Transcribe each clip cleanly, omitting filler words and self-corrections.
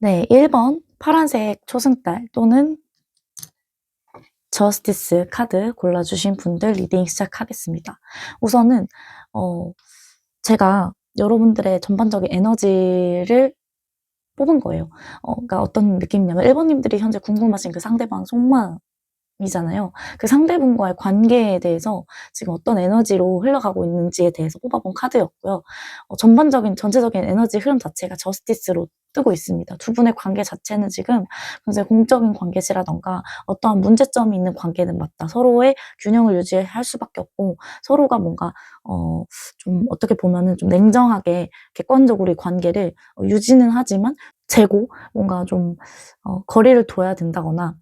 네, 1번 파란색 초승달 또는 저스티스 카드 골라주신 분들 리딩 시작하겠습니다. 우선은 제가 여러분들의 전반적인 에너지를 뽑은 거예요. 그러니까 어떤 느낌이냐면 1번님들이 현재 궁금하신 그 상대방 속마음이잖아요. 그 상대분과의 관계에 대해서 지금 어떤 에너지로 흘러가고 있는지에 대해서 뽑아본 카드였고요. 전체적인 에너지 흐름 자체가 저스티스로 뜨고 있습니다. 두 분의 관계 자체는 지금 굉장히 공적인 관계시라던가 어떠한 문제점이 있는 관계는 맞다. 서로의 균형을 유지할 수밖에 없고 서로가 뭔가 좀 어떻게 보면은 좀 냉정하게 객관적으로 이 관계를 유지는 하지만 재고 뭔가 좀 거리를 둬야 된다거나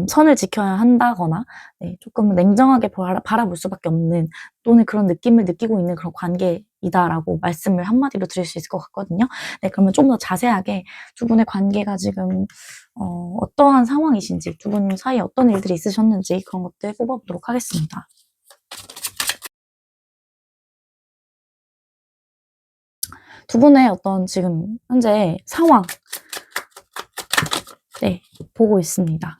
선을 지켜야 한다거나 네, 조금 냉정하게 바라볼 수밖에 없는 또는 그런 느낌을 느끼고 있는 그런 관계이다라고 말씀을 한마디로 드릴 수 있을 것 같거든요. 네, 그러면 좀 더 자세하게 두 분의 관계가 지금 어떠한 상황이신지, 두 분 사이에 어떤 일들이 있으셨는지 그런 것들 뽑아보도록 하겠습니다. 두 분의 어떤 지금 현재 상황 네, 보고 있습니다.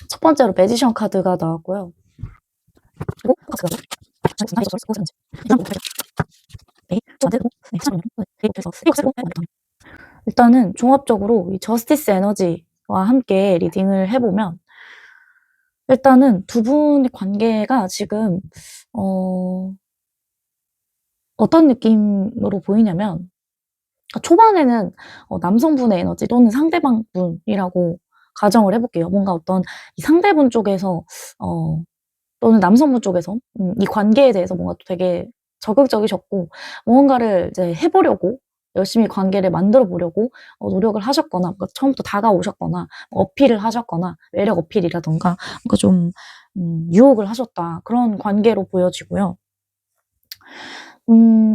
첫 번째로 매지션 카드가 나왔고요. 그리고 일단은 종합적으로 이 저스티스 에너지와 함께 리딩을 해보면 일단은 두 분의 관계가 지금 어떤 느낌으로 보이냐면 초반에는 남성분의 에너지 또는 상대방 분이라고 가정을 해볼게요. 뭔가 어떤 이 상대분 쪽에서 또는 남성분 쪽에서 이 관계에 대해서 뭔가 되게 적극적이셨고 무언가를 이제 해보려고 열심히 관계를 만들어 보려고 노력을 하셨거나 그러니까 처음부터 다가오셨거나 어필을 하셨거나 매력 어필이라던가 뭔가 좀 유혹을 하셨다 그런 관계로 보여지고요.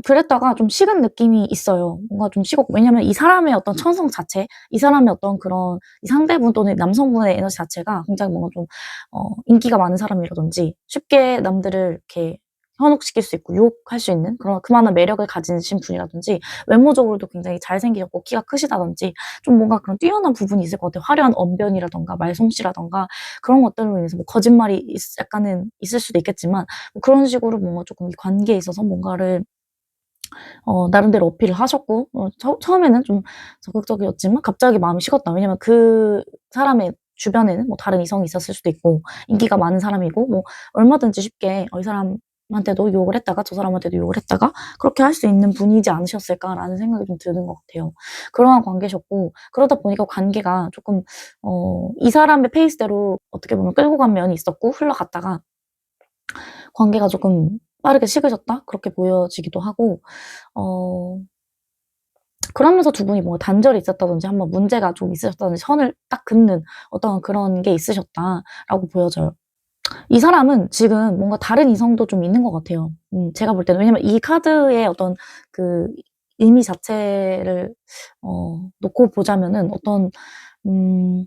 그랬다가 좀 식은 느낌이 있어요. 뭔가 좀 식었고 왜냐면 이 사람의 어떤 천성 자체, 이 사람의 어떤 그런 이 상대분 또는 남성분의 에너지 자체가 굉장히 뭔가 좀 인기가 많은 사람이라든지 쉽게 남들을 이렇게 현혹시킬 수 있고 유혹할 수 있는 그런 그만한 매력을 가지신 분이라든지 외모적으로도 굉장히 잘생기셨고 키가 크시다든지 좀 뭔가 그런 뛰어난 부분이 있을 것 같아요. 화려한 언변이라던가 말솜씨라던가 그런 것들로 인해서 뭐 거짓말이 약간은 있을 수도 있겠지만 뭐 그런 식으로 뭔가 조금 이 관계에 있어서 뭔가를 나름대로 어필을 하셨고 처음에는 좀 적극적이었지만 갑자기 마음이 식었다. 왜냐면 그 사람의 주변에는 뭐 다른 이성이 있었을 수도 있고 인기가 많은 사람이고 뭐 얼마든지 쉽게 이 사람한테도 유혹을 했다가 저 사람한테도 유혹을 했다가 그렇게 할 수 있는 분이지 않으셨을까라는 생각이 좀 드는 것 같아요. 그러한 관계셨고 그러다 보니까 관계가 조금 이 사람의 페이스대로 어떻게 보면 끌고 간 면이 있었고 흘러갔다가 관계가 조금 빠르게 식으셨다? 그렇게 보여지기도 하고 그러면서 두 분이 뭔가 단절이 있었다든지 한번 문제가 좀 있으셨다든지 선을 딱 긋는 어떤 그런 게 있으셨다라고 보여져요. 이 사람은 지금 뭔가 다른 이성도 좀 있는 것 같아요. 제가 볼 때는. 왜냐면 이 카드의 어떤 그 의미 자체를 놓고 보자면은 음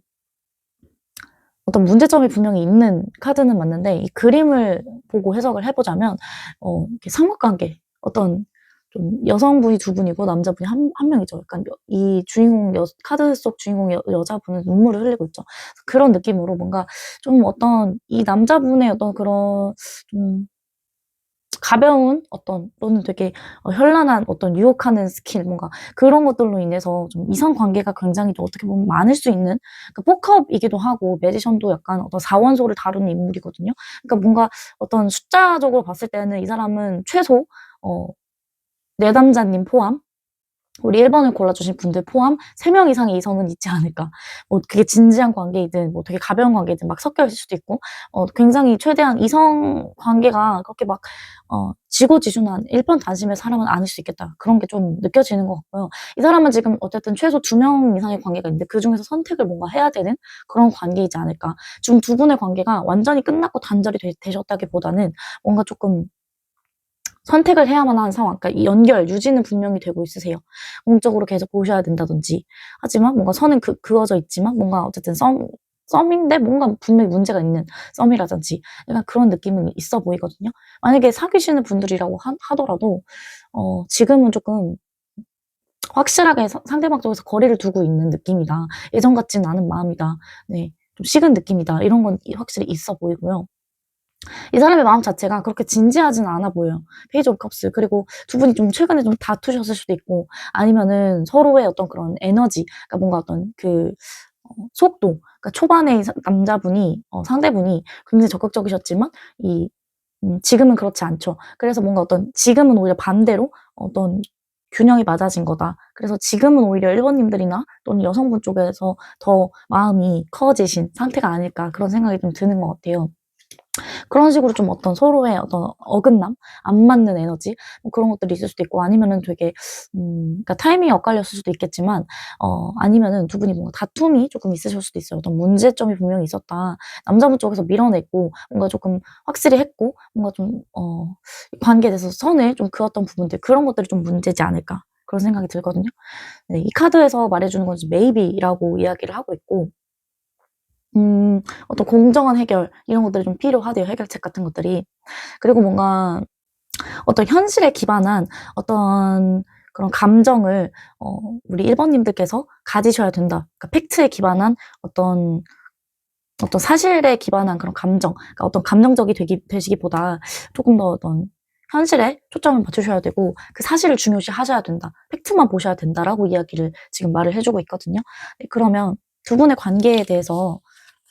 문제점이 분명히 있는 카드는 맞는데 이 그림을 보고 해석을 해 보자면 이렇게 삼각관계 어떤 좀 여성분이 두 분이고 남자분이 한 명이죠. 약간 이 주인공 카드 속 주인공 여자분은 눈물을 흘리고 있죠. 그런 느낌으로 뭔가 좀 어떤 이 남자분의 어떤 그런 좀 가벼운 어떤 또는 되게 현란한 어떤 유혹하는 스킬 뭔가 그런 것들로 인해서 좀 이성 관계가 굉장히 좀 어떻게 보면 많을 수 있는 그 포크업이기도 하고 매지션도 약간 어떤 사원소를 다루는 인물이거든요. 그러니까 뭔가 어떤 숫자적으로 봤을 때는 이 사람은 최소 내담자님 포함 우리 1번을 골라주신 분들 포함 3명 이상의 이성은 있지 않을까. 뭐 그게 진지한 관계이든 뭐 되게 가벼운 관계이든 막 섞여 있을 수도 있고 굉장히 최대한 이성 관계가 그렇게 막 지고지순한 일편단심의 사람은 아닐 수 있겠다. 그런 게 좀 느껴지는 것 같고요. 이 사람은 지금 어쨌든 최소 2명 이상의 관계가 있는데 그중에서 선택을 뭔가 해야 되는 그런 관계이지 않을까. 지금 두 분의 관계가 완전히 끝났고 단절이 되셨다기보다는 뭔가 조금 선택을 해야만 하는 상황, 그러니까 이 연결, 유지는 분명히 되고 있으세요. 공적으로 계속 보셔야 된다든지. 하지만 뭔가 선은 그어져 있지만 뭔가 어쨌든 썸인데 뭔가 분명히 문제가 있는 썸이라든지 약간 그런 느낌은 있어 보이거든요. 만약에 사귀시는 분들이라고 하더라도 지금은 조금 확실하게 상대방 쪽에서 거리를 두고 있는 느낌이다. 예전 같지는 않은 마음이다. 네. 좀 식은 느낌이다. 이런 건 확실히 있어 보이고요. 이 사람의 마음 자체가 그렇게 진지하진 않아 보여요. 페이지 오브 컵스. 그리고 두 분이 좀 최근에 좀 다투셨을 수도 있고, 아니면은 서로의 어떤 그런 에너지, 그러니까 뭔가 어떤 그 속도, 그러니까 초반에 남자분이 상대분이 굉장히 적극적이셨지만 지금은 그렇지 않죠. 그래서 뭔가 어떤 지금은 오히려 반대로 어떤 균형이 맞아진 거다. 그래서 지금은 오히려 1번님들이나 또는 여성분 쪽에서 더 마음이 커지신 상태가 아닐까, 그런 생각이 좀 드는 것 같아요. 그런 식으로 좀 어떤 서로의 어떤 어긋남, 안 맞는 에너지, 뭐 그런 것들이 있을 수도 있고, 아니면은 되게 그러니까 타이밍이 엇갈렸을 수도 있겠지만, 아니면은 두 분이 뭔가 다툼이 조금 있으실 수도 있어요. 어떤 문제점이 분명히 있었다. 남자분 쪽에서 밀어냈고 뭔가 조금 확실히 했고, 뭔가 좀 관계에 대해서 선을 좀 그었던 부분들, 그런 것들이 좀 문제지 않을까, 그런 생각이 들거든요. 네, 이 카드에서 말해주는 건 maybe라고 이야기를 하고 있고, 어떤 공정한 해결, 이런 것들이 좀 필요하대요, 해결책 같은 것들이. 그리고 뭔가 어떤 현실에 기반한 어떤 그런 감정을 우리 1번님들께서 가지셔야 된다. 그러니까 팩트에 기반한 어떤 사실에 기반한 그런 감정, 그러니까 어떤 감정적이 되시기보다 조금 더 어떤 현실에 초점을 맞추셔야 되고, 그 사실을 중요시 하셔야 된다. 팩트만 보셔야 된다라고 이야기를 지금 말을 해주고 있거든요. 네, 그러면 두 분의 관계에 대해서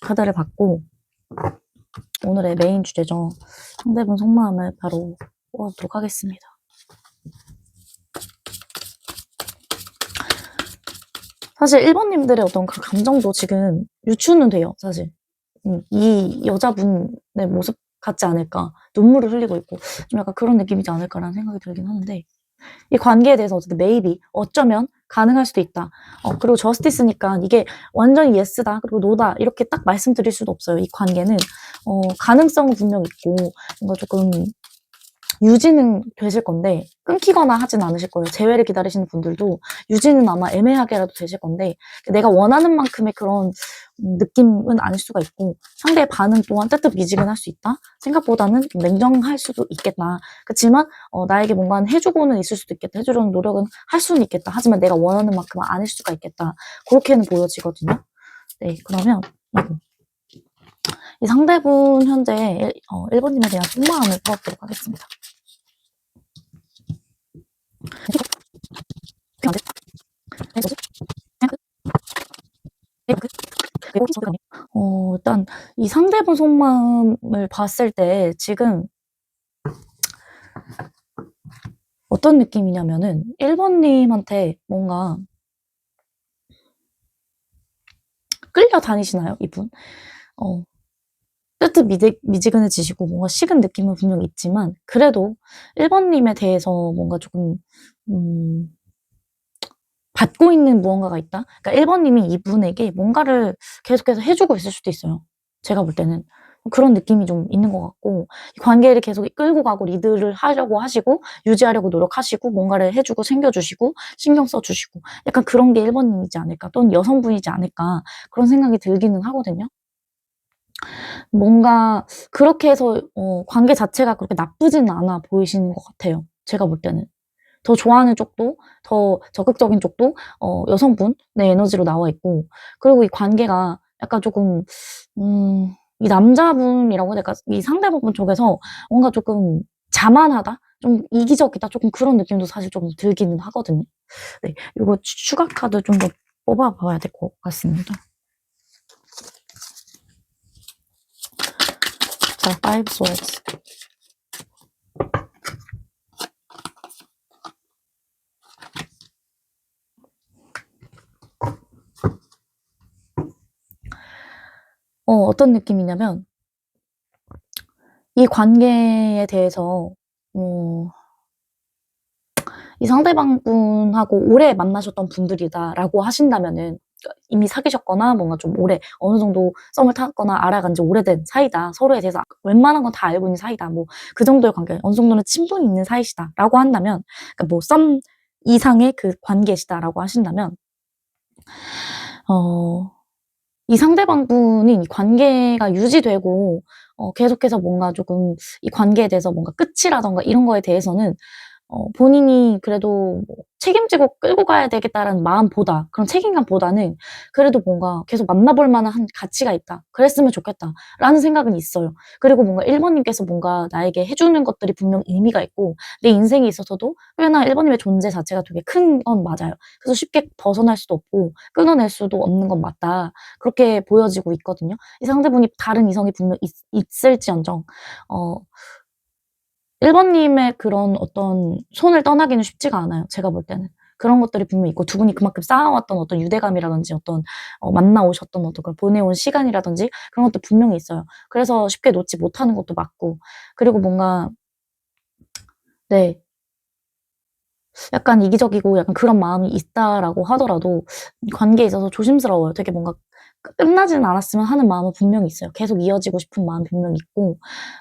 카드를 받고 오늘의 메인 주제죠. 상대분 속마음을 바로 뽑아보도록 하겠습니다. 사실 1번님들의 어떤 그 감정도 지금 유추는 돼요, 사실. 이 여자분의 모습 같지 않을까. 눈물을 흘리고 있고, 좀 약간 그런 느낌이지 않을까라는 생각이 들긴 하는데, 이 관계에 대해서 어쨌든 maybe, 어쩌면 가능할 수도 있다. 그리고 저스티스니까 이게 완전히 yes다, 그리고 no다, 이렇게 딱 말씀드릴 수도 없어요. 이 관계는, 가능성은 분명 있고, 뭔가 조금, 유지는 되실 건데 끊기거나 하진 않으실 거예요. 재회를 기다리시는 분들도 유지는 아마 애매하게라도 되실 건데, 내가 원하는 만큼의 그런 느낌은 아닐 수가 있고, 상대의 반응 또한 뜨뜻미지근할 수 있다. 생각보다는 좀 냉정할 수도 있겠다. 그렇지만 나에게 뭔가 해주고는 있을 수도 있겠다. 해주려는 노력은 할 수는 있겠다. 하지만 내가 원하는 만큼은 아닐 수가 있겠다. 그렇게는 보여지거든요. 네, 그러면 이 상대분 현재 1번님에 대한 속마음을 뽑아보도록 하겠습니다. 일단 이 상대분 속마음을 봤을 때 지금 어떤 느낌이냐면은 1번님한테 뭔가 끌려다니시나요, 이분? 뜨뜻미지근해지시고 뭔가 식은 느낌은 분명히 있지만, 그래도 1번님에 대해서 뭔가 조금 받고 있는 무언가가 있다? 그러니까 1번님이 이분에게 뭔가를 계속해서 해주고 있을 수도 있어요. 제가 볼 때는. 그런 느낌이 좀 있는 것 같고, 관계를 계속 끌고 가고 리드를 하려고 하시고, 유지하려고 노력하시고, 뭔가를 해주고, 챙겨주시고, 신경 써주시고, 약간 그런 게 1번님이지 않을까, 또는 여성분이지 않을까, 그런 생각이 들기는 하거든요. 뭔가 그렇게 해서 관계 자체가 그렇게 나쁘진 않아 보이시는 것 같아요, 제가 볼 때는. 더 좋아하는 쪽도, 더 적극적인 쪽도 여성분의 에너지로 나와 있고, 그리고 이 관계가 약간 조금 이 남자분이라고 해야 될까? 이 상대분 쪽에서 뭔가 조금 자만하다? 좀 이기적이다? 조금 그런 느낌도 사실 좀 들기는 하거든요. 네, 이거 추가 카드 좀 더 뽑아봐야 될 것 같습니다. 자, Five Swords. 어떤 느낌이냐면, 이 관계에 대해서 이 상대방분하고 오래 만나셨던 분들이다라고 하신다면은, 그러니까 이미 사귀셨거나 뭔가 좀 오래 어느 정도 썸을 탔거나 알아간 지 오래된 사이다. 서로에 대해서 웬만한 건 다 알고 있는 사이다. 뭐 그 정도의 관계, 어느 정도는 친분이 있는 사이시다라고 한다면, 그러니까 뭐 썸 이상의 그 관계시다라고 하신다면, 이 상대방분이 이 관계가 유지되고 계속해서 뭔가 조금 이 관계에 대해서 뭔가 끝이라던가 이런 거에 대해서는 본인이 그래도 뭐 책임지고 끌고 가야 되겠다라는 마음보다, 그런 책임감보다는 그래도 뭔가 계속 만나볼 만한 한 가치가 있다. 그랬으면 좋겠다라는 생각은 있어요. 그리고 뭔가 1번 님께서 뭔가 나에게 해주는 것들이 분명 의미가 있고 내 인생에 있어서도 꽤나 1번 님의 존재 자체가 되게 큰 건 맞아요. 그래서 쉽게 벗어날 수도 없고 끊어낼 수도 없는 건 맞다. 그렇게 보여지고 있거든요. 이 상대분이 다른 이성이 분명 있을지언정 1번 님의 그런 어떤 손을 떠나기는 쉽지가 않아요, 제가 볼 때는. 그런 것들이 분명히 있고 두 분이 그만큼 쌓아왔던 어떤 유대감이라든지 어떤 만나 오셨던 어떤 그걸 보내온 시간이라든지 그런 것도 분명히 있어요. 그래서 쉽게 놓지 못하는 것도 맞고. 그리고 뭔가 네. 약간 이기적이고 약간 그런 마음이 있다라고 하더라도 관계에 있어서 조심스러워요. 되게 뭔가 끝나지는 않았으면 하는 마음은 분명히 있어요. 계속 이어지고 싶은 마음이 분명히 있고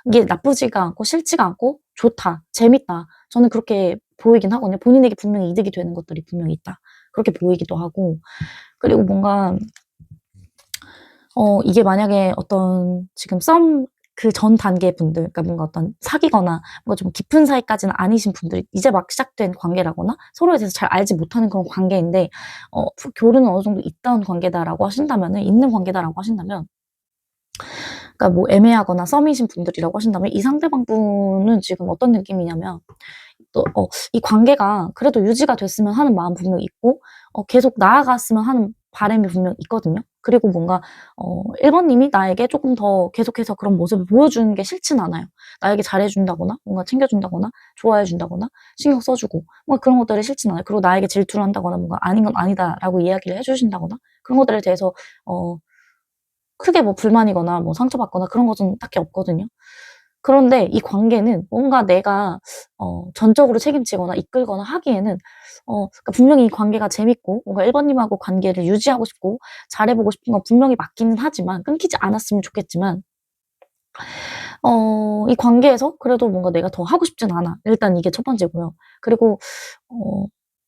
이게 나쁘지가 않고 싫지가 않고 좋다, 재밌다. 저는 그렇게 보이긴 하거든요. 본인에게 분명히 이득이 되는 것들이 분명히 있다. 그렇게 보이기도 하고 그리고 뭔가 이게 만약에 어떤 지금 그 전 단계 분들, 그러니까 뭔가 어떤 사귀거나 뭔가 좀 깊은 사이까지는 아니신 분들이 이제 막 시작된 관계라거나 서로에 대해서 잘 알지 못하는 그런 관계인데, 교류는 어느 정도 있던 관계다라고 하신다면은, 있는 관계다라고 하신다면, 그러니까 뭐 애매하거나 썸이신 분들이라고 하신다면, 이 상대방 분은 지금 어떤 느낌이냐면, 또, 이 관계가 그래도 유지가 됐으면 하는 마음 분명히 있고, 계속 나아갔으면 하는 바람이 분명 있거든요. 그리고 뭔가 1번 님이 나에게 조금 더 계속해서 그런 모습을 보여주는 게 싫진 않아요. 나에게 잘해준다거나 뭔가 챙겨준다거나 좋아해준다거나 신경 써주고 뭔가 그런 것들이 싫진 않아요. 그리고 나에게 질투를 한다거나 뭔가 아닌 건 아니다라고 이야기를 해주신다거나 그런 것들에 대해서 크게 뭐 불만이거나 뭐 상처받거나 그런 것은 딱히 없거든요. 그런데 이 관계는 뭔가 내가 전적으로 책임지거나 이끌거나 하기에는 그러니까 분명히 이 관계가 재밌고 뭔가 1번 님하고 관계를 유지하고 싶고 잘해보고 싶은 건 분명히 맞기는 하지만 끊기지 않았으면 좋겠지만 이 관계에서 그래도 뭔가 내가 더 하고 싶진 않아. 일단 이게 첫 번째고요. 그리고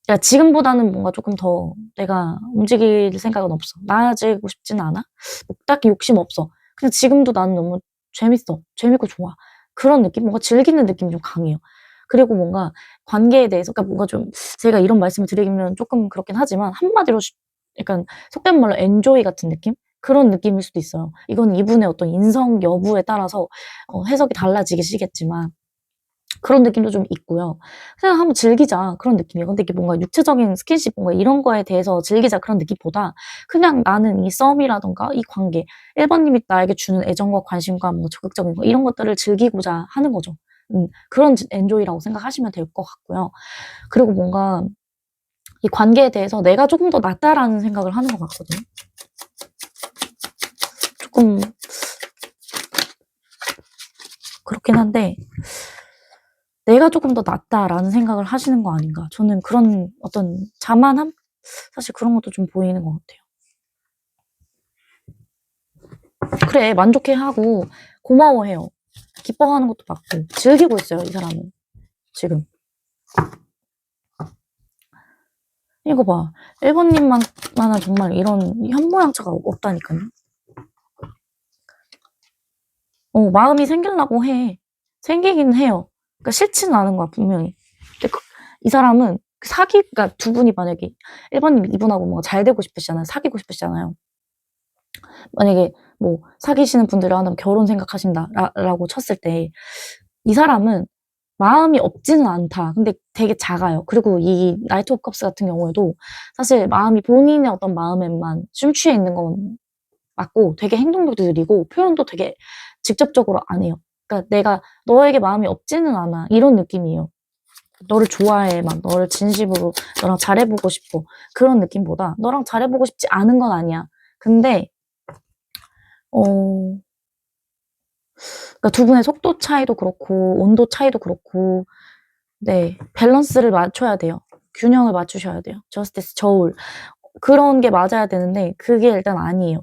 야, 지금보다는 뭔가 조금 더 내가 움직일 생각은 없어. 나아지고 싶지는 않아. 뭐 딱히 욕심 없어. 그냥 지금도 나는 너무 재밌어. 재밌고 좋아. 그런 느낌? 뭔가 즐기는 느낌이 좀 강해요. 그리고 뭔가 관계에 대해서, 그러니까 뭔가 좀 제가 이런 말씀을 드리면 조금 그렇긴 하지만 한마디로 약간 속된 말로 엔조이 같은 느낌? 그런 느낌일 수도 있어요. 이건 이분의 어떤 인성 여부에 따라서 해석이 달라지시겠지만 그런 느낌도 좀 있고요. 그냥 한번 즐기자 그런 느낌이에요. 근데 이게 뭔가 육체적인 스킨십 뭔가 이런 거에 대해서 즐기자 그런 느낌보다 그냥 나는 이 썸이라든가 이 관계 1번 님이 나에게 주는 애정과 관심과 뭐 적극적인 거 이런 것들을 즐기고자 하는 거죠. 그런 엔조이라고 생각하시면 될 것 같고요. 그리고 뭔가 이 관계에 대해서 내가 조금 더 낫다라는 생각을 하는 것 같거든요. 조금 그렇긴 한데 내가 조금 더 낫다라는 생각을 하시는 거 아닌가. 저는 그런 어떤 자만함? 사실 그런 것도 좀 보이는 것 같아요. 그래, 만족해하고 고마워해요. 기뻐하는 것도 맞고 즐기고 있어요, 이 사람은. 지금. 이거 봐. 1번 님만한 정말 이런 현모양처가 없다니까요. 마음이 생기려고 해. 생기긴 해요. 그러니까 싫지는 않은 거야, 분명히. 근데 이 사람은 그러니까 두 분이 만약에 1번 님 이분하고 뭔가 잘 되고 싶으시잖아요. 사귀고 싶으시잖아요. 만약에 뭐 사귀시는 분들이 한다면 결혼 생각하신다라고 쳤을 때 이 사람은 마음이 없지는 않다. 근데 되게 작아요. 그리고 이 나이트 오브 컵스 같은 경우에도 사실 마음이 본인의 어떤 마음에만 심취해 있는 건 맞고 되게 행동력도 느리고 표현도 되게 직접적으로 안 해요. 그러니까 내가 너에게 마음이 없지는 않아. 이런 느낌이에요. 너를 좋아해. 막 너를 진심으로 너랑 잘해보고 싶어. 그런 느낌보다 너랑 잘해보고 싶지 않은 건 아니야. 근데 어 그러니까 두 분의 속도 차이도 그렇고 온도 차이도 그렇고 네 밸런스를 맞춰야 돼요. 균형을 맞추셔야 돼요. 저스티스 저울 그런 게 맞아야 되는데 그게 일단 아니에요.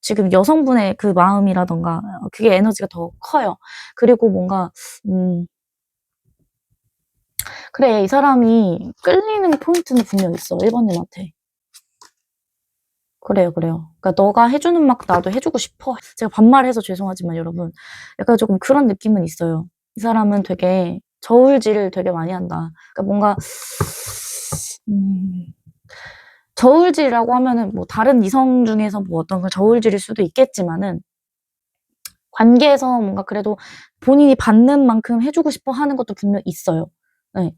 지금 여성분의 그 마음이라던가 그게 에너지가 더 커요. 그리고 뭔가 그래 이 사람이 끌리는 포인트는 분명 있어 1번 님한테. 그래요, 그래요. 그러니까 너가 해주는 만큼 나도 해주고 싶어. 제가 반말해서 죄송하지만 여러분 약간 조금 그런 느낌은 있어요. 이 사람은 되게 저울질을 되게 많이 한다. 그러니까 뭔가 저울질이라고 하면은 뭐 다른 이성 중에서 뭐 어떤 그 저울질일 수도 있겠지만은 관계에서 뭔가 그래도 본인이 받는 만큼 해 주고 싶어 하는 것도 분명 있어요. 예.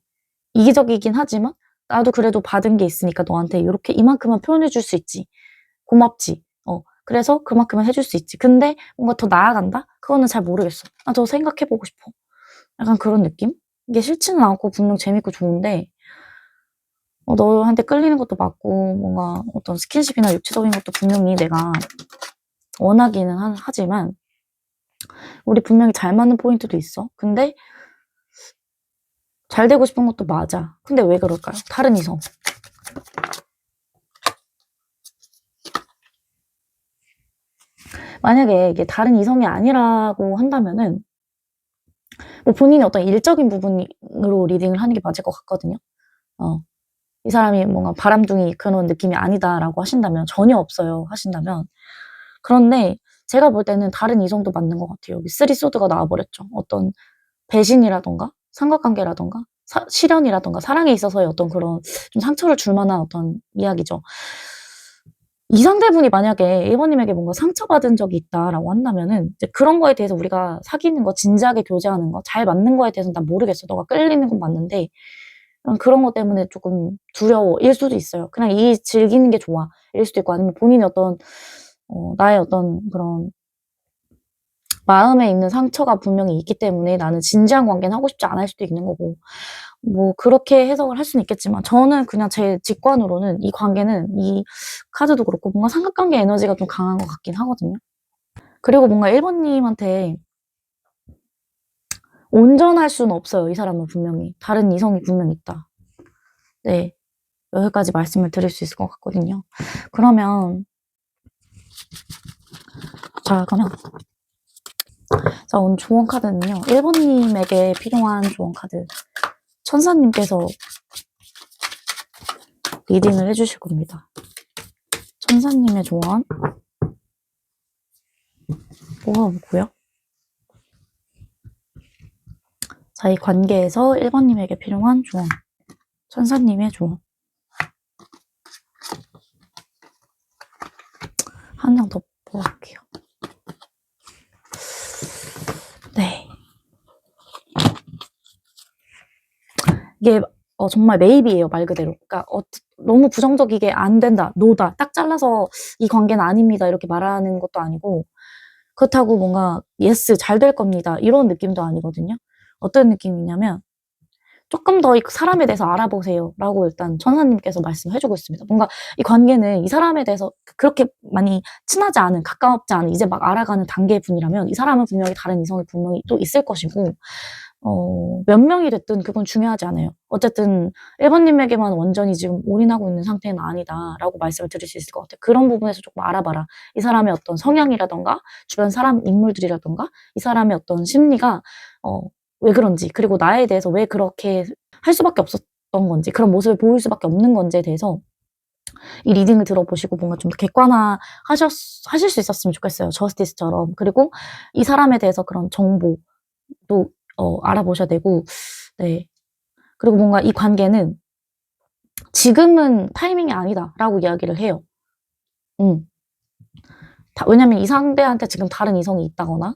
이기적이긴 하지만 나도 그래도 받은 게 있으니까 너한테 요렇게 이만큼은 표현해 줄 수 있지. 고맙지. 그래서 그만큼은 해줄 수 있지. 근데 뭔가 더 나아간다? 그거는 잘 모르겠어. 나 더 생각해 보고 싶어. 약간 그런 느낌? 이게 싫지는 않고 분명 재밌고 좋은데 너한테 끌리는 것도 맞고 뭔가 어떤 스킨십이나 육체적인 것도 분명히 내가 원하기는 하지만 우리 분명히 잘 맞는 포인트도 있어. 근데 잘 되고 싶은 것도 맞아. 근데 왜 그럴까요? 다른 이성. 만약에 이게 다른 이성이 아니라고 한다면은 뭐 본인이 어떤 일적인 부분으로 리딩을 하는 게 맞을 것 같거든요. 이 사람이 뭔가 바람둥이 그런 느낌이 아니다라고 하신다면, 전혀 없어요 하신다면. 그런데 제가 볼 때는 다른 이성도 맞는 것 같아요. 여기 쓰리 소드가 나와버렸죠. 어떤 배신이라던가 삼각관계라던가 실연이라던가 사랑에 있어서의 어떤 그런 좀 상처를 줄 만한 어떤 이야기죠. 이 상대분이 만약에 1번님에게 뭔가 상처받은 적이 있다라고 한다면은 이제 그런 거에 대해서 우리가 사귀는 거, 진지하게 교제하는 거, 잘 맞는 거에 대해서는 난 모르겠어. 너가 끌리는 건 맞는데 그런 것 때문에 조금 두려워일 수도 있어요. 그냥 즐기는 게 좋아 일 수도 있고, 아니면 본인이 어떤 나의 어떤 그런 마음에 있는 상처가 분명히 있기 때문에 나는 진지한 관계는 하고 싶지 않을 수도 있는 거고, 뭐 그렇게 해석을 할 수는 있겠지만 저는 그냥 제 직관으로는 이 관계는, 이 카드도 그렇고 뭔가 삼각관계 에너지가 좀 강한 것 같긴 하거든요. 그리고 뭔가 1번님한테 온전할 수는 없어요. 이 사람은 분명히 다른 이성이 분명히 있다. 네, 여기까지 말씀을 드릴 수 있을 것 같거든요. 그러면 자, 오늘 조언 카드는요, 1번님에게 필요한 조언 카드, 천사님께서 리딩을 해주실 겁니다. 천사님의 조언 모아보고요. 자, 이 관계에서 1번님에게 필요한 조언, 천사님의 조언. 한 장 더 뽑아볼게요. 네. 이게 정말 maybe예요, 말 그대로. 그러니까 너무 부정적이게 안 된다, 노다, 딱 잘라서 이 관계는 아닙니다 이렇게 말하는 것도 아니고, 그렇다고 뭔가 yes 잘 될 겁니다 이런 느낌도 아니거든요. 어떤 느낌이냐면 조금 더 이 사람에 대해서 알아보세요 라고 일단 천사님께서 말씀해 주고 있습니다. 뭔가 이 관계는 이 사람에 대해서 그렇게 많이 친하지 않은, 가깝지 않은, 이제 막 알아가는 단계의 분이라면 이 사람은 분명히 다른 이성이 분명히 또 있을 것이고, 몇 명이 됐든 그건 중요하지 않아요. 어쨌든 1번님에게만 완전히 지금 올인하고 있는 상태는 아니다라고 말씀을 드릴 수 있을 것 같아요. 그런 부분에서 조금 알아봐라. 이 사람의 어떤 성향이라던가 주변 사람 인물들이라던가 이 사람의 어떤 심리가 왜 그런지, 그리고 나에 대해서 왜 그렇게 할 수밖에 없었던 건지, 그런 모습을 보일 수밖에 없는 건지에 대해서 이 리딩을 들어보시고 뭔가 좀 더 하실 수 있었으면 좋겠어요. 저스티스처럼. 그리고 이 사람에 대해서 그런 정보도 알아보셔야 되고, 네. 그리고 뭔가 이 관계는 지금은 타이밍이 아니다라고 이야기를 해요. 왜냐면 이 상대한테 지금 다른 이성이 있다거나,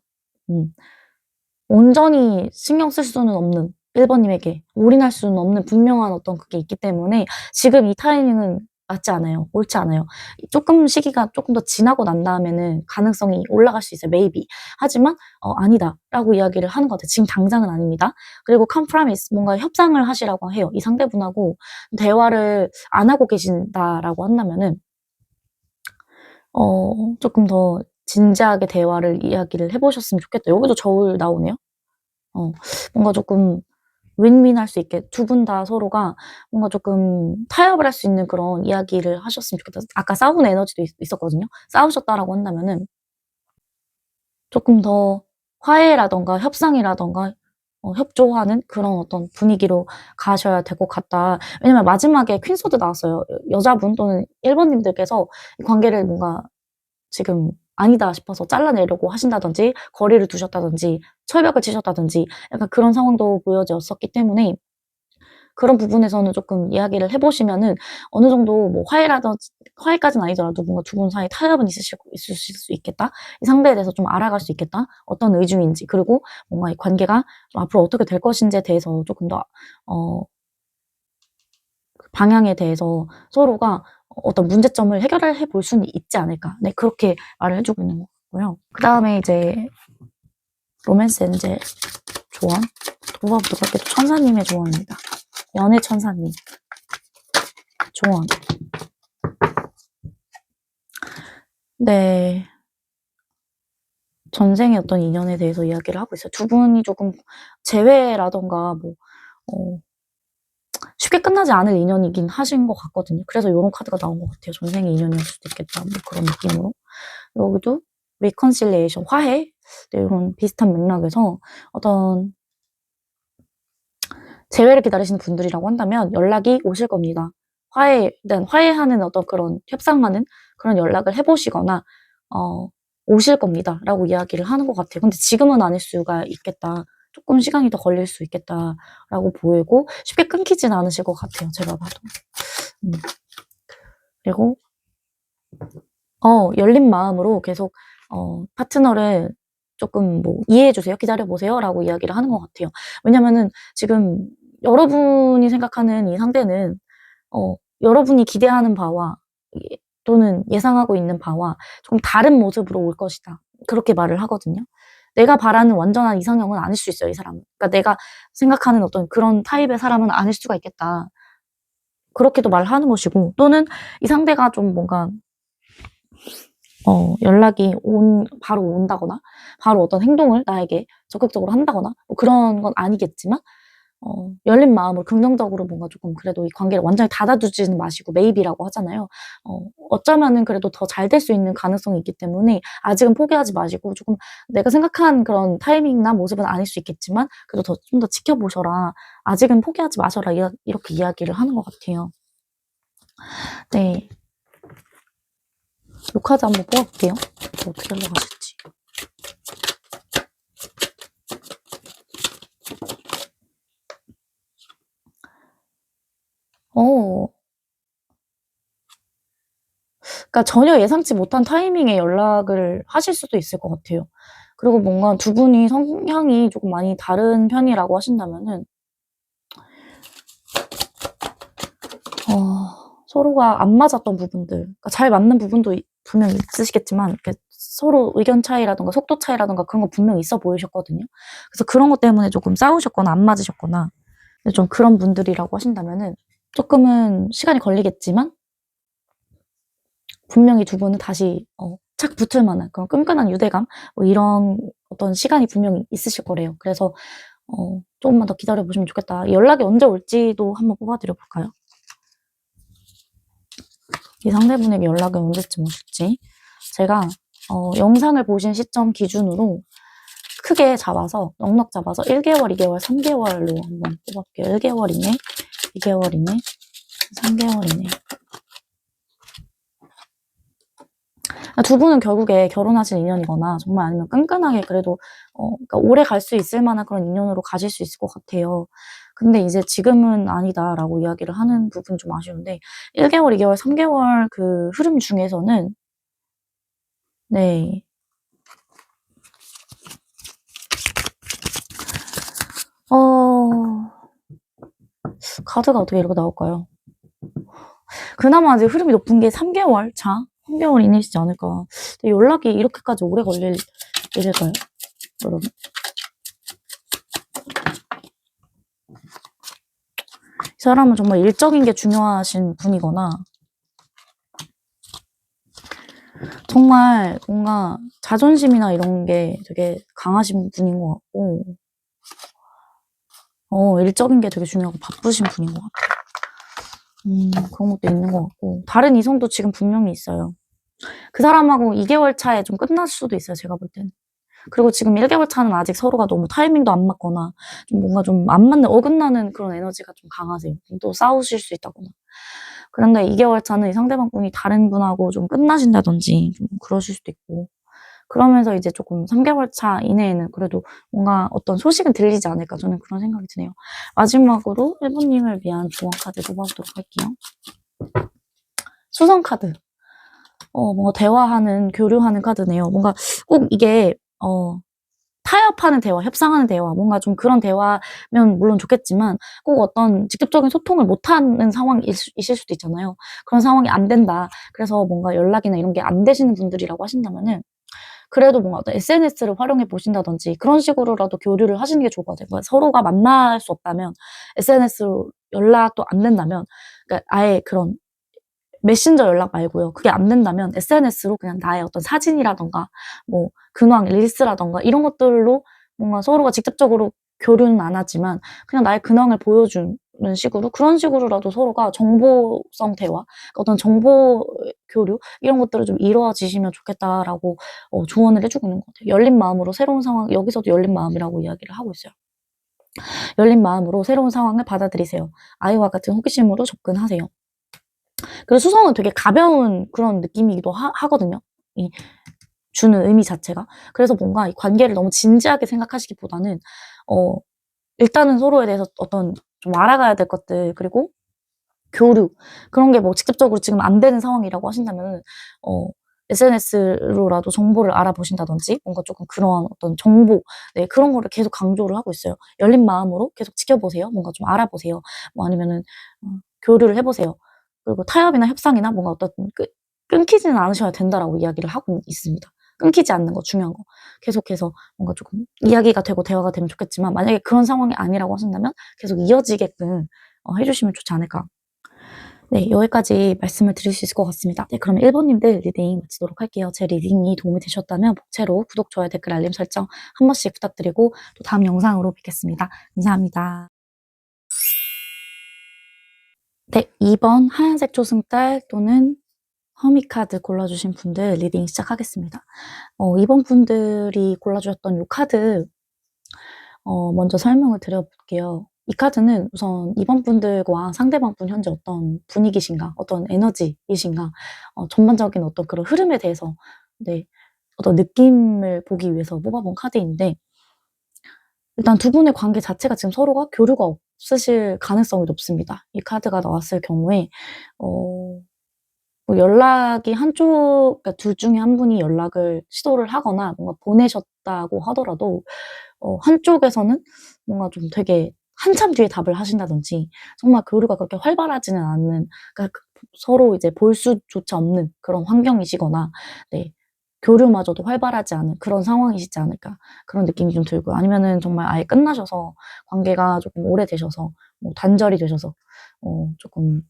온전히 신경 쓸 수는 없는, 1번님에게 올인할 수는 없는 분명한 어떤 그게 있기 때문에 지금 이 타이밍은 맞지 않아요. 옳지 않아요. 시기가 조금 더 지나고 난 다음에는 가능성이 올라갈 수 있어요. maybe. 하지만 아니다라고 이야기를 하는 것 같아요. 지금 당장은 아닙니다. 그리고 compromise, 뭔가 협상을 하시라고 해요. 이 상대분하고 대화를 안 하고 계신다라고 한다면은 조금 더 진지하게 대화를 이야기를 해보셨으면 좋겠다. 여기도 저울 나오네요. 뭔가 조금 윈윈할 수 있게 두 분 다 서로가 뭔가 조금 타협을 할 수 있는 그런 이야기를 하셨으면 좋겠다. 아까 싸우는 에너지도 있었거든요. 싸우셨다라고 한다면은 조금 더 화해라던가 협상이라던가 협조하는 그런 어떤 분위기로 가셔야 될 것 같다. 왜냐면 마지막에 퀸소드 나왔어요. 여자분 또는 1번님들께서 이 관계를 뭔가 지금 아니다 싶어서 잘라내려고 하신다든지 거리를 두셨다든지 철벽을 치셨다든지 약간 그런 상황도 보여졌었기 때문에 그런 부분에서는 조금 이야기를 해 보시면은 어느 정도 뭐 화해까지는 아니더라도 뭔가 두 분 사이에 타협은 있으실 수 있겠다. 이 상대에 대해서 좀 알아갈 수 있겠다. 어떤 의중인지 그리고 뭔가 이 관계가 좀 앞으로 어떻게 될 것인지에 대해서 조금 더 방향에 대해서 서로가 어떤 문제점을 해결해 볼 수는 있지 않을까. 네, 그렇게 말을 해 주고 있는 것 같고요. 그다음에 이제 로맨스 엔젤 조언. 도와부터 갈게요. 천사님의 조언입니다. 연애 천사님. 조언. 네. 전생의 어떤 인연에 대해서 이야기를 하고 있어요. 두 분이 조금 재회라던가 뭐 쉽게 끝나지 않을 인연이긴 하신 것 같거든요. 그래서 요런 카드가 나온 것 같아요. 전생의 인연이었을 수도 있겠다. 뭐 그런 느낌으로. 여기도 reconciliation, 화해? 네, 요런 비슷한 맥락에서 어떤 재회를 기다리시는 분들이라고 한다면 연락이 오실 겁니다. 화해하는 어떤 그런 협상하는 그런 연락을 해 보시거나 오실 겁니다라고 이야기를 하는 것 같아요. 근데 지금은 아닐 수가 있겠다. 조금 시간이 더 걸릴 수 있겠다라고 보이고 쉽게 끊기진 않으실 것 같아요. 제가 봐도. 그리고 열린 마음으로 계속 파트너를 조금 뭐 이해해 주세요. 기다려 보세요라고 이야기를 하는 것 같아요. 왜냐면은 지금 여러분이 생각하는 이 상대는 여러분이 기대하는 바와 또는 예상하고 있는 바와 조금 다른 모습으로 올 것이다. 그렇게 말을 하거든요. 내가 바라는 완전한 이상형은 아닐 수 있어요, 이 사람은. 그러니까 내가 생각하는 어떤 그런 타입의 사람은 아닐 수가 있겠다. 그렇게도 말하는 것이고 또는 이 상대가 좀 뭔가 연락이 바로 온다거나 바로 어떤 행동을 나에게 적극적으로 한다거나 뭐 그런 건 아니겠지만 열린 마음으로 긍정적으로 뭔가 조금 그래도 이 관계를 완전히 닫아두지는 마시고 maybe라고 하잖아요. 어쩌면은 그래도 더 잘 될 수 있는 가능성이 있기 때문에 아직은 포기하지 마시고 조금 내가 생각한 그런 타이밍이나 모습은 아닐 수 있겠지만 그래도 좀 더 지켜보셔라. 아직은 포기하지 마셔라. 이렇게 이야기를 하는 것 같아요. 네. 요 카드 한번 뽑아볼게요. 어떻게 흘러가실지. 그러니까 전혀 예상치 못한 타이밍에 연락을 하실 수도 있을 것 같아요. 그리고 뭔가 두 분이 성향이 조금 많이 다른 편이라고 하신다면은 서로가 안 맞았던 부분들, 그러니까 잘 맞는 부분도 분명히 있으시겠지만 이렇게 서로 의견 차이라든가 속도 차이라든가 그런 거 분명히 있어 보이셨거든요. 그래서 그런 것 때문에 조금 싸우셨거나 안 맞으셨거나 좀 그런 분들이라고 하신다면은 조금은 시간이 걸리겠지만 분명히 두 분은 다시 착 붙을 만한 그런 끈끈한 유대감 뭐 이런 어떤 시간이 분명히 있으실 거래요. 그래서 조금만 더 기다려 보시면 좋겠다. 연락이 언제 올지도 한번 뽑아 드려 볼까요? 이 상대분에게 연락이 언제쯤 오실지. 제가 영상을 보신 시점 기준으로 크게 잡아서 넉넉 잡아서 1개월, 2개월, 3개월로 한번 뽑아볼게요. 1개월이네, 2개월이네, 3개월이네. 두 분은 결국에 결혼하실 인연이거나 정말 아니면 끈끈하게 그래도 그러니까 오래 갈 수 있을 만한 그런 인연으로 가실 수 있을 것 같아요. 근데 이제 지금은 아니다라고 이야기를 하는 부분이 좀 아쉬운데 1개월, 2개월, 3개월 그 흐름 중에서는 네. 카드가 어떻게 이렇게 나올까요? 그나마 이제 흐름이 높은 게 3개월 차? 3개월 이내시지 않을까. 근데 연락이 이렇게까지 오래 걸릴 일일까요? 여러분. 이 사람은 정말 일적인 게 중요하신 분이거나 정말 뭔가 자존심이나 이런 게 되게 강하신 분인 것 같고 일적인 게 되게 중요하고 바쁘신 분인 것 같아요. 그런 것도 있는 것 같고 다른 이성도 지금 분명히 있어요. 그 사람하고 2개월 차에 좀 끝날 수도 있어요. 제가 볼 때는. 그리고 지금 1개월 차는 아직 서로가 너무 타이밍도 안 맞거나 좀 뭔가 좀 안 맞는 어긋나는 그런 에너지가 좀 강하세요. 또 싸우실 수 있다거나. 그런데 2개월 차는 이 상대방 분이 다른 분하고 좀 끝나신다든지 좀 그러실 수도 있고 그러면서 이제 조금 3개월 차 이내에는 그래도 뭔가 어떤 소식은 들리지 않을까 저는 그런 생각이 드네요. 마지막으로 1번 님을 위한 조언 카드 뽑아보도록 할게요. 수성 카드. 뭔가 대화하는, 교류하는 카드네요. 뭔가 꼭 이게 타협하는 대화, 협상하는 대화, 뭔가 좀 그런 대화면 물론 좋겠지만 꼭 어떤 직접적인 소통을 못하는 상황이 있을 수도 있잖아요. 그런 상황이 안 된다. 그래서 뭔가 연락이나 이런 게 안 되시는 분들이라고 하신다면은 그래도 뭔가 어떤 SNS를 활용해 보신다든지 그런 식으로라도 교류를 하시는 게 좋을 것 같아요. 그러니까 서로가 만날 수 없다면 SNS로 연락도 안 된다면 그러니까 아예 그런 메신저 연락 말고요. 그게 안 된다면 SNS로 그냥 나의 어떤 사진이라든가 뭐 근황, 릴스라든가 이런 것들로 뭔가 서로가 직접적으로 교류는 안 하지만 그냥 나의 근황을 보여주는 식으로 그런 식으로라도 서로가 정보성 대화, 그러니까 어떤 정보 교류 이런 것들을 좀 이루어지시면 좋겠다라고 조언을 해주고 있는 것 같아요. 열린 마음으로 새로운 상황, 여기서도 열린 마음이라고 이야기를 하고 있어요. 열린 마음으로 새로운 상황을 받아들이세요. 아이와 같은 호기심으로 접근하세요. 그리고 수성은 되게 가벼운 그런 느낌이기도 하거든요. 이 주는 의미 자체가. 그래서 뭔가 이 관계를 너무 진지하게 생각하시기보다는 일단은 서로에 대해서 어떤 좀 알아가야 될 것들 그리고 교류 그런 게 뭐 직접적으로 지금 안 되는 상황이라고 하신다면은 SNS로라도 정보를 알아보신다든지 뭔가 조금 그런 어떤 정보 그런 거를 계속 강조를 하고 있어요. 열린 마음으로 계속 지켜보세요. 뭔가 좀 알아보세요. 뭐 아니면은 교류를 해 보세요. 그리고 타협이나 협상이나 뭔가 어떤 끊기지는 않으셔야 된다라고 이야기를 하고 있습니다. 끊기지 않는 거 중요한 거. 계속해서 뭔가 조금 이야기가 되고 대화가 되면 좋겠지만 만약에 그런 상황이 아니라고 하신다면 계속 이어지게끔 해 주시면 좋지 않을까. 네, 여기까지 말씀을 드릴 수 있을 것 같습니다. 네, 그럼 1번 님들 리딩 마치도록 할게요. 제 리딩이 도움이 되셨다면 복채로 구독, 좋아요, 댓글, 알림 설정 한 번씩 부탁드리고 또 다음 영상으로 뵙겠습니다. 감사합니다. 네, 2번 하얀색 초승달 또는 허미카드 골라주신 분들 리딩 시작하겠습니다. 2번 분들이 골라주셨던 이 카드 먼저 설명을 드려볼게요. 이 카드는 우선 2번 분들과 상대방 분 현재 어떤 분위기신가, 어떤 에너지이신가, 전반적인 어떤 그런 흐름에 대해서 네, 어떤 느낌을 보기 위해서 뽑아본 카드인데 일단 두 분의 관계 자체가 지금 서로가 교류가 없으실 가능성이 높습니다. 이 카드가 나왔을 경우에 뭐 연락이 그러니까 둘 중에 한 분이 연락을 시도를 하거나 뭔가 보내셨다고 하더라도 한쪽에서는 뭔가 좀 되게 한참 뒤에 답을 하신다든지 정말 교류가 그렇게 활발하지는 않는 그러니까 서로 이제 볼 수조차 없는 그런 환경이시거나 네. 교류마저도 활발하지 않은 그런 상황이시지 않을까 그런 느낌이 좀 들고요. 아니면은 정말 아예 끝나셔서 관계가 조금 오래되셔서 뭐 단절이 되셔서 조금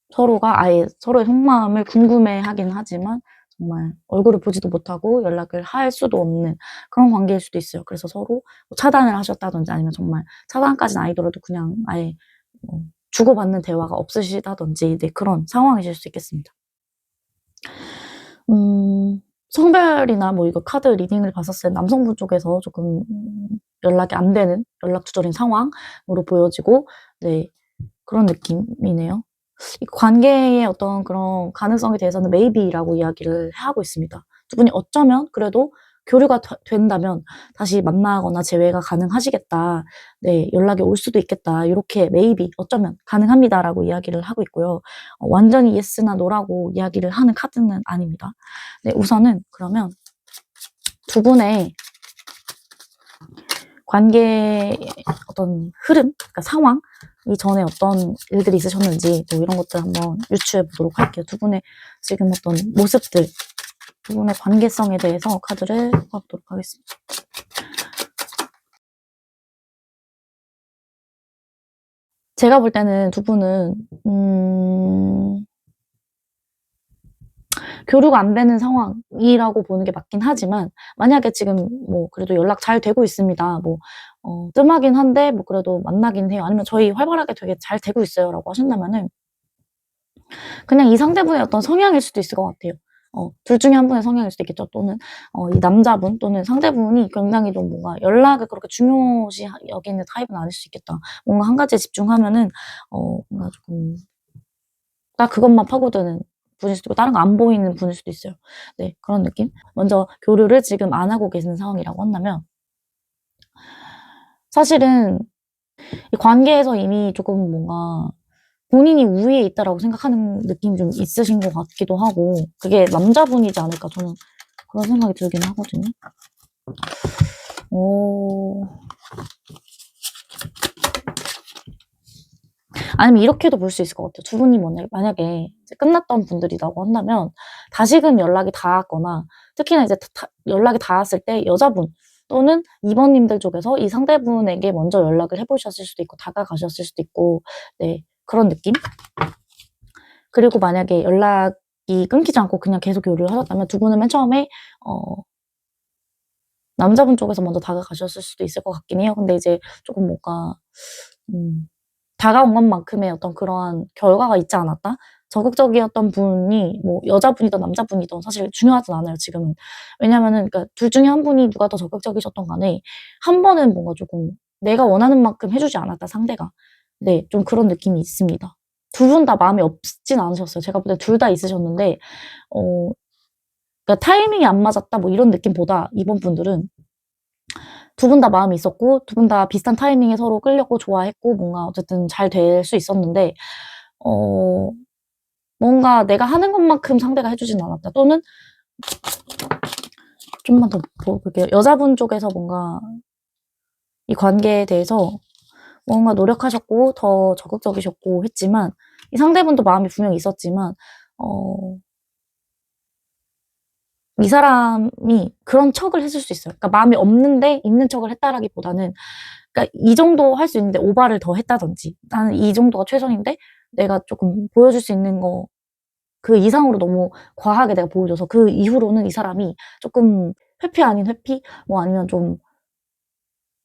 서로가 아예 서로의 속마음을 궁금해하긴 하지만 정말 얼굴을 보지도 못하고 연락을 할 수도 없는 그런 관계일 수도 있어요. 그래서 서로 뭐 차단을 하셨다든지 아니면 정말 차단까지는 아니더라도 그냥 아예 주고받는 대화가 없으시다든지 네, 그런 상황이실 수 있겠습니다. 성별이나 뭐 이거 카드 리딩을 봤었을 때 남성분 쪽에서 조금 연락이 안 되는 연락 두절인 상황으로 보여지고 네, 그런 느낌이네요. 이 관계의 어떤 그런 가능성에 대해서는 maybe라고 이야기를 하고 있습니다. 두 분이 어쩌면 그래도 교류가 된다면 다시 만나거나 재회가 가능하시겠다. 네, 연락이 올 수도 있겠다. 이렇게 maybe 어쩌면 가능합니다라고 이야기를 하고 있고요. 완전히 yes나 no라고 이야기를 하는 카드는 아닙니다. 네, 우선은 그러면 두 분의 관계의 어떤 흐름, 그러니까 상황, 이전에 어떤 일들이 있으셨는지 뭐 이런 것들 한번 유추해 보도록 할게요. 두 분의 지금 어떤 모습들, 두 분의 관계성에 대해서 카드를 뽑아보도록 하겠습니다. 제가 볼 때는 두 분은 교류가 안 되는 상황이라고 보는 게 맞긴 하지만 만약에 지금 뭐 그래도 연락 잘 되고 있습니다. 뭐 뜸하긴 한데 뭐 그래도 만나긴 해요. 아니면 저희 활발하게 되게 잘 되고 있어요라고 하신다면은 그냥 이 상대분의 어떤 성향일 수도 있을 것 같아요. 둘 중에 한 분의 성향일 수도 있겠죠. 또는 이 남자분 또는 상대분이 굉장히 좀 뭔가 연락을 그렇게 중요시 여기는 타입은 아닐 수 있겠다. 뭔가 한 가지에 집중하면은 뭔가 조금 딱 그것만 파고드는 분일 수도 있고 다른 거 안 보이는 분일 수도 있어요. 네, 그런 느낌? 먼저 교류를 지금 안 하고 계시는 상황이라고 한다면 사실은 이 관계에서 이미 조금 뭔가 본인이 우위에 있다라고 생각하는 느낌이 좀 있으신 것 같기도 하고 그게 남자분이지 않을까 저는 그런 생각이 들긴 하거든요. 아니면 이렇게도 볼 수 있을 것 같아요. 두 분이 만약에 이제 끝났던 분들이라고 한다면 다시금 연락이 닿았거나 특히나 이제 연락이 닿았을 때 여자분 또는 2번님들 쪽에서 이 상대분에게 먼저 연락을 해보셨을 수도 있고 다가가셨을 수도 있고 네, 그런 느낌? 그리고 만약에 연락이 끊기지 않고 그냥 계속 교류를 하셨다면 두 분은 맨 처음에 남자분 쪽에서 먼저 다가가셨을 수도 있을 것 같긴 해요. 근데 이제 조금 뭔가 다가온 것만큼의 어떤 그러한 결과가 있지 않았다? 적극적이었던 분이 뭐 여자분이든 남자분이든 사실 중요하진 않아요, 지금은. 왜냐면은 그러니까 둘 중에 한 분이 누가 더 적극적이셨던 간에 한 번은 뭔가 조금 내가 원하는 만큼 해주지 않았다, 상대가. 네, 좀 그런 느낌이 있습니다. 두 분 다 마음이 없진 않으셨어요. 제가 볼 때 둘 다 있으셨는데 그러니까 타이밍이 안 맞았다 뭐 이런 느낌보다 이번 분들은 두 분 다 마음이 있었고 두 분 다 비슷한 타이밍에 서로 끌렸고 좋아했고 뭔가 어쨌든 잘 될 수 있었는데 뭔가 내가 하는 것만큼 상대가 해주진 않았다. 또는 좀만 더 볼게요. 여자분 쪽에서 뭔가 이 관계에 대해서 뭔가 노력하셨고 더 적극적이셨고 했지만 이 상대분도 마음이 분명히 있었지만 이 사람이 그런 척을 했을 수 있어요. 그러니까 마음이 없는데 있는 척을 했다라기보다는 그러니까 이 정도 할 수 있는데 오바를 더 했다든지 나는 이 정도가 최선인데 내가 조금 보여줄 수 있는 거 그 이상으로 너무 과하게 내가 보여줘서 그 이후로는 이 사람이 조금 회피 아닌 회피 뭐 아니면 좀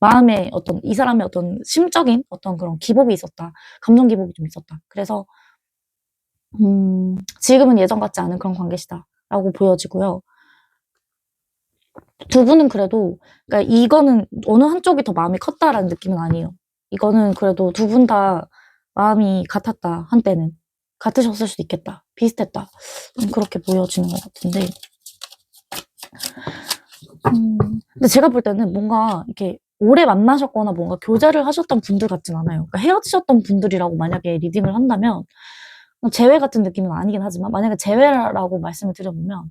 마음에 어떤 이 사람의 어떤 심적인 어떤 그런 기복이 있었다. 감정 기복이 좀 있었다. 그래서 지금은 예전 같지 않은 그런 관계시다라고 보여지고요. 두 분은 그래도 그러니까 이거는 어느 한쪽이 더 마음이 컸다라는 느낌은 아니에요. 이거는 그래도 두 분 다 마음이 같았다. 한때는. 같으셨을 수도 있겠다. 비슷했다. 그렇게 보여지는 것 같은데 근데 제가 볼 때는 뭔가 이렇게 오래 만나셨거나 뭔가 교제를 하셨던 분들 같진 않아요. 그러니까 헤어지셨던 분들이라고 만약에 리딩을 한다면 재회 같은 느낌은 아니긴 하지만 만약에 재회라고 말씀을 드려보면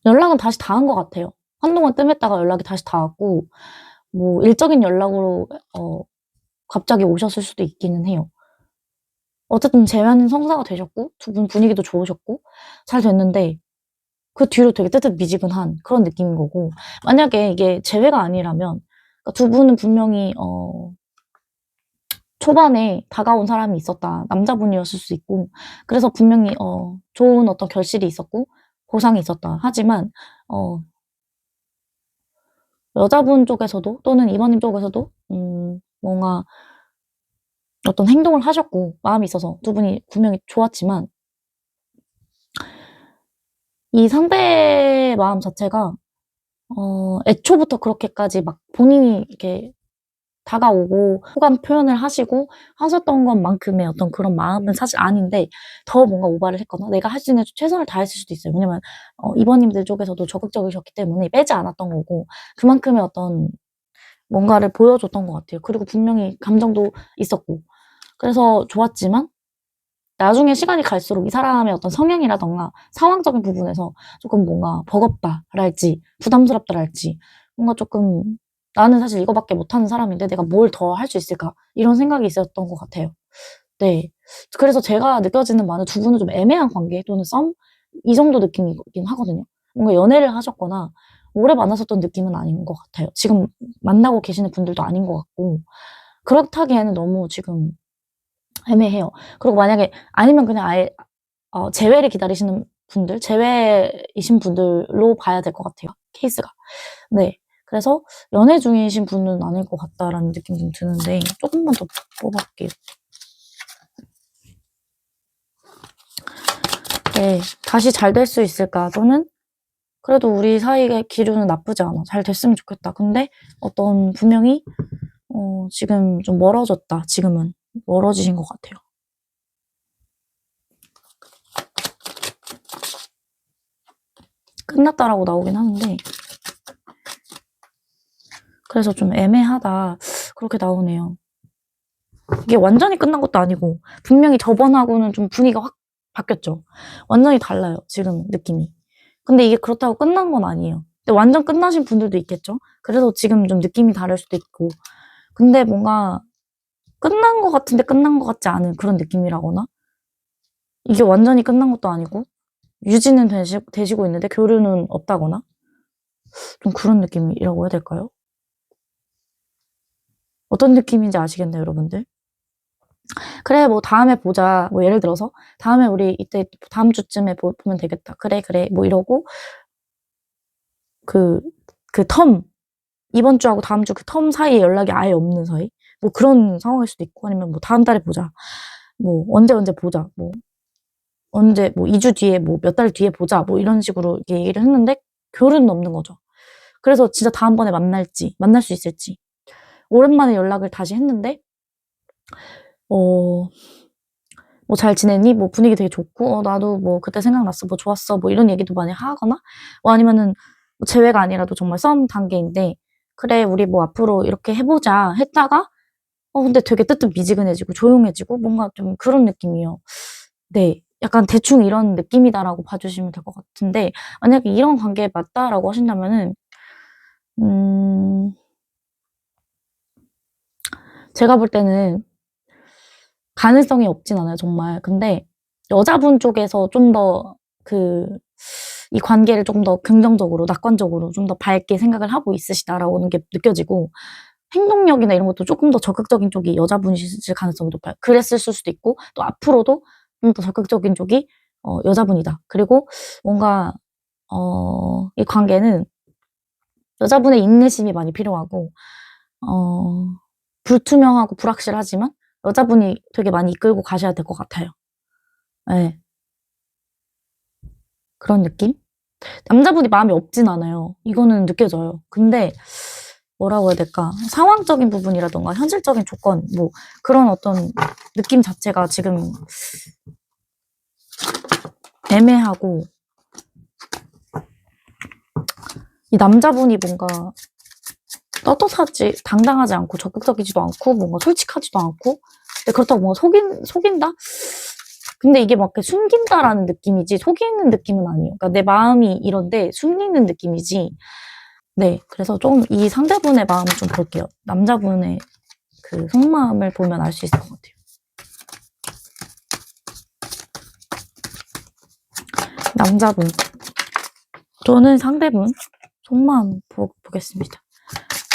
연락은 다시 닿은 것 같아요. 한동안 뜸했다가 연락이 다시 닿았고 뭐 일적인 연락으로 갑자기 오셨을 수도 있기는 해요. 어쨌든 재회는 성사가 되셨고 두 분 분위기도 좋으셨고 잘 됐는데 그 뒤로 되게 뜨뜻미지근한 그런 느낌인 거고 만약에 이게 재회가 아니라면 그러니까 두 분은 분명히 초반에 다가온 사람이 있었다. 남자분이었을 수 있고 그래서 분명히 좋은 어떤 결실이 있었고 보상이 있었다. 하지만 여자분 쪽에서도 또는 이번님 쪽에서도 뭔가 어떤 행동을 하셨고 마음이 있어서 두 분이 분명히 좋았지만 이 상대의 마음 자체가 애초부터 그렇게까지 막 본인이 이렇게 다가오고 호감 표현을 하시고 하셨던 것만큼의 어떤 그런 마음은 사실 아닌데 더 뭔가 오바를 했거나 내가 할 수 있는 최선을 다했을 수도 있어요. 왜냐면 이번님들 쪽에서도 적극적이셨기 때문에 빼지 않았던 거고 그만큼의 어떤 뭔가를 보여줬던 것 같아요. 그리고 분명히 감정도 있었고 그래서 좋았지만 나중에 시간이 갈수록 이 사람의 어떤 성향이라던가 상황적인 부분에서 조금 뭔가 버겁다랄지 부담스럽다랄지 뭔가 조금 나는 사실 이거밖에 못하는 사람인데 내가 뭘 더 할 수 있을까 이런 생각이 있었던 것 같아요. 네. 그래서 제가 느껴지는 바는 두 분은 좀 애매한 관계 또는 썸? 이 정도 느낌이긴 하거든요. 뭔가 연애를 하셨거나 오래 만났었던 느낌은 아닌 것 같아요. 지금 만나고 계시는 분들도 아닌 것 같고 그렇다기에는 너무 지금 애매해요. 그리고 만약에 아니면 그냥 아예 재회를 기다리시는 분들, 재회이신 분들로 봐야 될 것 같아요. 케이스가. 네. 그래서 연애 중이신 분은 아닐 것 같다라는 느낌이 좀 드는데 조금만 더 뽑아볼게요. 네. 다시 잘 될 수 있을까? 또는 그래도 우리 사이의 기류는 나쁘지 않아. 잘 됐으면 좋겠다. 근데 어떤 분명히 지금 좀 멀어졌다. 지금은. 멀어지신 것 같아요. 끝났다라고 나오긴 하는데 그래서 좀 애매하다 그렇게 나오네요. 이게 완전히 끝난 것도 아니고 분명히 저번하고는 좀 분위기가 확 바뀌었죠. 완전히 달라요, 지금 느낌이. 근데 이게 그렇다고 끝난 건 아니에요. 근데 완전 끝나신 분들도 있겠죠. 그래서 지금 좀 느낌이 다를 수도 있고. 근데 뭔가 끝난 것 같은데 끝난 것 같지 않은 그런 느낌이라거나 이게 완전히 끝난 것도 아니고 유지는 되시고 있는데 교류는 없다거나 좀 그런 느낌이라고 해야 될까요? 어떤 느낌인지 아시겠나요, 여러분들? 그래, 뭐 다음에 보자. 뭐 예를 들어서 다음에 우리 이때 다음 주쯤에 보면 되겠다. 그래, 그래. 뭐 이러고 그 이번 주하고 다음 주 그 텀 사이에 연락이 아예 없는 사이? 뭐 그런 상황일 수도 있고 아니면 뭐 다음 달에 보자. 뭐 언제 보자. 뭐 언제 뭐 2주 뒤에 뭐 몇 달 뒤에 보자. 뭐 이런 식으로 이렇게 얘기를 했는데 교류는 없는 거죠. 그래서 진짜 다음번에 만날 수 있을지. 오랜만에 연락을 다시 했는데 뭐 잘 지냈니? 뭐 분위기 되게 좋고, 나도 뭐 그때 생각났어. 뭐 좋았어. 뭐 이런 얘기도 많이 하거나, 뭐 아니면은 뭐 재회가 아니라도 정말 썸 단계인데, 그래, 우리 뭐 앞으로 이렇게 해보자 했다가, 근데 되게 뜨뜻미지근해지고 조용해지고 뭔가 좀 그런 느낌이에요. 네. 약간 대충 이런 느낌이다라고 봐주시면 될 것 같은데, 만약에 이런 관계에 맞다라고 하신다면은, 음, 제가 볼 때는 가능성이 없진 않아요, 정말. 근데 여자분 쪽에서 좀 더 이 관계를 좀 더 긍정적으로, 낙관적으로 좀 더 밝게 생각을 하고 있으시다라는 게 느껴지고, 행동력이나 이런 것도 조금 더 적극적인 쪽이 여자분이실 가능성이 높아요. 그랬을 수도 있고, 또 앞으로도 좀 더 적극적인 쪽이 여자분이다. 그리고 뭔가, 이 관계는 여자분의 인내심이 많이 필요하고, 어, 불투명하고 불확실하지만 여자분이 되게 많이 이끌고 가셔야 될 것 같아요. 네. 그런 느낌? 남자분이 마음이 없진 않아요. 이거는 느껴져요. 근데 뭐라고 해야 될까? 상황적인 부분이라던가 현실적인 조건, 뭐 그런 어떤 느낌 자체가 지금 애매하고 이 남자분이 뭔가 떳떳하지, 당당하지 않고 적극적이지도 않고 뭔가 솔직하지도 않고 근데 그렇다고 뭔가 속인다? 근데 이게 막 숨긴다라는 느낌이지 속이는 느낌은 아니에요. 그러니까 내 마음이 이런데 숨기는 느낌이지. 네, 그래서 좀 이 상대분의 마음을 좀 볼게요. 남자분의 그 속마음을 보면 알 수 있을 것 같아요. 남자분. 저는 상대분 속마음 보겠습니다.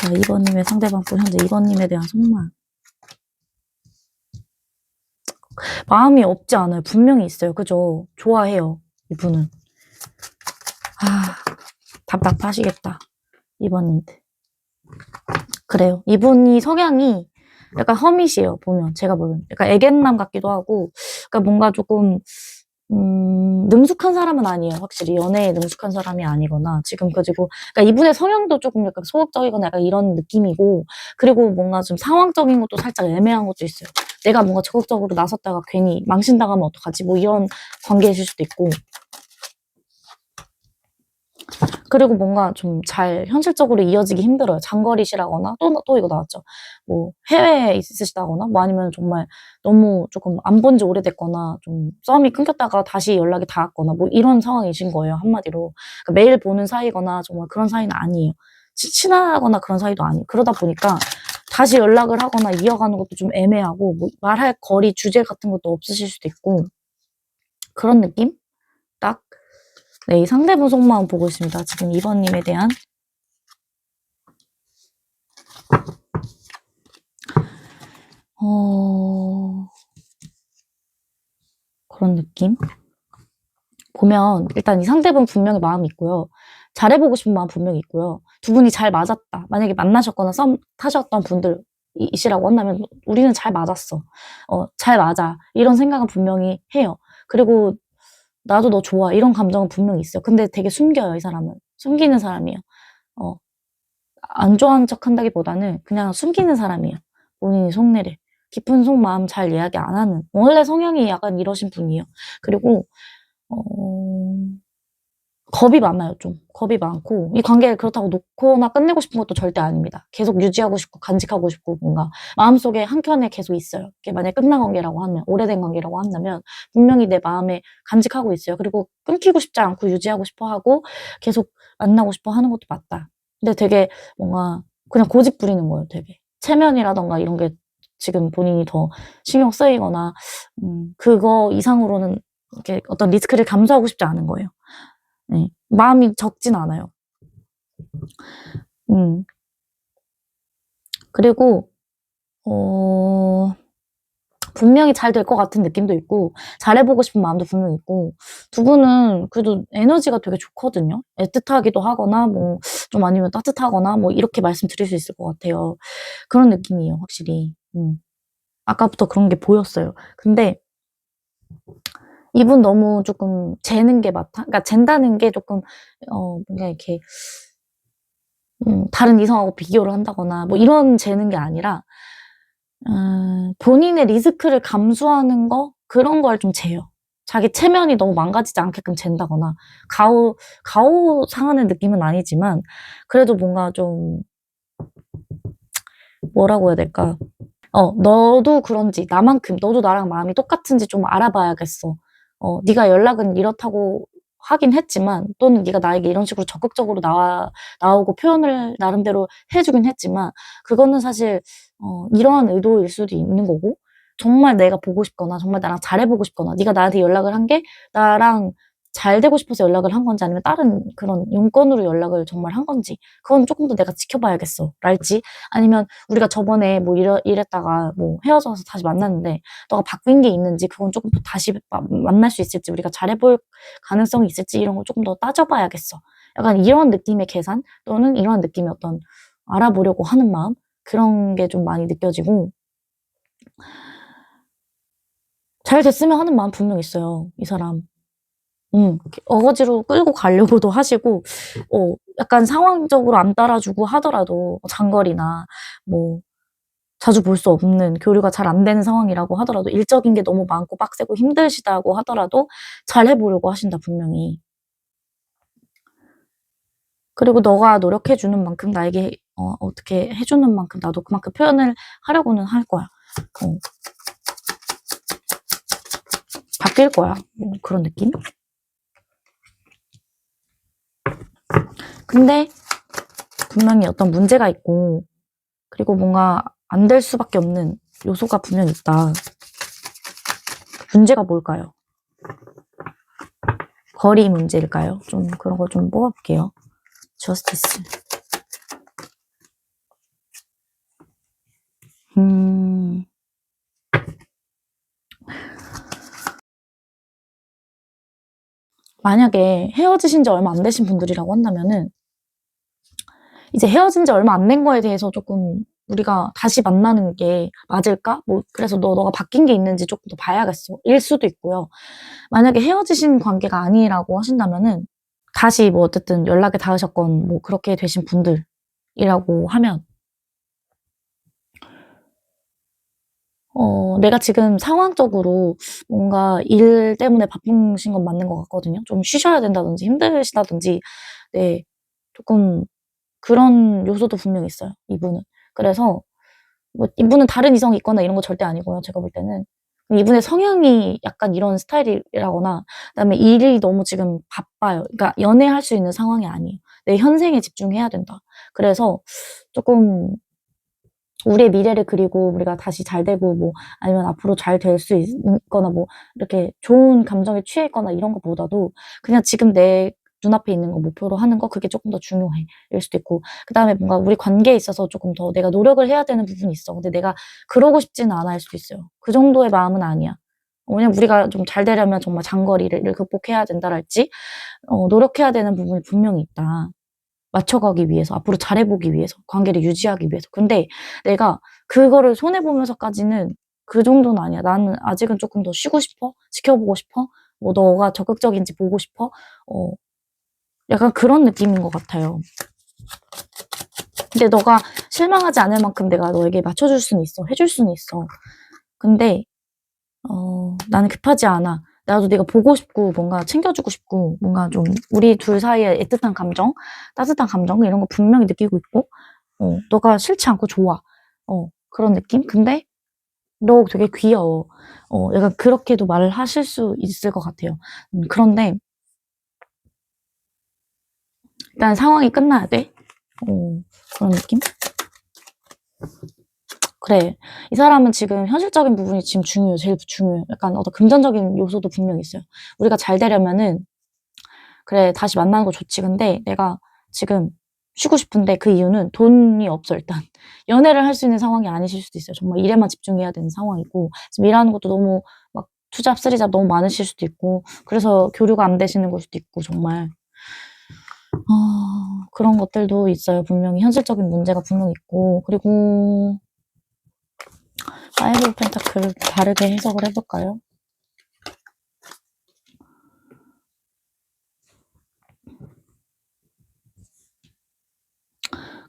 자, 2번님의 상대방 분 현재 2번님에 대한 속마음. 마음이 없지 않아요. 분명히 있어요. 그죠? 좋아해요. 이분은. 답답하시겠다. 2번님들. 그래요. 이분이 성향이 약간 허밋이에요. 보면 제가 보면 약간 애견남 같기도 하고 그러니까 뭔가 조금 능숙한 사람은 아니에요. 확실히 연애에 능숙한 사람이 아니거나 지금 그리고 그러니까 이분의 성향도 조금 약간 소극적이거나 약간 이런 느낌이고 그리고 뭔가 좀 상황적인 것도 살짝 애매한 것도 있어요. 내가 뭔가 적극적으로 나섰다가 괜히 망신당하면 어떡하지? 뭐 이런 관계이실 수도 있고 그리고 뭔가 좀 잘 현실적으로 이어지기 힘들어요. 장거리시라거나 또 이거 나왔죠. 뭐 해외에 있으시다거나 뭐 아니면 정말 너무 조금 안 본지 오래됐거나 좀 썸이 끊겼다가 다시 연락이 닿았거나 뭐 이런 상황이신 거예요. 한마디로. 그러니까 매일 보는 사이거나 정말 그런 사이는 아니에요. 친하거나 그런 사이도 아니에요. 그러다 보니까 다시 연락을 하거나 이어가는 것도 좀 애매하고 뭐 말할 거리 주제 같은 것도 없으실 수도 있고 그런 느낌? 딱 네, 이 상대분 속마음 보고 있습니다. 지금 2번님에 대한 그런 느낌? 보면 일단 이 상대분 분명히 마음이 있고요. 잘해보고 싶은 마음 분명히 있고요. 두 분이 잘 맞았다. 만약에 만나셨거나 썸 타셨던 분들이시라고 한다면 우리는 잘 맞았어. 잘 맞아. 이런 생각은 분명히 해요. 그리고 나도 너 좋아. 이런 감정은 분명히 있어요. 근데 되게 숨겨요, 이 사람은. 숨기는 사람이에요. 어, 안 좋아하는 척 한다기보다는 그냥 숨기는 사람이에요. 본인이 속내를. 깊은 속마음 잘 이야기 안 하는, 원래 성향이 약간 이러신 분이에요. 그리고 겁이 많아요, 좀. 겁이 많고, 이 관계를 그렇다고 놓거나 끝내고 싶은 것도 절대 아닙니다. 계속 유지하고 싶고, 간직하고 싶고, 뭔가, 마음속에 한켠에 계속 있어요. 이게 만약에 끝난 관계라고 하면, 오래된 관계라고 한다면, 분명히 내 마음에 간직하고 있어요. 그리고 끊기고 싶지 않고 유지하고 싶어 하고, 계속 만나고 싶어 하는 것도 맞다. 근데 되게 뭔가, 그냥 고집 부리는 거예요, 되게. 체면이라던가 이런 게 지금 본인이 더 신경 쓰이거나, 그거 이상으로는 이렇게 어떤 리스크를 감수하고 싶지 않은 거예요. 네. 마음이 적진 않아요. 그리고, 분명히 잘 될 것 같은 느낌도 있고, 잘해보고 싶은 마음도 분명히 있고, 두 분은 그래도 에너지가 되게 좋거든요. 애틋하기도 하거나, 뭐, 좀 아니면 따뜻하거나, 뭐, 이렇게 말씀드릴 수 있을 것 같아요. 그런 느낌이에요, 확실히. 아까부터 그런 게 보였어요. 근데, 이분 너무 조금 재는 게 많다? 그러니까 잰다는 게 조금, 뭔가 이렇게, 다른 이성하고 비교를 한다거나, 뭐 이런 재는 게 아니라, 본인의 리스크를 감수하는 거, 그런 걸 좀 재요. 자기 체면이 너무 망가지지 않게끔 잰다거나, 가오 상하는 느낌은 아니지만, 그래도 뭔가 좀, 뭐라고 해야 될까. 너도 그런지, 나만큼, 너도 나랑 마음이 똑같은지 좀 알아봐야겠어. 네가 연락은 이렇다고 하긴 했지만, 또는 네가 나에게 이런 식으로 적극적으로 나오고 표현을 나름대로 해주긴 했지만, 그거는 사실, 이러한 의도일 수도 있는 거고, 정말 내가 보고 싶거나, 정말 나랑 잘해보고 싶거나, 네가 나한테 연락을 한 게, 나랑 잘 되고 싶어서 연락을 한 건지, 아니면 다른 그런 용건으로 연락을 정말 한 건지, 그건 조금 더 내가 지켜봐야겠어. 랄지, 아니면 우리가 저번에 뭐 이랬다가 뭐 헤어져서 다시 만났는데, 너가 바뀐 게 있는지, 그건 조금 더 다시 만날 수 있을지, 우리가 잘해볼 가능성이 있을지, 이런 걸 조금 더 따져봐야겠어. 약간 이런 느낌의 계산, 또는 이런 느낌의 어떤 알아보려고 하는 마음, 그런 게 좀 많이 느껴지고, 잘 됐으면 하는 마음 분명 있어요, 이 사람. 어거지로 끌고 가려고도 하시고, 약간 상황적으로 안 따라주고 하더라도, 장거리나, 뭐, 자주 볼 수 없는, 교류가 잘 안 되는 상황이라고 하더라도, 일적인 게 너무 많고 빡세고 힘드시다고 하더라도 잘 해보려고 하신다, 분명히. 그리고 너가 노력해주는 만큼 나에게, 어떻게 해주는 만큼 나도 그만큼 표현을 하려고는 할 거야. 바뀔 거야. 그런 느낌? 근데 분명히 어떤 문제가 있고, 그리고 뭔가 안 될 수밖에 없는 요소가 분명히 있다. 문제가 뭘까요? 거리 문제일까요? 좀 그런 거 좀 뽑아볼게요. 저스티스. 만약에 헤어지신 지 얼마 안 되신 분들이라고 한다면은, 이제 헤어진 지 얼마 안 된 거에 대해서 조금 우리가 다시 만나는 게 맞을까? 뭐, 그래서 너가 바뀐 게 있는지 조금 더 봐야겠어. 일 수도 있고요. 만약에 헤어지신 관계가 아니라고 하신다면은, 다시 뭐 어쨌든 연락에 닿으셨건, 뭐 그렇게 되신 분들이라고 하면, 내가 지금 상황적으로 뭔가 일 때문에 바쁘신 건 맞는 것 같거든요. 좀 쉬셔야 된다든지 힘드시다든지, 네, 조금 그런 요소도 분명히 있어요, 이분은. 그래서 뭐 이분은 다른 이성이 있거나 이런 거 절대 아니고요, 제가 볼 때는. 이분의 성향이 약간 이런 스타일이라거나, 그다음에 일이 너무 지금 바빠요. 그러니까 연애할 수 있는 상황이 아니에요. 내 현생에 집중해야 된다. 그래서 조금 우리의 미래를 그리고 우리가 다시 잘 되고, 뭐 아니면 앞으로 잘 될 수 있거나, 뭐 이렇게 좋은 감정에 취해 있거나 이런 것보다도, 그냥 지금 내 눈앞에 있는 거 목표로 하는 거, 그게 조금 더 중요해. 일 수도 있고, 그다음에 뭔가 우리 관계에 있어서 조금 더 내가 노력을 해야 되는 부분이 있어. 근데 내가 그러고 싶지는 않아 할 수도 있어요. 그 정도의 마음은 아니야. 왜냐면 우리가 좀 잘 되려면 정말 장거리를 극복해야 된다랄지, 노력해야 되는 부분이 분명히 있다. 맞춰가기 위해서, 앞으로 잘해보기 위해서, 관계를 유지하기 위해서. 근데 내가 그거를 손해보면서까지는 그 정도는 아니야. 나는 아직은 조금 더 쉬고 싶어? 지켜보고 싶어? 뭐 너가 적극적인지 보고 싶어? 약간 그런 느낌인 것 같아요. 근데 너가 실망하지 않을 만큼 내가 너에게 맞춰줄 수는 있어. 해줄 수는 있어. 근데 나는 급하지 않아. 나도 네가 보고 싶고 뭔가 챙겨주고 싶고 뭔가 좀 우리 둘 사이에 애틋한 감정, 따뜻한 감정 이런 거 분명히 느끼고 있고 너가 싫지 않고 좋아. 그런 느낌? 근데 너 되게 귀여워. 약간 그렇게도 말을 하실 수 있을 것 같아요. 그런데 일단 상황이 끝나야 돼. 그런 느낌? 그래. 이 사람은 지금 현실적인 부분이 지금 중요해요. 제일 중요해요. 약간 어떤 금전적인 요소도 분명히 있어요. 우리가 잘 되려면은 그래 다시 만나는 거 좋지. 근데 내가 지금 쉬고 싶은데 그 이유는 돈이 없어 일단. 연애를 할 수 있는 상황이 아니실 수도 있어요. 정말 일에만 집중해야 되는 상황이고 지금 일하는 것도 너무 막 투잡, 쓰리잡 너무 많으실 수도 있고 그래서 교류가 안 되시는 걸 수도 있고 정말 그런 것들도 있어요. 분명히 현실적인 문제가 분명히 있고 그리고 파이브 오브 펜타클 다르게 해석을 해볼까요?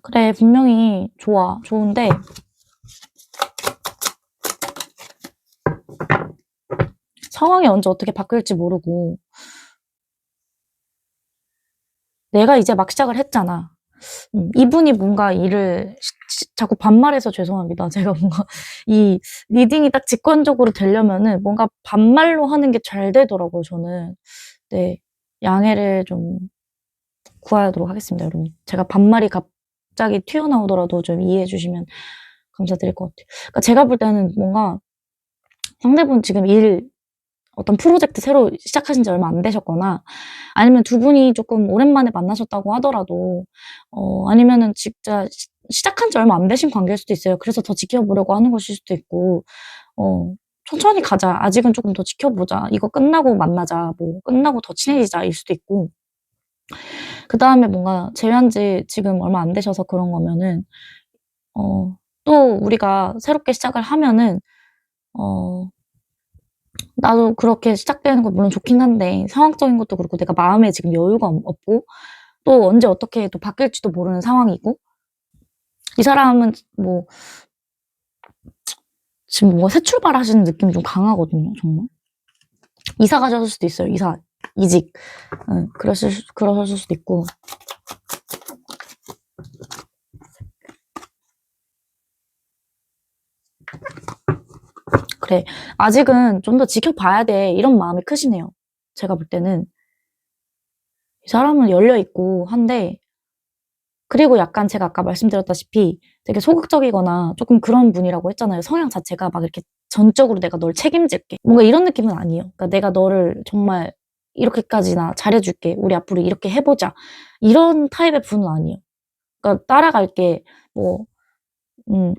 그래 분명히 좋아. 좋은데 상황이 언제 어떻게 바뀔지 모르고 내가 이제 막 시작을 했잖아. 이분이 뭔가 일을 자꾸 반말해서 죄송합니다. 제가 뭔가 이 리딩이 딱 직관적으로 되려면은 뭔가 반말로 하는 게 잘 되더라고요, 저는. 네. 양해를 좀 구하도록 하겠습니다, 여러분. 제가 반말이 갑자기 튀어나오더라도 좀 이해해 주시면 감사드릴 것 같아요. 그러니까 제가 볼 때는 뭔가 상대분 지금 어떤 프로젝트 새로 시작하신 지 얼마 안 되셨거나 아니면 두 분이 조금 오랜만에 만나셨다고 하더라도 아니면은 진짜 시작한 지 얼마 안 되신 관계일 수도 있어요. 그래서 더 지켜보려고 하는 것일 수도 있고 천천히 가자. 아직은 조금 더 지켜보자. 이거 끝나고 만나자. 뭐 끝나고 더 친해지자일 수도 있고 그다음에 뭔가 재회한 지 지금 얼마 안 되셔서 그런 거면은 또 우리가 새롭게 시작을 하면은 어 나도 그렇게 시작되는 건 물론 좋긴 한데 상황적인 것도 그렇고 내가 마음에 지금 여유가 없고 또 언제 어떻게 또 바뀔지도 모르는 상황이고 이 사람은 뭐 지금 뭔가 새 출발하시는 느낌이 좀 강하거든요, 정말. 이사 가셨을 수도 있어요, 이직. 그러실 수도 있고. 그래. 아직은 좀 더 지켜봐야 돼. 이런 마음이 크시네요. 제가 볼 때는. 이 사람은 열려있고 한데, 그리고 약간 제가 아까 말씀드렸다시피 되게 소극적이거나 조금 그런 분이라고 했잖아요. 성향 자체가 막 이렇게 전적으로 내가 널 책임질게. 뭔가 이런 느낌은 아니에요. 그러니까 내가 너를 정말 이렇게까지나 잘해줄게. 우리 앞으로 이렇게 해보자. 이런 타입의 분은 아니에요. 그러니까 따라갈게. 뭐,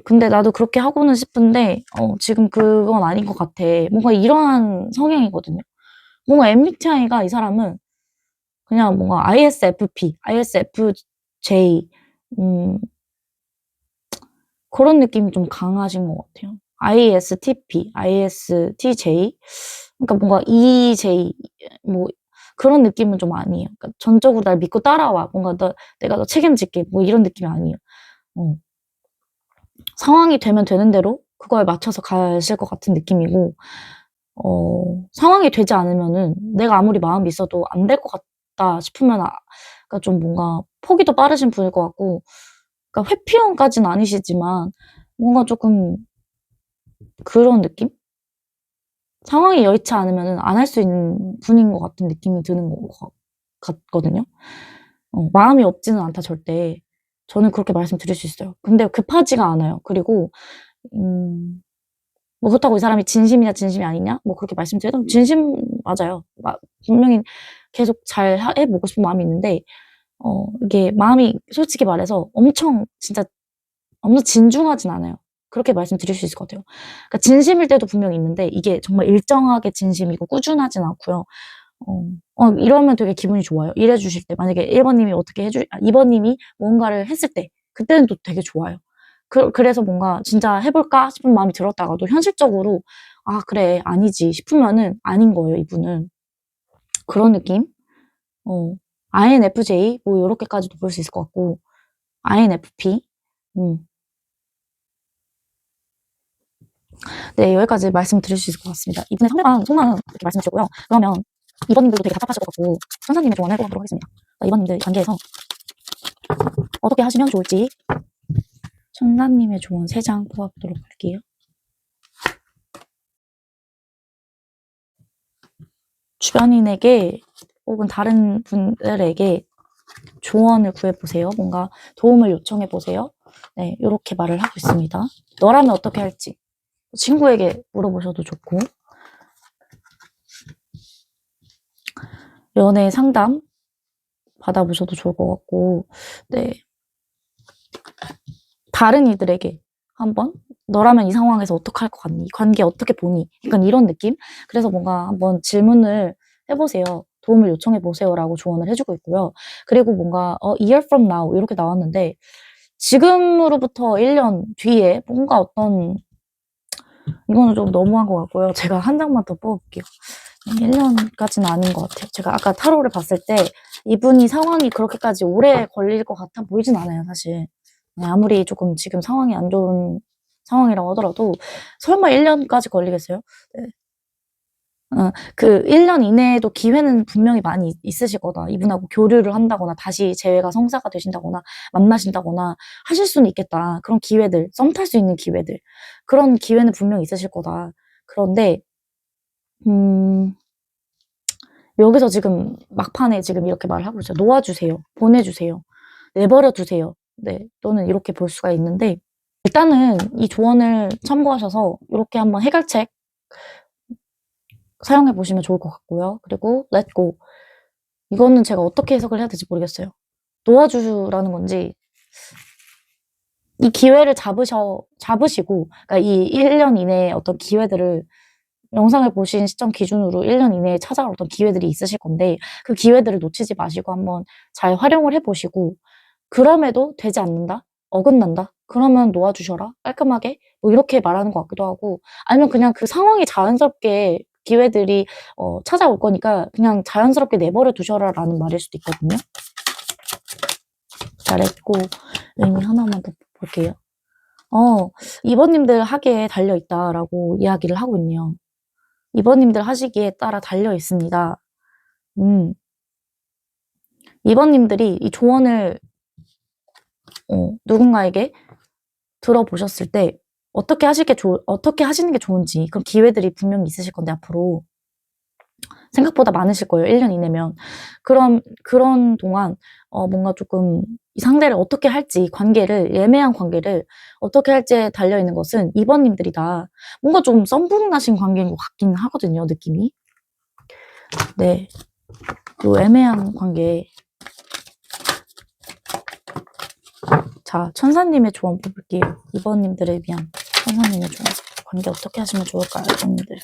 근데 나도 그렇게 하고는 싶은데, 지금 그건 아닌 것 같아. 뭔가 이러한 성향이거든요. 뭔가 MBTI가 이 사람은 그냥 뭔가 ISFP, ISFJ, 음, 그런 느낌이 좀 강하신 것 같아요. ISTP, ISTJ. 그러니까 뭔가 EJ, 뭐, 그런 느낌은 좀 아니에요. 그러니까 전적으로 날 믿고 따라와. 뭔가 내가 너 책임질게. 뭐 이런 느낌이 아니에요. 어. 상황이 되면 되는 대로 그거에 맞춰서 가실 것 같은 느낌이고, 상황이 되지 않으면은 내가 아무리 마음이 있어도 안 될 것 같다 싶으면, 그러니까 좀 뭔가 포기도 빠르신 분일 것 같고, 그러니까 회피형까지는 아니시지만, 뭔가 조금 그런 느낌? 상황이 여의치 않으면은 안 할 수 있는 분인 것 같은 느낌이 드는 것 같거든요. 마음이 없지는 않다, 절대. 저는 그렇게 말씀드릴 수 있어요. 근데 급하지가 않아요. 그리고, 음, 뭐 그렇다고 이 사람이 진심이냐 진심이 아니냐? 뭐 그렇게 말씀드려도 진심 맞아요. 분명히 계속 잘 해보고 싶은 마음이 있는데, 이게 마음이 솔직히 말해서 엄청 진중하진 않아요. 그렇게 말씀드릴 수 있을 것 같아요. 그러니까 진심일 때도 분명히 있는데, 이게 정말 일정하게 진심이고 꾸준하진 않고요. 이러면 되게 기분이 좋아요. 일해 주실 때. 만약에 1번님이 2번님이 뭔가를 했을 때, 그때는 또 되게 좋아요. 그래서 뭔가 진짜 해볼까 싶은 마음이 들었다가도 현실적으로, 아, 그래, 아니지 싶으면은 아닌 거예요, 이분은. 그런 느낌? 어, INFJ, 뭐, 요렇게까지도 볼 수 있을 것 같고, INFP, 음, 네, 여기까지 말씀드릴 수 있을 것 같습니다. 이분의 상대방 속마음 이렇게 말씀해 주셨고요. 그러면 2번님들도 되게 답답하실 것 같고 천사님의 조언을 해보도록 하겠습니다. 2번님들 관계에서 어떻게 하시면 좋을지 천사님의 조언 3장 뽑아보도록 할게요. 주변인에게 혹은 다른 분들에게 조언을 구해보세요. 뭔가 도움을 요청해보세요. 네, 이렇게 말을 하고 있습니다. 너라면 어떻게 할지 친구에게 물어보셔도 좋고 연애 상담 받아보셔도 좋을 것 같고 네, 다른 이들에게 한번 너라면 이 상황에서 어떻게 할 것 같니? 관계 어떻게 보니? 약간 이런 느낌? 그래서 뭔가 한번 질문을 해보세요. 도움을 요청해보세요 라고 조언을 해주고 있고요. 그리고 뭔가 a year from now 이렇게 나왔는데 지금으로부터 1년 뒤에 뭔가 어떤 이거는 좀 너무한 것 같고요. 제가 한 장만 더 뽑을게요. 1년까지는 아닌 것 같아요. 제가 아까 타로를 봤을 때 이분이 상황이 그렇게까지 오래 걸릴 것 같아 보이진 않아요, 사실. 아무리 조금 지금 상황이 안 좋은 상황이라고 하더라도 설마 1년까지 걸리겠어요? 네. 그 1년 이내에도 기회는 분명히 많이 있으실 거다. 이분하고 교류를 한다거나 다시 재회가 성사가 되신다거나 만나신다거나 하실 수는 있겠다. 그런 기회들, 썸 탈 수 있는 기회들. 그런 기회는 분명히 있으실 거다. 그런데 여기서 지금 막판에 지금 이렇게 말을 하고 있어요. 놓아주세요. 보내주세요. 내버려 두세요. 네, 또는 이렇게 볼 수가 있는데 일단은 이 조언을 참고하셔서 이렇게 한번 해결책 사용해 보시면 좋을 것 같고요. 그리고 let go. 이거는 제가 어떻게 해석을 해야 될지 모르겠어요. 놓아주라는 건지 이 기회를 잡으시고 그러니까 이 1년 이내에 어떤 기회들을 영상을 보신 시점 기준으로 1년 이내에 찾아올 어떤 기회들이 있으실 건데 그 기회들을 놓치지 마시고 한번 잘 활용을 해보시고 그럼에도 되지 않는다? 어긋난다? 그러면 놓아주셔라. 깔끔하게. 뭐 이렇게 말하는 것 같기도 하고 아니면 그냥 그 상황이 자연스럽게 기회들이 찾아올 거니까 그냥 자연스럽게 내버려 두셔라 라는 말일 수도 있거든요. 잘했고 의미 하나만 더 볼게요. 2번님들 하기에 달려있다라고 이야기를 하고 있네요. 2번님들 하시기에 따라 달려있습니다. 2번님들이 이 조언을 누군가에게 들어보셨을 때 어떻게 하시는 게 좋은지 그런 기회들이 분명히 있으실 건데 앞으로 생각보다 많으실 거예요. 1년 이내면. 그런 동안 뭔가 조금 이 상대를 어떻게 할지 애매한 관계를 어떻게 할지에 달려있는 것은 2번님들이다. 뭔가 좀 썸북나신 관계인 것 같긴 하거든요, 느낌이. 네. 요 애매한 관계. 자, 천사님의 조언 뽑을게요. 2번님들을 위한 천사님의 조언. 관계 어떻게 하시면 좋을까요, 2번님들?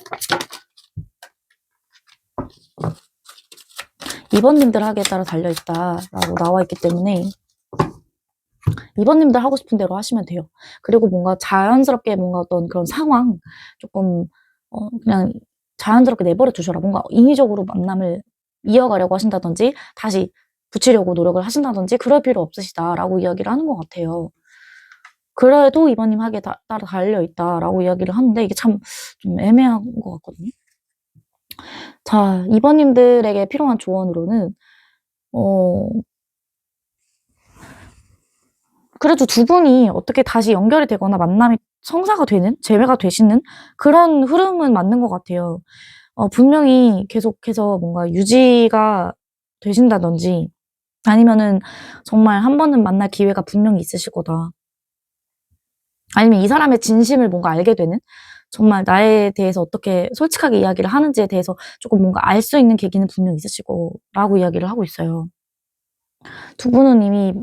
2번님들 하기에 따라 달려있다라고 나와있기 때문에 2번님들 하고 싶은 대로 하시면 돼요. 그리고 뭔가 자연스럽게 뭔가 어떤 그런 상황 조금 그냥 자연스럽게 내버려 두셔라. 뭔가 인위적으로 만남을 이어가려고 하신다든지 다시 붙이려고 노력을 하신다든지 그럴 필요 없으시다라고 이야기를 하는 것 같아요. 그래도 2번님 하기에 따라 달려있다라고 이야기를 하는데 이게 참 좀 애매한 것 같거든요. 자, 2번님들에게 필요한 조언으로는 그래도 두 분이 어떻게 다시 연결이 되거나 만남이 성사가 되는, 재회가 되시는 그런 흐름은 맞는 것 같아요. 분명히 계속해서 뭔가 유지가 되신다든지 아니면은 정말 한 번은 만날 기회가 분명히 있으실 거다. 아니면 이 사람의 진심을 뭔가 알게 되는 정말 나에 대해서 어떻게 솔직하게 이야기를 하는지에 대해서 조금 뭔가 알 수 있는 계기는 분명히 있으실 거라고 이야기를 하고 있어요. 두 분은 이미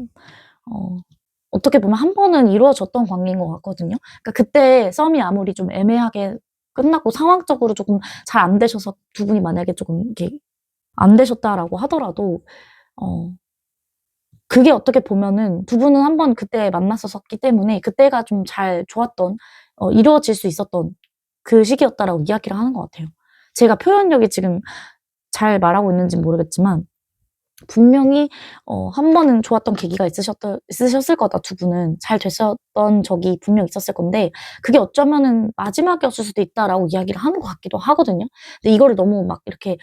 어떻게 보면 한 번은 이루어졌던 관계인 것 같거든요. 그러니까 그때 썸이 아무리 좀 애매하게 끝났고 상황적으로 조금 잘 안 되셔서 두 분이 만약에 조금 이렇게 안 되셨다라고 하더라도 그게 어떻게 보면은 두 분은 한 번 그때 만났었기 때문에 그때가 좀 잘 좋았던 이루어질 수 있었던 그 시기였다라고 이야기를 하는 것 같아요. 제가 표현력이 지금 잘 말하고 있는지는 모르겠지만 분명히 한 번은 좋았던 계기가 있으셨을 거다. 두 분은 잘 됐었던 적이 분명 있었을 건데 그게 어쩌면은 마지막이었을 수도 있다라고 이야기를 하는 것 같기도 하거든요. 근데 이거를 너무 막 이렇게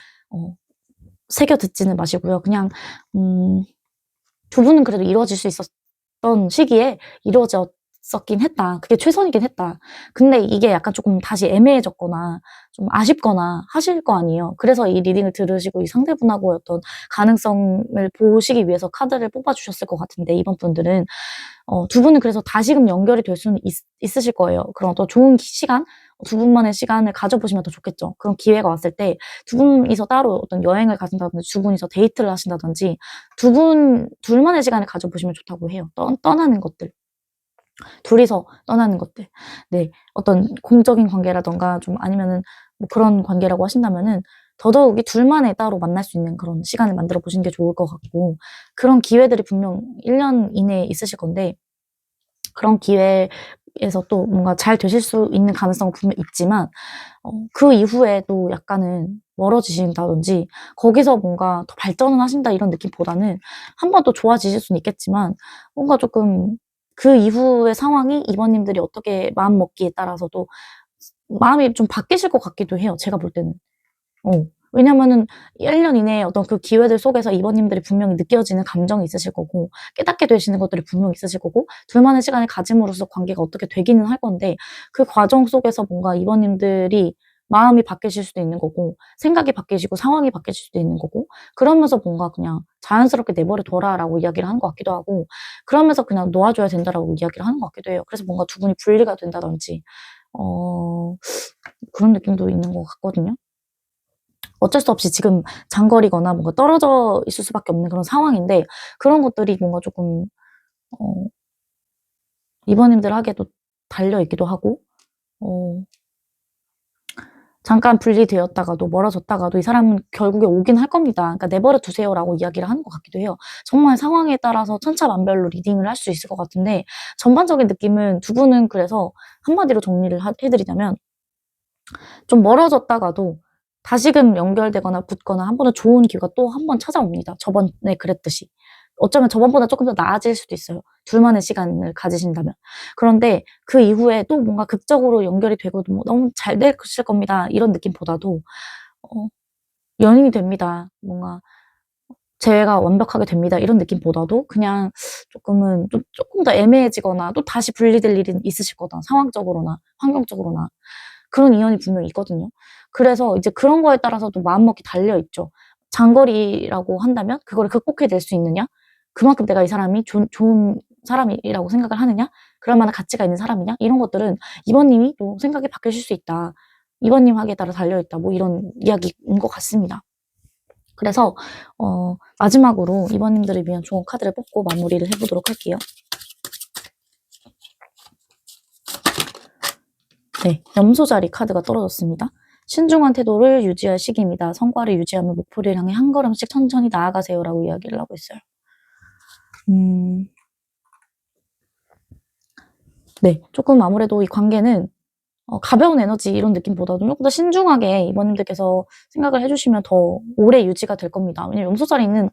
새겨 듣지는 마시고요. 그냥 두 분은 그래도 이루어질 수 있었던 시기에 이루어졌었긴 했다. 그게 최선이긴 했다. 근데 이게 약간 조금 다시 애매해졌거나 좀 아쉽거나 하실 거 아니에요. 그래서 이 리딩을 들으시고 이 상대분하고의 어떤 가능성을 보시기 위해서 카드를 뽑아주셨을 것 같은데 이번 분들은 두 분은 그래서 다시금 연결이 될 수는 있으실 거예요. 그런 더 좋은 시간, 두 분만의 시간을 가져보시면 더 좋겠죠. 그런 기회가 왔을 때 두 분이서 따로 어떤 여행을 가신다든지 두 분이서 데이트를 하신다든지 둘만의 시간을 가져보시면 좋다고 해요. 떠나는 것들. 둘이서 떠나는 것들. 네. 어떤 공적인 관계라던가 좀 아니면은 뭐 그런 관계라고 하신다면은 더더욱이 둘만의 따로 만날 수 있는 그런 시간을 만들어 보시는 게 좋을 것 같고 그런 기회들이 분명 1년 이내에 있으실 건데 그런 기회에서 또 뭔가 잘 되실 수 있는 가능성은 분명 있지만 그 이후에도 약간은 멀어지신다든지 거기서 뭔가 더 발전을 하신다 이런 느낌보다는 한 번 더 좋아지실 수는 있겠지만 뭔가 조금 그 이후의 상황이 이번님들이 어떻게 마음먹기에 따라서도 마음이 좀 바뀌실 것 같기도 해요. 제가 볼 때는. 왜냐면은 1년 이내에 어떤 그 기회들 속에서 이번님들이 분명히 느껴지는 감정이 있으실 거고 깨닫게 되시는 것들이 분명히 있으실 거고 둘만의 시간을 가짐으로써 관계가 어떻게 되기는 할 건데 그 과정 속에서 뭔가 이번님들이 마음이 바뀌실 수도 있는 거고 생각이 바뀌시고 상황이 바뀌실 수도 있는 거고 그러면서 뭔가 그냥 자연스럽게 내버려 둬라라고 이야기를 하는 것 같기도 하고 그러면서 그냥 놓아줘야 된다라고 이야기를 하는 것 같기도 해요. 그래서 뭔가 두 분이 분리가 된다든지 그런 느낌도 있는 것 같거든요. 어쩔 수 없이 지금 장거리거나 뭔가 떨어져 있을 수밖에 없는 그런 상황인데 그런 것들이 뭔가 조금 어 이번님들에게도 달려 있기도 하고 어 잠깐 분리되었다가도 멀어졌다가도 이 사람은 결국에 오긴 할 겁니다. 그러니까 "내버려 두세요."라고 이야기를 하는 것 같기도 해요. 정말 상황에 따라서 천차만별로 리딩을 할 수 있을 것 같은데 전반적인 느낌은 두 분은 그래서 한마디로 정리를 해 드리자면 좀 멀어졌다가도 다시금 연결되거나 붙거나 한 번은 좋은 기회가 또 한 번 찾아옵니다. 저번에 그랬듯이. 어쩌면 저번보다 쪼끔 더 나아질 수도 있어요, 둘만의 시간을 가지신다면. 그런데 그 이후에 또 뭔가 극적으로 연결이 되고 뭐 "너무 잘 되실 겁니다." 이런 느낌보다도 어 "연인이 됩니다." 뭔가 "재회가 완벽하게 됩니다." 이런 느낌보다도 그냥 쪼끔 더 애매해지거나 또 다시 분리될 일은 있으실 거다, 상황적으로나 환경적으로나. 그런 인연이 분명히 있거든요. 그래서 이제 그런 거에 따라서도 마음먹기 달려 있죠. 장거리라고 한다면 그거를 극복해 낼 수 있느냐? 그만큼 내가 이 사람이 좋은 사람이라고 생각을 하느냐? 그럴 만한 가치가 있는 사람이냐? 이런 것들은 이번님이 또 생각이 바뀌실 수 있다. 이번님에게 따라 달려 있다. 뭐 이런 이야기인 것 같습니다. 그래서 마지막으로 이번님들을 위한 좋은 카드를 뽑고 마무리를 해 보도록 할게요. 네. 염소자리 카드가 떨어졌습니다. "신중한 태도를 유지할 시기입니다. 성과를 유지하며 목표를 향해 한 걸음씩 천천히 나아가세요."라고 이야기를 하고 있어요. 네. 쪼끔 아무래도 이 관계는 가벼운 에너지 이런 느낌보다도 쪼끔 더 신중하게 이번님들께서 생각을 해 주시면 더 오래 유지가 될 겁니다. 왜냐면 염소자리는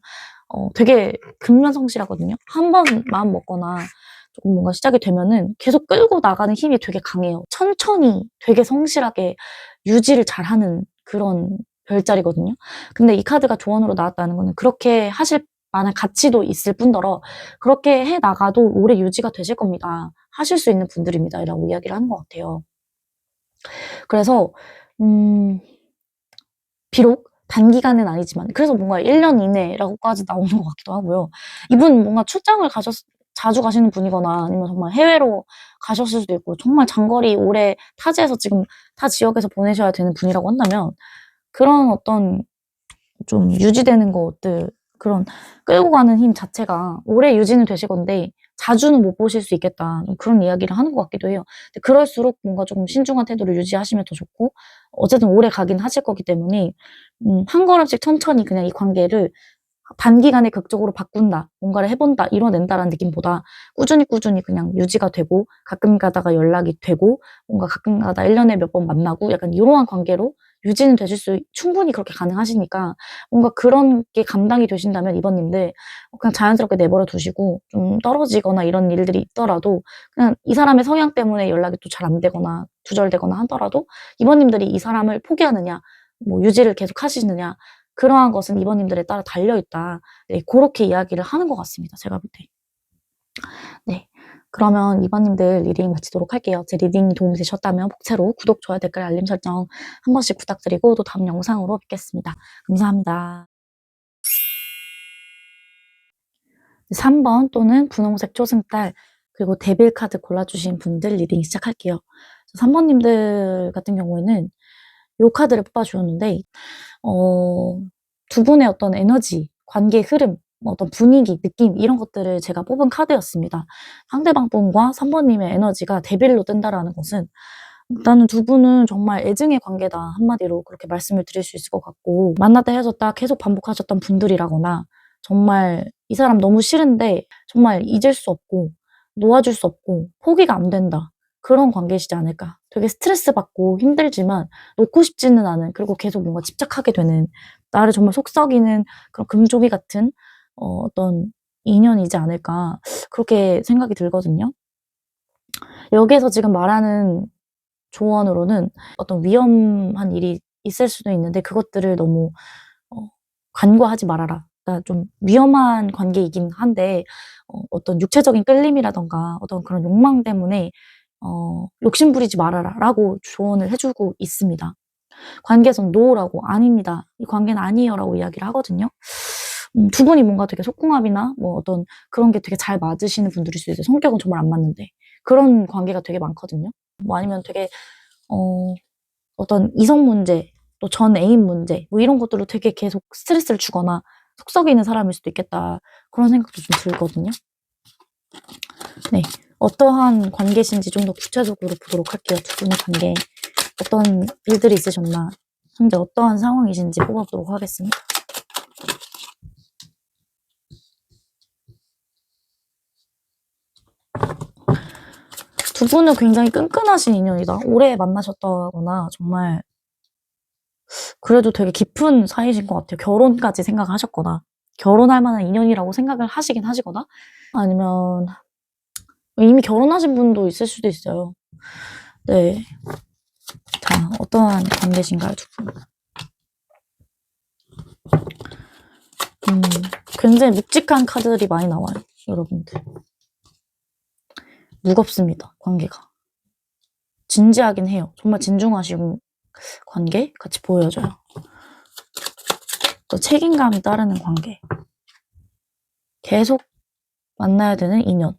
되게 근면성실하거든요. 한 번 마음 먹거나 조금 뭔가 시작이 되면은 계속 끌고 나가는 힘이 되게 강해요. 천천히 되게 성실하게 유지를 잘하는 그런 별자리거든요. 근데 이 카드가 조언으로 나왔다는 거는 그렇게 하실 만한 가치도 있을 뿐더러 그렇게 해 나가도 오래 유지가 되실 겁니다. 하실 수 있는 분들입니다.'라고 이야기를 하는 것 같아요. 그래서 음 비록 단기간은 아니지만 그래서 뭔가 1년 이내라고까지 나오는 것 같기도 하고요. 이분 뭔가 출장을 자주 가시는 분이거나 아니면 정말 해외로 가셨을 수도 있고 정말 장거리 오래 타지에서 지금 타 지역에서 보내셔야 되는 분이라고 한다면 그런 어떤 좀 유지되는 것들 그런 끌고 가는 힘 자체가 오래 유지는 되실 건데 자주는 못 보실 수 있겠다. 좀 그런 이야기를 하는 것 같기도 해요. 근데 그럴수록 뭔가 조금 신중한 태도를 유지하시면 더 좋고 어쨌든 오래 가긴 하실 거기 때문에 한 걸음씩 천천히 그냥 이 관계를 단기간에 극적으로 바꾼다, 뭔가를 해 본다, 이뤄낸다라는 느낌보다 꾸준히 그냥 유지가 되고 가끔 가다가 연락이 되고 뭔가 가끔 가다 1 년에 몇 번 만나고 약간 요러한 관계로 유지는 되실 수 충분히 그렇게 가능하시니까 뭔가 그런 게 감당이 되신다면 이번님들 그냥 자연스럽게 내버려 두시고 좀 떨어지거나 이런 일들이 있더라도 그냥 이 사람의 성향 때문에 연락이 또 잘 안 되거나 두절되거나 하더라도 이번님들이 이 사람을 포기하느냐 뭐 유지를 계속 하시느냐 그러한 것은 이번님들에 따라 달려있다. 네, 고렇게 이야기를 하는 것 같습니다. 제가 볼 때. 네. 그러면 이번님들 리딩 마치도록 할게요. 제 리딩이 도움이 되셨다면 복채로 구독, 좋아요, 댓글, 알림 설정 한 번씩 부탁드리고 또 다음 영상으로 뵙겠습니다. 감사합니다. 3번 또는 분홍색 초승달 그리고 데빌 카드 골라주신 분들 리딩 시작할게요. 3번님들 같은 경우에는 요 카드를 뽑아주었는데 두 분의 어떤 에너지, 관계 흐름, 뭐 어떤 분위기, 느낌 이런 것들을 제가 뽑은 카드였습니다. 상대방 분과 3번님의 에너지가 데빌로 뜬다라는 것은 일단은 두 분은 정말 애증의 관계다 한마디로 그렇게 말씀을 드릴 수 있을 것 같고 만났다 헤어졌다 계속 반복하셨던 분들이라거나 정말 이 사람 너무 싫은데 정말 잊을 수 없고 놓아줄 수 없고 포기가 안 된다. 그런 관계시지 않을까. 되게 스트레스 받고 힘들지만 놓고 싶지는 않은 그리고 계속 뭔가 집착하게 되는 나를 정말 속썩이는 그런 금조기 같은 어떤 인연이지 않을까 그렇게 생각이 들거든요. 여기에서 지금 말하는 조언으로는 어떤 위험한 일이 있을 수도 있는데 그것들을 너무 간과하지 말아라. 그러니까 좀 위험한 관계이긴 한데 어떤 육체적인 끌림이라던가 어떤 그런 욕망 때문에 욕심 부리지 말아라 라고 조언을 해주고 있습니다. 관계에선 노라고 아닙니다. 이 관계는 아니에요 라고 이야기를 하거든요. 두 분이 뭔가 되게 속궁합이나 뭐 어떤 그런 게 되게 잘 맞으시는 분들일 수도 있어요. 성격은 정말 안 맞는데 그런 관계가 되게 많거든요. 뭐 아니면 되게 어떤 이성 문제 또 전 애인 문제 뭐 이런 것들로 되게 계속 스트레스를 주거나 속썩이는 사람일 수도 있겠다. 그런 생각도 좀 들거든요. 네. 어떠한 관계신지 좀 더 구체적으로 보도록 할게요. 두 분의 관계. 어떤 일들이 있으셨나 현재 어떠한 상황이신지 뽑아보도록 하겠습니다. 두 분은 굉장히 끈끈하신 인연이다. 오래 만나셨다거나 정말 그래도 되게 깊은 사이신 것 같아요. 결혼까지 생각하셨거나 결혼할 만한 인연이라고 생각을 하시긴 하시거나 아니면 이미 결혼하신 분도 있을 수도 있어요. 네. 자, 어떠한 관계신가요, 두 분? 굉장히 묵직한 카드들이 많이 나와요, 여러분들. 무겁습니다, 관계가. 진지하긴 해요. 정말 진중하시고 관계 같이 보여져요. 또 책임감이 따르는 관계. 계속 만나야 되는 인연.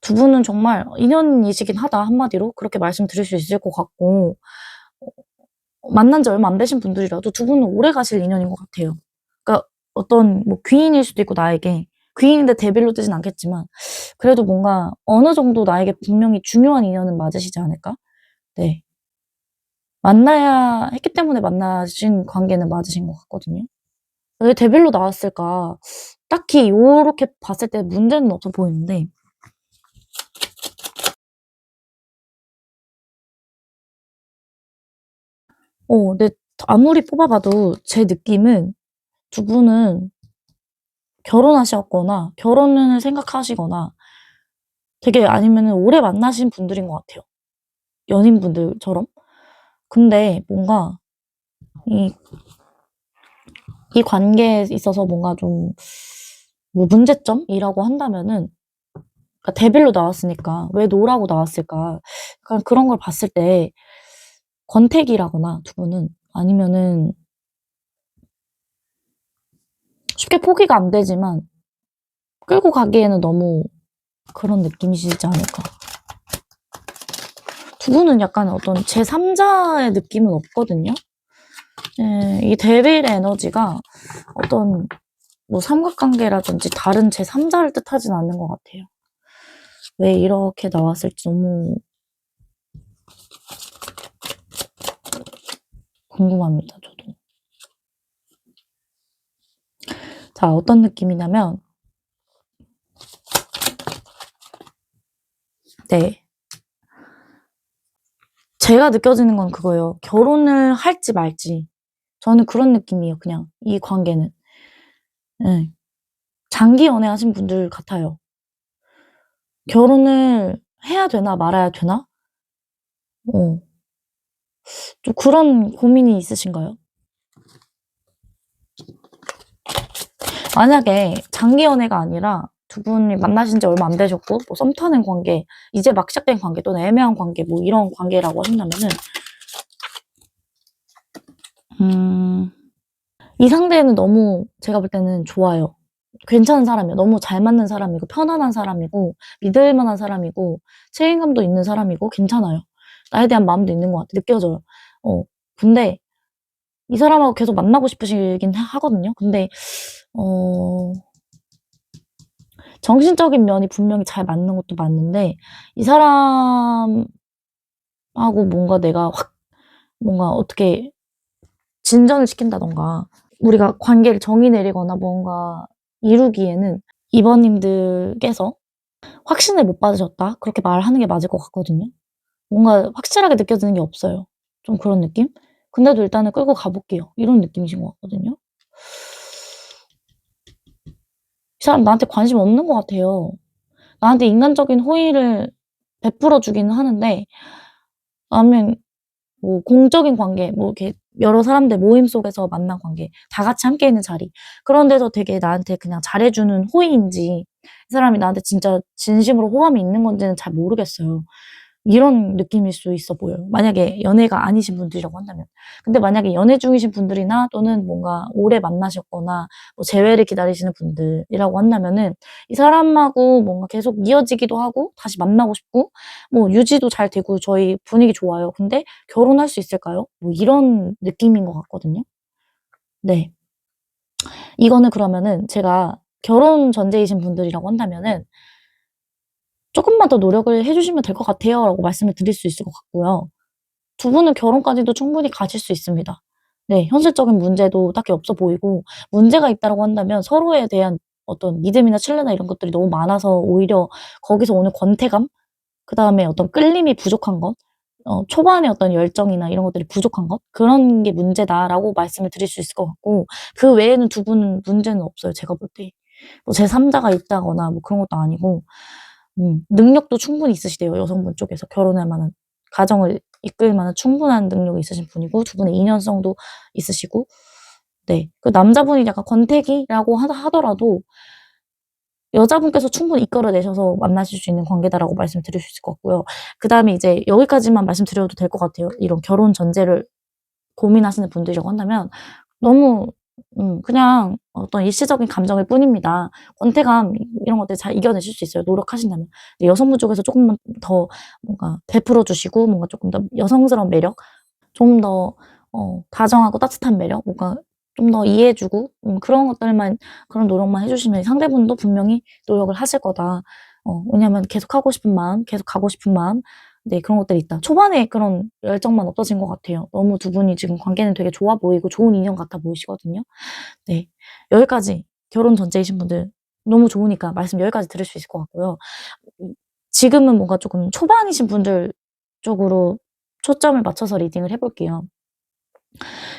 두 분은 정말 인연이시긴 하다 한마디로 그렇게 말씀드릴 수 있을 것 같고 만난 지 얼마 안 되신 분들이라도 두 분은 오래 가실 인연인 것 같아요. 그러니까 어떤 뭐 귀인일 수도 있고 나에게 귀인인데 데빌로 뜨진 않겠지만 그래도 뭔가 어느 정도 나에게 분명히 중요한 인연은 맞으시지 않을까? 네. 만나야 했기 때문에 만나신 관계는 맞으신 것 같거든요. 왜 데빌로 나왔을까? 딱히 요렇게 봤을 때 문제는 없어 보이는데 근데 아무리 뽑아봐도 제 느낌은 두 분은 결혼하셨거나 결혼을 생각하시거나 되게 아니면은 오래 만나신 분들인 것 같아요. 연인분들처럼. 근데 뭔가 이, 이 관계에 있어서 뭔가 좀 뭐 문제점이라고 한다면은 그러니까 데빌로 나왔으니까 왜 노라고 나왔을까? 약간 그런 걸 봤을 때 권태기라거나 두 분은 아니면은 쉽게 포기가 안 되지만 끌고 가기에는 너무 그런 느낌이시지 않을까. 두 분은 약간 어떤 제3자의 느낌은 없거든요. 예, 이 데빌의 에너지가 어떤 뭐 삼각관계라든지 다른 제3자를 뜻하진 않는 것 같아요. 왜 이렇게 나왔을지 너무 궁금합니다, 저도. 자, 어떤 느낌이냐면 네. 제가 느껴지는 건 그거예요. 결혼을 할지 말지. 저는 그런 느낌이에요, 그냥 이 관계는. 예. 장기 연애하신 분들 같아요. 결혼을 해야 되나 말아야 되나? 어. 좀 그런 고민이 있으신가요? 만약에 장기 연애가 아니라 두 분이 만나신 지 얼마 안 되셨고 뭐 썸 타는 관계, 이제 막 시작된 관계 또는 애매한 관계 뭐 이런 관계라고 하신다면은 이 상대는 너무 제가 볼 때는 좋아요. 괜찮은 사람이에요. 너무 잘 맞는 사람이고 편안한 사람이고 믿을 만한 사람이고 책임감도 있는 사람이고 괜찮아요. 나에 대한 마음도 있는 것 같아. 느껴져요. 근데 이 사람하고 계속 만나고 싶으시긴 하거든요. 근데 어 정신적인 면이 분명히 잘 맞는 것도 맞는데 이 사람하고 뭔가 내가 확 뭔가 어떻게 진전을 시킨다든가 우리가 관계를 정의 내리거나 뭔가 이루기에는 이번님들께서 "확신을 못 받으셨다." 그렇게 말하는 게 맞을 것 같거든요. 뭔가 확실하게 느껴지는 게 없어요. 좀 그런 느낌? 근데도 일단은 끌고 가 볼게요. 이런 느낌이신 것 같거든요. 이 사람 나한테 관심 없는 것 같아요. 나한테 인간적인 호의를 베풀어 주기는 하는데 나는 뭐 공적인 관계 뭐 이렇게 여러 사람들 모임 속에서 만난 관계 다 같이 함께 있는 자리 그런 데서 되게 나한테 그냥 잘해 주는 호의인지 이 사람이 나한테 진짜 진심으로 호감이 있는 건지는 잘 모르겠어요. 이런 느낌일 수 있어 보여요. 만약에 연애가 아니신 분들이라고 한다면. 근데 만약에 연애 중이신 분들이나 또는 뭔가 오래 만나셨거나 뭐 재회를 기다리시는 분들이라고 한다면은 이 사람하고 뭔가 계속 이어지기도 하고 다시 만나고 싶고 뭐 유지도 잘 되고 저희 분위기 좋아요. 근데 '결혼할 수 있을까요?' 뭐 이런 느낌인 것 같거든요. 네. 이거는 그러면은 제가 결혼 전제이신 분들이라고 한다면은 "쪼끔만 더 노력을 해 주시면 될 것 같아요."라고 말씀을 드릴 수 있을 것 같고요. 두 분은 결혼까지도 충분히 가실 수 있습니다. 네. 현실적인 문제도 딱히 없어 보이고 문제가 있다라고 한다면 서로에 대한 어떤 믿음이나 신뢰나 이런 것들이 너무 많아서 오히려 거기서 오는 권태감 그다음에 어떤 끌림이 부족한 것 초반에 어떤 열정이나 이런 것들이 부족한 것 그런 게 문제다라고 말씀을 드릴 수 있을 것 같고 그 외에는 두 분은 문제는 없어요 제가 볼 때. 뭐 제3자가 있다거나 뭐 그런 것도 아니고 능력도 충분히 있으시대요 여성분 쪽에서. 결혼할 만한 가정을 이끌 만한 충분한 능력이 있으신 분이고 두 분의 인연성도 있으시고 네. 그 남자분이 약간 권태기라고 하더라도 여자분께서 충분히 이끌어 내셔서 만나실 수 있는 관계다라고 말씀드릴 수 있을 것 같고요. 그다음에 이제 여기까지만 말씀드려도 될 것 같아요. 이런 결혼 전제를 고민하시는 분들이라고 한다면 너무 그냥 어떤 일시적인 감정일 뿐입니다. 권태감 이런 것들 잘 이겨내실 수 있어요, 노력하신다면. 근데 여성분 쪽에서 쪼끔만 더 뭔가 베풀어 주시고 뭔가 쪼끔 더 여성스러운 매력 좀 더 다정하고 따뜻한 매력 뭔가 좀 더 이해해 주고 그런 것들만 그런 노력만 해 주시면 상대분도 분명히 노력을 하실 거다. 왜냐하면 계속 하고 싶은 마음, 계속 가고 싶은 마음 네 그런 것들이 있다. 초반에 그런 열정만 없어진 것 같아요. 너무 두 분이 지금 관계는 되게 좋아 보이고 좋은 인연 같아 보이시거든요. 네. 여기까지 결혼 전제이신 분들 너무 좋으니까 말씀 여기까지 들을 수 있을 것 같고요. 지금은 뭔가 쪼끔 초반이신 분들 쪽으로 초점을 맞춰서 리딩을 해 볼게요.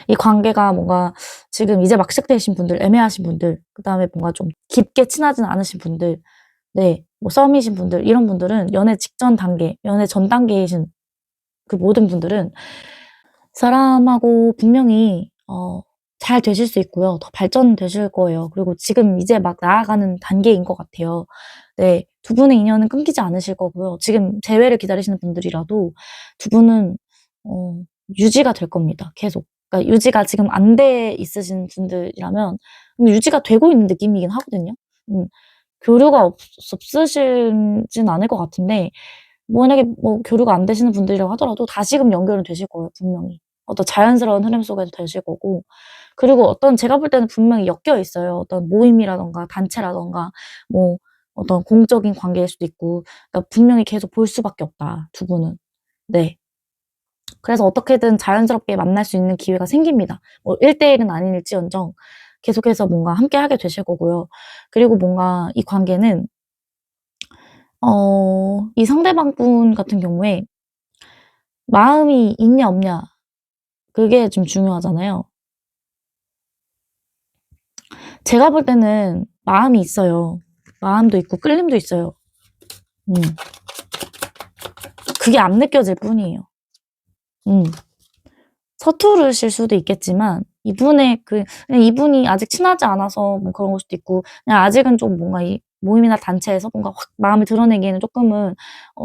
이 관계가 뭔가 지금 이제 막 시작되신 분들, 애매하신 분들, 그다음에 뭔가 좀 깊게 친하진 않으신 분들, 네, 뭐 썸이신 분들, 이런 분들은 연애 직전 단계, 연애 전 단계이신 그 모든 분들은 사람하고 분명히 잘 되실 수 있고요. 더 발전되실 거예요. 그리고 지금 이제 막 나아가는 단계인 것 같아요. 네. 두 분의 인연은 끊기지 않으실 거고요. 지금 재회를 기다리시는 분들이라도 두 분은 어 유지가 될 겁니다 계속. 그러니까 유지가 지금 안 돼 있으신 분들이라면 유지가 되고 있는 느낌이긴 하거든요. 음 교류가 없으시진 않을 것 같은데 만약에 뭐 교류가 안 되시는 분들이라고 하더라도 다시금 연결은 되실 거예요 분명히. 어떤 자연스러운 흐름 속에서 되실 거고 그리고 어떤 제가 볼 때는 분명히 엮여 있어요. 어떤 모임이라든가 단체라든가 뭐 어떤 공적인 관계일 수도 있고 그러니까 분명히 계속 볼 수밖에 없다 두 분은. 네. 그래서 어떻게든 자연스럽게 만날 수 있는 기회가 생깁니다. 뭐 1 대 1은 아닐지언정 계속해서 뭔가 함께하게 되실 거고요. 그리고 뭔가 이 관계는 이 상대방 분 같은 경우에 마음이 있냐 없냐 그게 좀 중요하잖아요. 제가 볼 때는 마음이 있어요. 마음도 있고 끌림도 있어요. 음. 그게 안 느껴질 뿐이에요. 서투르실 수도 있겠지만 그냥 이분이 아직 친하지 않아서 뭐 그런 걸 수도 있고 그냥 아직은 좀 뭔가 이 모임이나 단체에서 뭔가 확 마음을 드러내기에는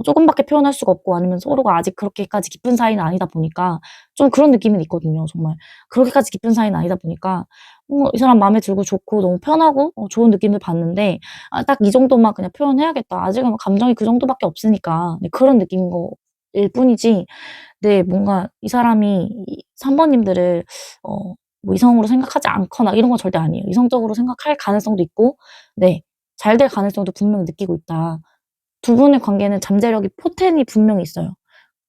쪼끔밖에 표현할 수가 없고 아니면 서로가 아직 그렇게까지 깊은 사이는 아니다 보니까 좀 그런 느낌은 있거든요 정말. 그렇게까지 깊은 사이는 아니다 보니까 이 사람 마음에 들고 좋고 너무 편하고 좋은 느낌을 받는데 '딱 이 정도만 그냥 표현해야겠다. 아직은 감정이 그 정도밖에 없으니까.' 네 그런 느낌인 거일 뿐이지 네 뭔가 이 사람이 이 3 번님들을 뭐 이성으로 생각하지 않거나 이런 건 절대 아니에요. 이성적으로 생각할 가능성도 있고 네 잘 될 가능성도 분명히 느끼고 있다. 두 분의 관계는 잠재력이 포텐이 분명히 있어요.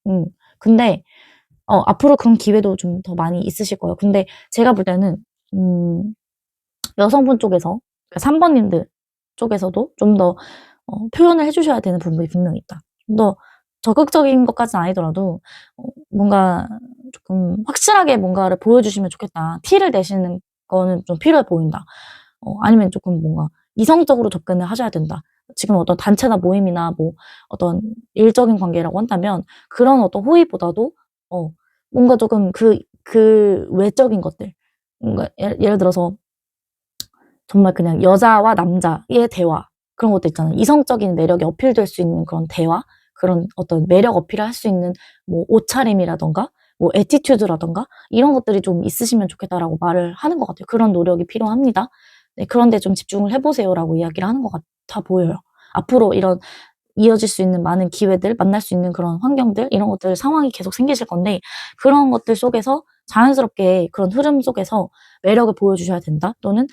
음 근데 앞으로 그런 기회도 좀 더 많이 있으실 거예요. 근데 제가 볼 때는 음 여성분 쪽에서 그러니까 3 번님들 쪽에서도 좀 더 표현을 해 주셔야 되는 부분이 분명히 있다. 좀 더 적극적인 것까지는 아니더라도 뭔가 조금 확실하게 뭔가를 보여주시면 좋겠다. 티를 내시는 거는 좀 필요해 보인다. 아니면 쪼끔 뭔가 이성적으로 접근을 하셔야 된다. 지금 어떤 단체나 모임이나 뭐 어떤 일적인 관계라고 한다면 그런 어떤 호의보다도 어 뭔가 쪼금 그 외적인 것들 뭔가 예를 들어서 정말 그냥 여자와 남자의 대화 그런 것도 있잖아요. 이성적인 매력이 어필될 수 있는 그런 대화 그런 어떤 매력 어필을 할 수 있는 뭐 옷차림이라든가 뭐 애티튜드라든가 이런 것들이 좀 있으시면 좋겠다라고 말을 하는 것 같아요. "그런 노력이 필요합니다. 네 그런 데 좀 집중을 해 보세요."라고 이야기를 하는 것 같아 보여요. 앞으로 이런 이어질 수 있는 많은 기회들 만날 수 있는 그런 환경들 이런 것들 상황이 계속 생기실 건데 그런 것들 속에서 자연스럽게 그런 흐름 속에서 매력을 보여주셔야 된다. 또는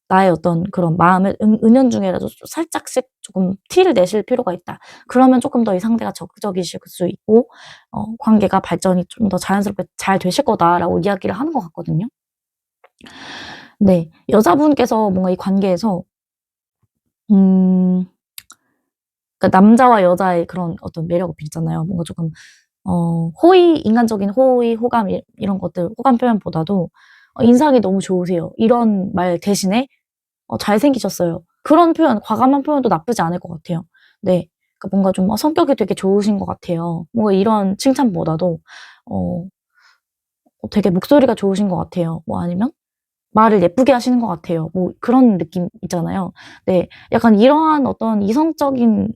나의 어떤 그런 마음을 은연중에라도 살짝씩 조금 티를 내실 필요가 있다. 그러면 쪼끔 더 이 상대가 적극적이실 수 있고 관계가 발전이 좀 더 자연스럽게 잘 되실 거다라고 이야기를 하는 것 같거든요. 네. 여자분께서 뭔가 이 관계에서 음 그러니까 남자와 여자의 그런 어떤 매력 어필 있잖아요. 뭔가 조금 인간적인 호의, 호감 이런 것들 호감 표현보다도 "인상이 너무 좋으세요." 이런 말 대신에 "잘생기셨어요." 그런 표현 과감한 표현도 나쁘지 않을 것 같아요. 네. 그러니까 뭔가 좀 "성격이 되게 좋으신 것 같아요." 뭔가 이런 칭찬보다도 어 "되게 목소리가 좋으신 것 같아요." 뭐 아니면 "말을 예쁘게 하시는 것 같아요." 뭐 그런 느낌 있잖아요. 네. 약간 이러한 어떤 이성적인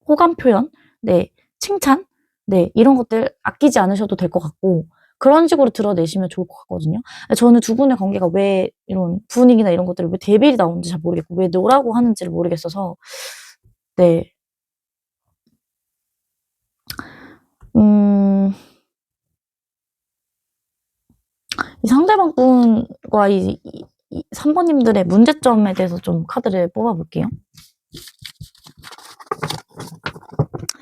호감 표현 네 칭찬 네 이런 것들 아끼지 않으셔도 될 것 같고 그런 식으로 드러내시면 좋을 것 같거든요. 저는 두 분의 관계가 왜 이런 분위기나 이런 것들을 왜 대빌이 나오는지 잘 모르겠고 왜 노라고 하는지를 모르겠어서 네. 음. 이 상대방 분과 이 3 번님들의 문제점에 대해서 좀 카드를 뽑아 볼게요.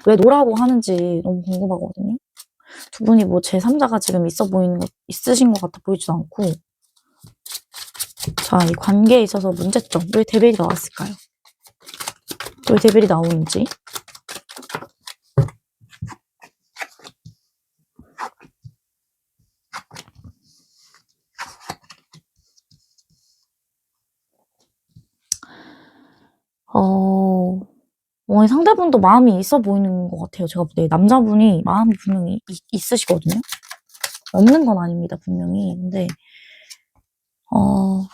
왜 노라고 하는지 너무 궁금하거든요. 두 분이 뭐 제3 자가 지금 있으신 것 같아 보이지도 않고 자 이 관계에 있어서 문제점 왜 데빌이 나왔을까요? 왜 데빌이 나오는지. 어 이 상대분도 마음이 있어 보이는 것 같아요 제가 볼 때. 남자분이 마음이 분명히 있으시거든요. 없는 건 아닙니다 분명히. 근데 어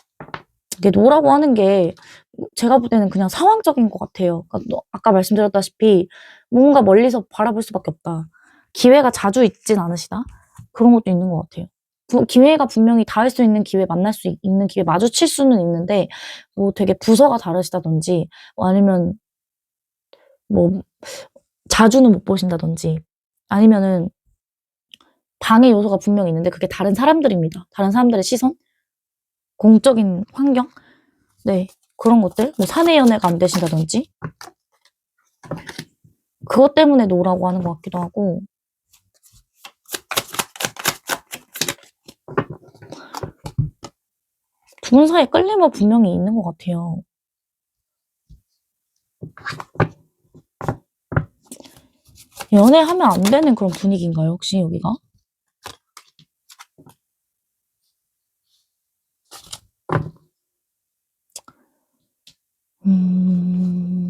이게 노라고 하는 게 제가 볼 때는 그냥 상황적인 것 같아요. 그러니까 아까 말씀드렸다시피 뭔가 멀리서 바라볼 수밖에 없다. 기회가 자주 있진 않으시다. 그런 것도 있는 것 같아요. 기회가 분명히 닿을 수 있는 기회, 만날 수 있는 기회, 마주칠 수는 있는데 뭐 되게 부서가 다르시다든지 뭐 아니면 뭐 자주는 못 보신다든지 아니면은 방해 요소가 분명히 있는데 그게 다른 사람들입니다. 다른 사람들의 시선, 공적인 환경 네. 그런 것들 뭐 사내 연애가 안 되신다든지 그것 때문에 노라고 하는 것 같기도 하고 두 분 사이에 끌림은 분명히 있는 것 같아요. 연애하면 안 되는 그런 분위기인가요, 혹시 여기가? 음,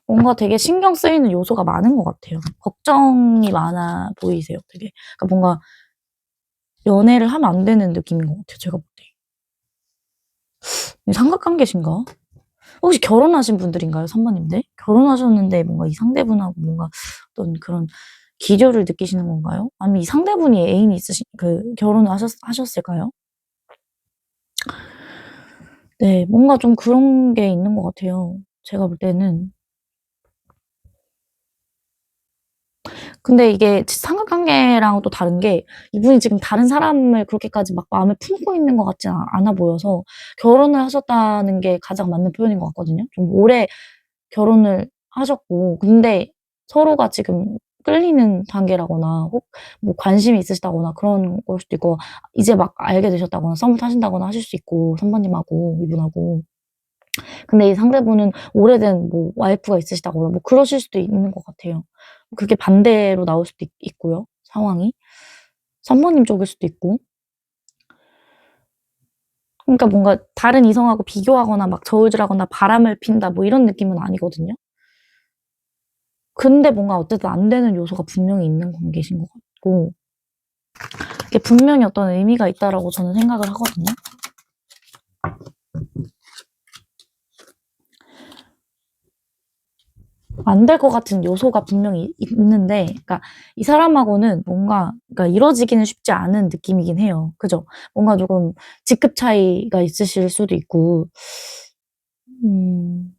뭔가 되게 신경 쓰이는 요소가 많은 것 같아요. 걱정이 많아 보이세요, 되게. 그러니까 뭔가 연애를 하면 안 되는 느낌인 것 같아요, 제가 볼 때. 삼각관계신가? 혹시 결혼하신 분들인가요, 선배님들? 결혼하셨는데 뭔가 이 상대분하고 뭔가 어떤 그런 기저를 느끼시는 건가요? 아니면 이 상대분이 애인이 결혼을 하셨을까요? 네, 뭔가 좀 그런 게 있는 것 같아요. 제가 볼 때는. 근데 이게 삼각관계랑 또 다른 게 이분이 지금 다른 사람을 그렇게까지 막 마음에 품고 있는 것 같진 않아 보여서 결혼을 하셨다는 게 가장 맞는 표현인 것 같거든요. 좀 오래 결혼을 하셨고, 근데 서로가 지금 끌리는 단계라거나, 혹, 뭐 관심이 있으시다거나 그런 걸 수도 있고, 이제 막 알게 되셨다거나, 썸을 타신다거나 하실 수 있고, 선배님하고, 이분하고. 근데 이 상대분은 오래된 뭐 와이프가 있으시다거나, 뭐 그러실 수도 있는 것 같아요. 그게 반대로 나올 수도 있고요, 상황이. 선배님 쪽일 수도 있고. 그러니까 뭔가 다른 이성하고 비교하거나 막 저울질하거나 바람을 핀다 뭐 이런 느낌은 아니거든요. 근데 뭔가 어쨌든 안 되는 요소가 분명히 있는 관계신 것 같고, 이게 분명히 어떤 의미가 있다라고 저는 생각을 하거든요. 안 될 것 같은 요소가 분명히 있는데, 그러니까 이 사람하고는 뭔가, 그러니까 이뤄지기는 쉽지 않은 느낌이긴 해요. 그죠? 뭔가 조금 직급 차이가 있으실 수도 있고, 음,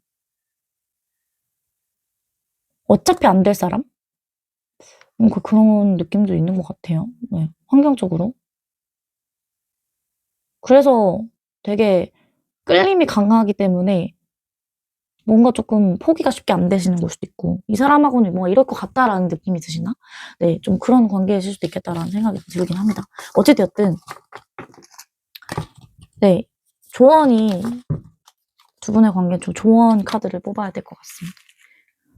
어차피 안 될 사람? 뭔가 그런 느낌도 있는 것 같아요. 네, 환경적으로. 그래서 되게 끌림이 강하기 때문에 뭔가 조금 포기가 쉽게 안 되시는 걸 수도 있고, 이 사람하고는 뭔가 이럴 것 같다라는 느낌이 드시나? 네, 좀 그런 관계이실 수도 있겠다라는 생각이 들긴 합니다. 어찌되었든, 네, 조언이, 두 분의 관계 좀 조언 카드를 뽑아야 될 것 같습니다.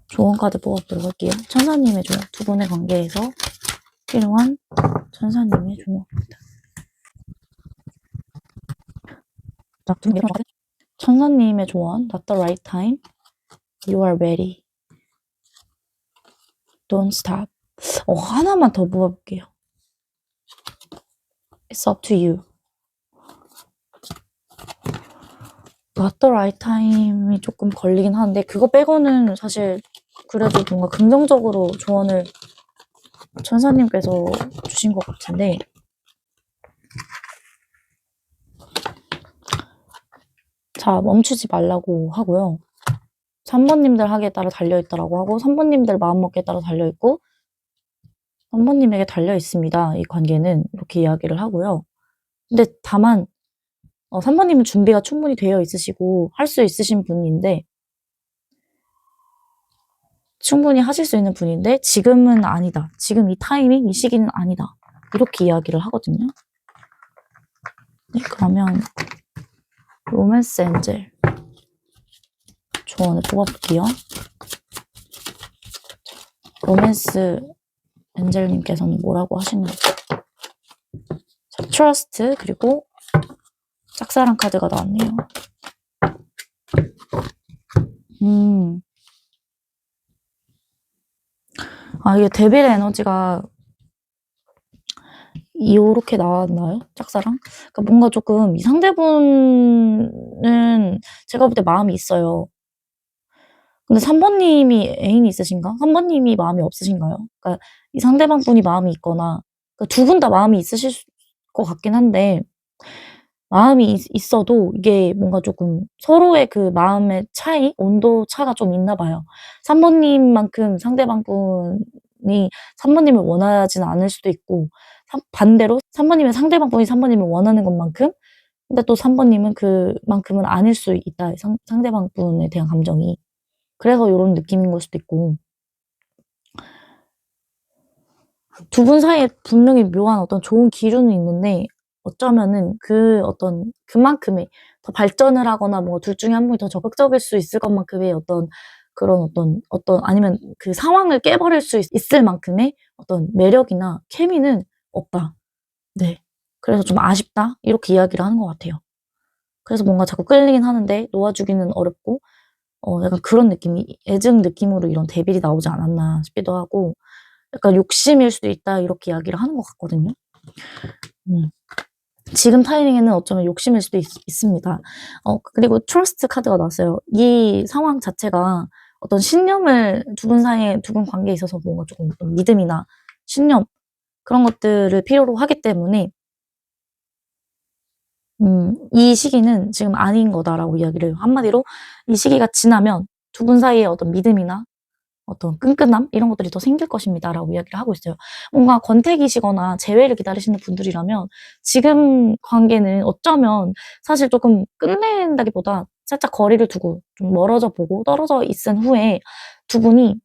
조언 카드 뽑아보도록 할게요. 천사님의 조언, 두 분의 관계에서 필요한 천사님의 조언입니다. 자, 두 분의 조언. 천사님의 조언, not the right time, you are ready, don't stop. 하나만 더 뽑아볼게요. It's up to you. not the right time이 조금 걸리긴 하는데, 그거 빼고는 사실 그래도 뭔가 긍정적으로 조언을 천사님께서 주신 것 같은데, 자, 멈추지 말라고 하고요. 3번님들 하기에 따라 달려있다라고 하고, 3번님들 마음먹기에 따라 달려있고, 3번님에게 달려있습니다. 이 관계는. 이렇게 이야기를 하고요. 근데 다만, 3번님은 준비가 충분히 되어 있으시고, 할 수 있으신 분인데, 충분히 하실 수 있는 분인데, 지금은 아니다. 지금 이 타이밍, 이 시기는 아니다. 이렇게 이야기를 하거든요. 네, 그러면, 로맨스 엔젤. 조언을 뽑아볼게요. 로맨스 엔젤님께서는 뭐라고 하시는지. 자, 트러스트, 그리고 짝사랑 카드가 나왔네요. 이게 데빌의 에너지가 요렇게 나왔나요? 짝사랑? 그러니까 뭔가 조금 이 상대분은 제가 볼 때 마음이 있어요. 근데 3번님이 애인이 있으신가? 3번님이 마음이 없으신가요? 그러니까 이 상대방 분이 마음이 있거나, 그러니까 두 분 다 마음이 있으실 것 같긴 한데, 마음이 있어도 이게 뭔가 조금 서로의 그 마음의 차이, 온도 차가 좀 있나 봐요. 3번님만큼 상대방 분이 3번님을 원하진 않을 수도 있고, 반대로 3번님은 상대방 분이 3번님을 원하는 것만큼, 근데 또 3번님은 그만큼은 아닐 수 있다. 상대방 분에 대한 감정이. 그래서 요런 느낌인 걸 수도 있고, 두 분 사이에 분명히 묘한 어떤 좋은 기류는 있는데, 어쩌면은 그만큼의 더 발전을 하거나 뭐 둘 중에 한 분이 더 적극적일 수 있을 것만큼의 어떤 그런 아니면 그 상황을 깨버릴 수 있을 만큼의 어떤 매력이나 케미는 없다. 네. 그래서 좀 아쉽다. 이렇게 이야기를 하는 것 같아요. 그래서 뭔가 자꾸 끌리긴 하는데 놓아주기는 어렵고, 약간 그런 애증 느낌으로 이런 데빌이 나오지 않았나 싶기도 하고, 약간 욕심일 수도 있다. 이렇게 이야기를 하는 것 같거든요. 지금 타이밍에는 어쩌면 욕심일 수도 있습니다. 그리고 트러스트 카드가 나왔어요. 이 상황 자체가 어떤 신념을 두 분 사이에, 두 분 관계에 있어서 뭔가 조금 믿음이나 신념, 그런 것들을 필요로 하기 때문에, 이 시기는 지금 아닌 거다라고 이야기를 해요. 한마디로 이 시기가 지나면 두 분 사이에 어떤 믿음이나 어떤 끈끈함 이런 것들이 더 생길 것입니다라고 이야기를 하고 있어요. 뭔가 권태기시거나 재회를 기다리시는 분들이라면 지금 관계는 어쩌면 사실 조금 끝낸다기보다 살짝 거리를 두고 좀 멀어져 보고 떨어져 있은 후에 두 분이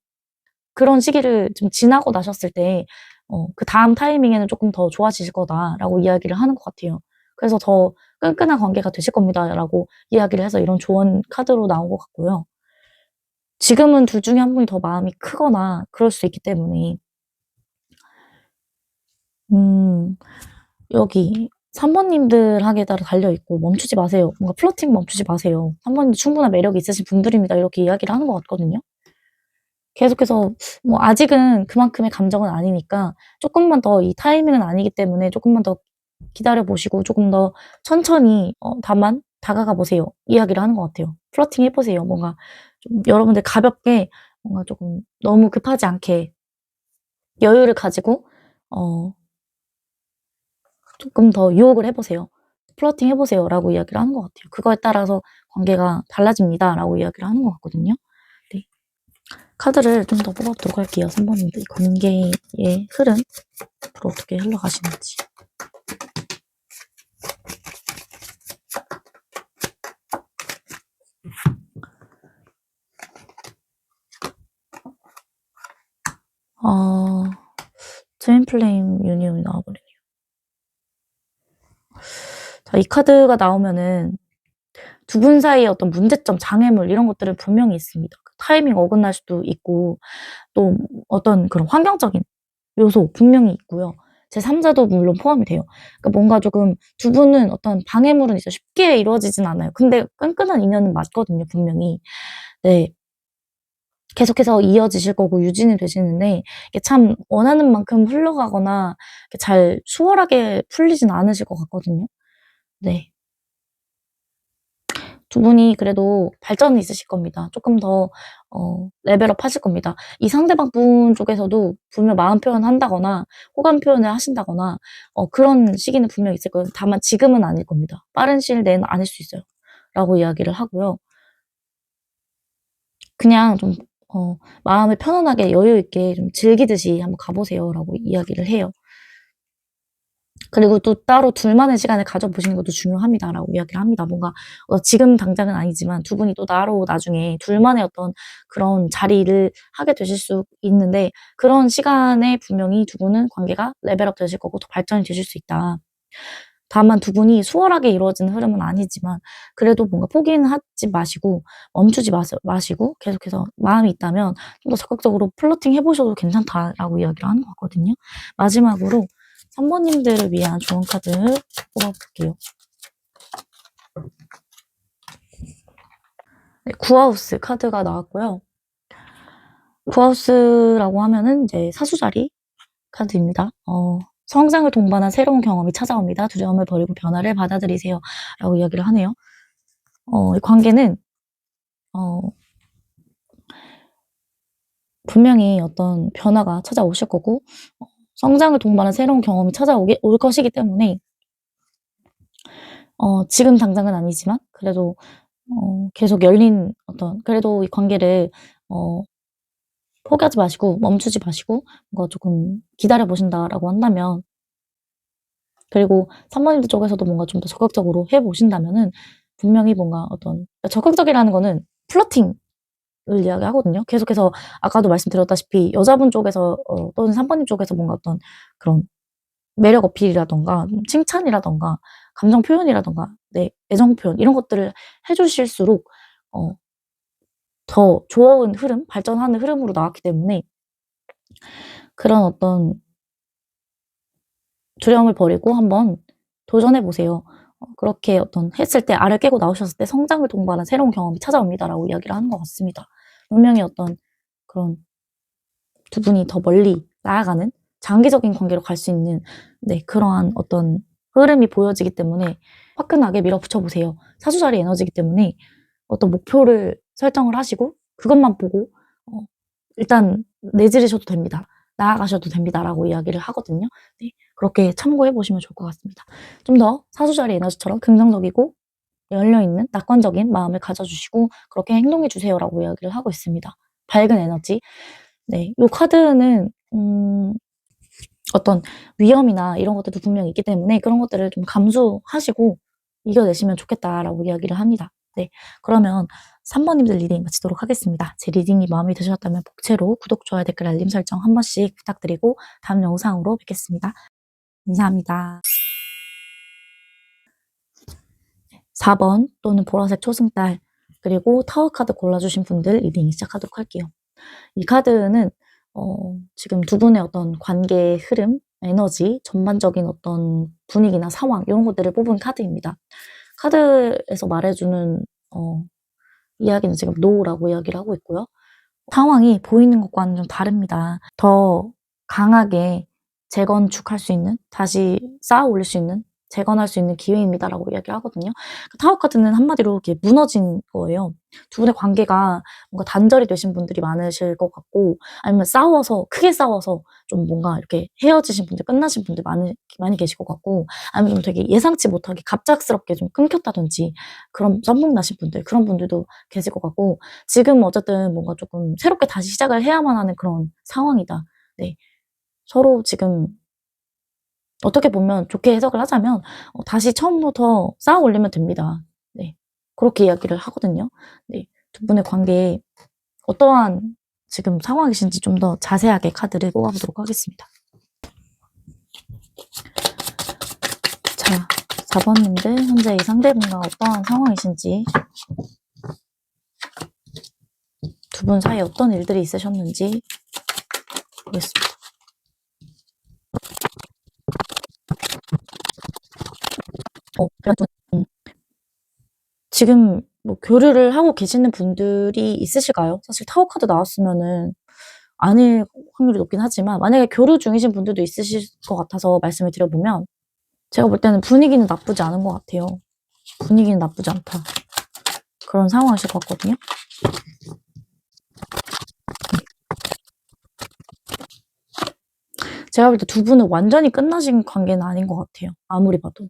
그런 시기를 좀 지나고 나셨을 때 그다음 타이밍에는 조금 더 좋아지실 거다라고 이야기를 하는 것 같아요. 그래서 더 끈끈한 관계가 되실 겁니다라고 이야기를 해서 이런 조언 카드로 나온 것 같고요. 지금은 둘 중에 한 분이 더 마음이 크거나 그럴 수 있기 때문에 여기 3번님들에게 따라 달려있고 멈추지 마세요. 뭔가 플러팅 멈추지 마세요. 3번님도 충분한 매력이 있으신 분들입니다. 이렇게 이야기를 하는 것 같거든요. 계속해서 뭐 아직은 그만큼의 감정은 아니니까 조금만 더 이 타이밍은 아니기 때문에 조금만 더 기다려 보시고 조금 더 천천히 다만 다가가 보세요. 이야기를 하는 것 같아요. 플러팅 해보세요. 뭔가 좀 여러분들 가볍게 뭔가 조금 너무 급하지 않게 여유를 가지고 조금 더 유혹을 해보세요. 플러팅 해보세요. 라고 이야기를 하는 것 같아요. 그거에 따라서 관계가 달라집니다. 라고 이야기를 하는 것 같거든요. 네. 카드를 좀 더 뽑아보도록 할게요. 3번님들. 관계의 흐름 앞으로 어떻게 흘러가시는지. 트윈 플레임 유니온이 나와버리네요. 자, 이 카드가 나오면은 두 분 사이의 어떤 문제점, 장애물 이런 것들은 분명히 있습니다. 타이밍 어긋날 수도 있고 또 어떤 그런 환경적인 요소 분명히 있고요. 제3자도 물론 포함이 돼요. 그러니까 뭔가 조금 두 분은 어떤 방해물은 진짜 쉽게 이루어지진 않아요. 근데 끈끈한 인연은 맞거든요, 분명히. 네. 계속해서 이어지실 거고 유지는 되시는데 이게 참 원하는 만큼 흘러가거나 잘 수월하게 풀리진 않으실 것 같거든요. 네. 두 분이 그래도 발전은 있으실 겁니다. 조금 더 레벨업 하실 겁니다. 이 상대방 분 쪽에서도 분명 마음 표현한다거나 호감 표현을 하신다거나 그런 시기는 분명히 있을 거예요. 다만 지금은 아닐 겁니다. 빠른 시일 내에는 아닐 수 있어요. 라고 이야기를 하고요. 그냥 좀 마음을 편안하게 여유 있게 좀 즐기듯이 한번 가보세요. 라고 이야기를 해요. 그리고 또 따로 둘만의 시간을 가져보시는 것도 중요합니다라고 이야기를 합니다. 뭔가 지금 당장은 아니지만 두 분이 또 따로 나중에 둘만의 어떤 그런 자리를 하게 되실 수 있는데 그런 시간에 분명히 두 분은 관계가 레벨업 되실 거고 더 발전이 되실 수 있다. 다만 두 분이 수월하게 이루어지는 흐름은 아니지만 그래도 뭔가 포기는 하지 마시고 멈추지 마시고 계속해서 마음이 있다면 좀 더 적극적으로 플러팅 해보셔도 괜찮다라고 이야기를 하는 것 같거든요. 마지막으로 3번님들을 위한 좋은 카드 뽑아볼게요. 네, 구하우스 카드가 나왔고요. 구하우스라고 하면은 이제 사수자리 카드입니다. 성장을 동반한 새로운 경험이 찾아옵니다. 두려움을 버리고 변화를 받아들이세요. 라고 이야기를 하네요. 이 관계는 분명히 어떤 변화가 찾아오실 거고 성장을 동반한 새로운 경험이 올 것이기 때문에 지금 당장은 아니지만 그래도 계속 열린 그래도 이 관계를 포기하지 마시고 멈추지 마시고 뭔가 조금 기다려 보신다라고 한다면 그리고 3번님들 쪽에서도 뭔가 좀 더 적극적으로 해 보신다면은 분명히 뭔가 적극적이라는 거는 플러팅을 이야기하거든요. 계속해서 아까도 말씀드렸다시피 여자분 쪽에서 또는 3번님 쪽에서 뭔가 어떤 그런 매력 어필이라던가 칭찬이라던가 감정 표현이라던가 네, 애정 표현 이런 것들을 해 주실수록 더 좋은 흐름, 발전하는 흐름으로 나왔기 때문에 그런 어떤 두려움을 버리고 한번 도전해 보세요. 그렇게 어떤 했을 때 알을 깨고 나오셨을 때 성장을 동반한 새로운 경험이 찾아옵니다라고 이야기를 하는 것 같습니다. 분명히 어떤 그런 두 분이 더 멀리 나아가는 장기적인 관계로 갈 수 있는 네 그러한 어떤 흐름이 보여지기 때문에 화끈하게 밀어붙여 보세요. 사주자리 에너지이기 때문에 어떤 목표를 설정을 하시고 그것만 보고 일단 내지르셔도 됩니다. 나아가셔도 됩니다라고 이야기를 하거든요. 네. 그렇게 참고해 보시면 좋을 것 같습니다. 좀 더 사주자리 에너지처럼 긍정적이고 열려있는 낙관적인 마음을 가져주시고 그렇게 행동해 주세요라고 이야기를 하고 있습니다. 밝은 에너지. 네. 요 카드는 어떤 위험이나 이런 것들도 분명히 있기 때문에 그런 것들을 좀 감수하시고 이겨내시면 좋겠다라고 이야기를 합니다. 네. 그러면 3번님들 리딩 마치도록 하겠습니다. 제 리딩이 마음에 드셨다면 복채로 구독, 좋아요, 댓글, 알림 설정 한 번씩 부탁드리고 다음 영상으로 뵙겠습니다. 감사합니다. 4번 또는 보라색 초승달 그리고 타워 카드 골라주신 분들 리딩 시작하도록 할게요. 이 카드는 지금 두 분의 어떤 관계의 흐름, 에너지, 전반적인 어떤 분위기나 상황 이런 것들을 뽑은 카드입니다. 카드에서 말해주는 이야기는 지금 노라고 이야기를 하고 있고요. 상황이 보이는 것과는 좀 다릅니다. 더 강하게 재건축할 수 있는, 다시 쌓아 올릴 수 있는, 재건할 수 있는 기회입니다라고 이야기를 하거든요. 타워 카드는 한마디로 이렇게 무너진 거예요. 두 분의 관계가 뭔가 단절이 되신 분들이 많으실 것 같고, 아니면 싸워서, 크게 싸워서 좀 뭔가 이렇게 헤어지신 분들, 끝나신 분들 많이 계실 것 같고, 아니면 좀 되게 예상치 못하게 갑작스럽게 좀 끊겼다든지, 그런 썸문 나신 분들, 그런 분들도 계실 것 같고, 지금 어쨌든 뭔가 조금 새롭게 다시 시작을 해야만 하는 그런 상황이다. 네. 서로 지금 어떻게 보면 좋게 해석을 하자면 다시 처음부터 쌓아 올리면 됩니다. 네. 그렇게 이야기를 하거든요. 네. 두 분의 관계에 어떠한 지금 상황이신지 좀 더 자세하게 카드를 뽑아보도록 하겠습니다. 자, 4번님들 현재 이 상대분과 어떠한 상황이신지 두 분 사이에 어떤 일들이 있으셨는지 보겠습니다. 그래도 지금 뭐 교류를 하고 계시는 분들이 있으실까요? 사실 타워 카드 나왔으면은 아닐 확률이 높긴 하지만 만약에 교류 중이신 분들도 있으실 것 같아서 말씀을 드려보면 제가 볼 때는 분위기는 나쁘지 않은 것 같아요. 분위기는 나쁘지 않다. 그런 상황이실 것 같거든요. 제가 볼 때 두 분은 완전히 끝나신 관계는 아닌 것 같아요. 아무리 봐도.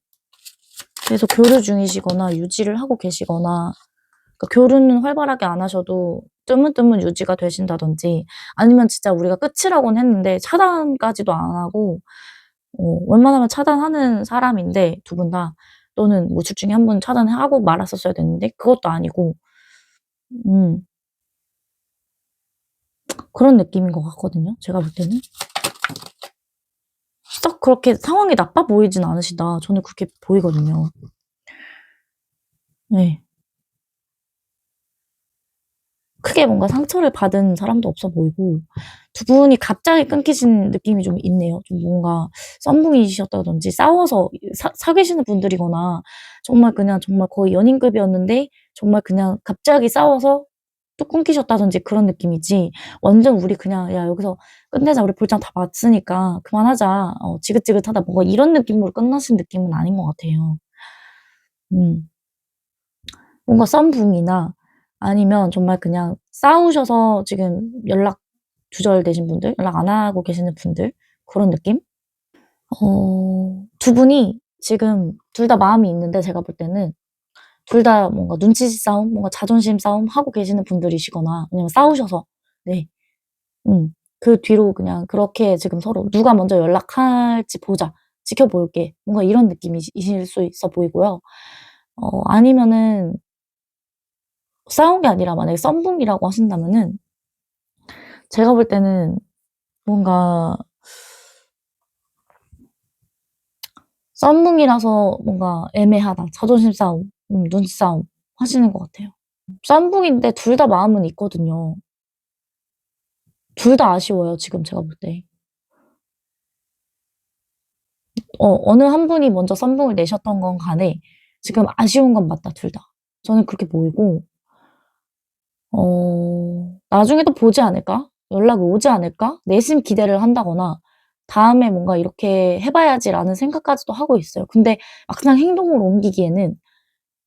계속 교류 중이시거나 유지를 하고 계시거나 그러니까 교류는 활발하게 안 하셔도 뜨문뜨문 유지가 되신다든지 아니면 진짜 우리가 끝이라고는 했는데 차단까지도 안 하고 웬만하면 차단하는 사람인데 두 분 다 또는 뭐 둘 중에 한 분 차단하고 말았었어야 됐는데 그것도 아니고 음 그런 느낌인 것 같거든요. 제가 볼 때는. 썩 그렇게 상황이 나빠 보이진 않으시다. 저는 그렇게 보이거든요. 네. 크게 뭔가 상처를 받은 사람도 없어 보이고 두 분이 갑자기 끊기신 느낌이 좀 있네요. 좀 뭔가 썸둥이셨다든지 싸워서 사귀시는 분들이거나 정말 그냥 정말 거의 연인급이었는데 정말 그냥 갑자기 싸워서 또 끊기셨다든지 그런 느낌이지 완전 우리 그냥 "야 여기서 끝내자. 우리 볼장 다 봤으니까 그만하자. 지긋지긋하다." 뭔가 이런 느낌으로 끝나신 느낌은 아닌 것 같아요. 음. 뭔가 썸붕이나 아니면 정말 그냥 싸우셔서 지금 연락 두절되신 분들, 연락 안 하고 계시는 분들 그런 느낌? 두 분이 지금 둘 다 마음이 있는데 제가 볼 때는 둘 다 뭔가 눈치 싸움, 뭔가 자존심 싸움 하고 계시는 분들이시거나 아니면 싸우셔서 네. 음. 그 뒤로 그냥 그렇게 지금 서로 '누가 먼저 연락할지 보자. 지켜볼게.' 뭔가 이런 느낌이실 수 있어 보이고요. 아니면은 싸운 게 아니라 만약에 썸붕이라고 하신다면은 제가 볼 때는 뭔가 썸붕이라서 뭔가 애매하다. 자존심 싸움, 눈치 싸움 하시는 것 같아요. 쌈북인데 둘 다 마음은 있거든요. 둘 다 아쉬워요, 지금 제가 볼 때. 어느 한 분이 먼저 쌈북을 내셨던 건 간에 지금 아쉬운 건 맞다, 둘 다. 저는 그렇게 보이고, 나중에 또 보지 않을까? 연락이 오지 않을까? 내심 기대를 한다거나, 다음에 뭔가 이렇게 해봐야지라는 생각까지도 하고 있어요. 근데 막상 행동으로 옮기기에는,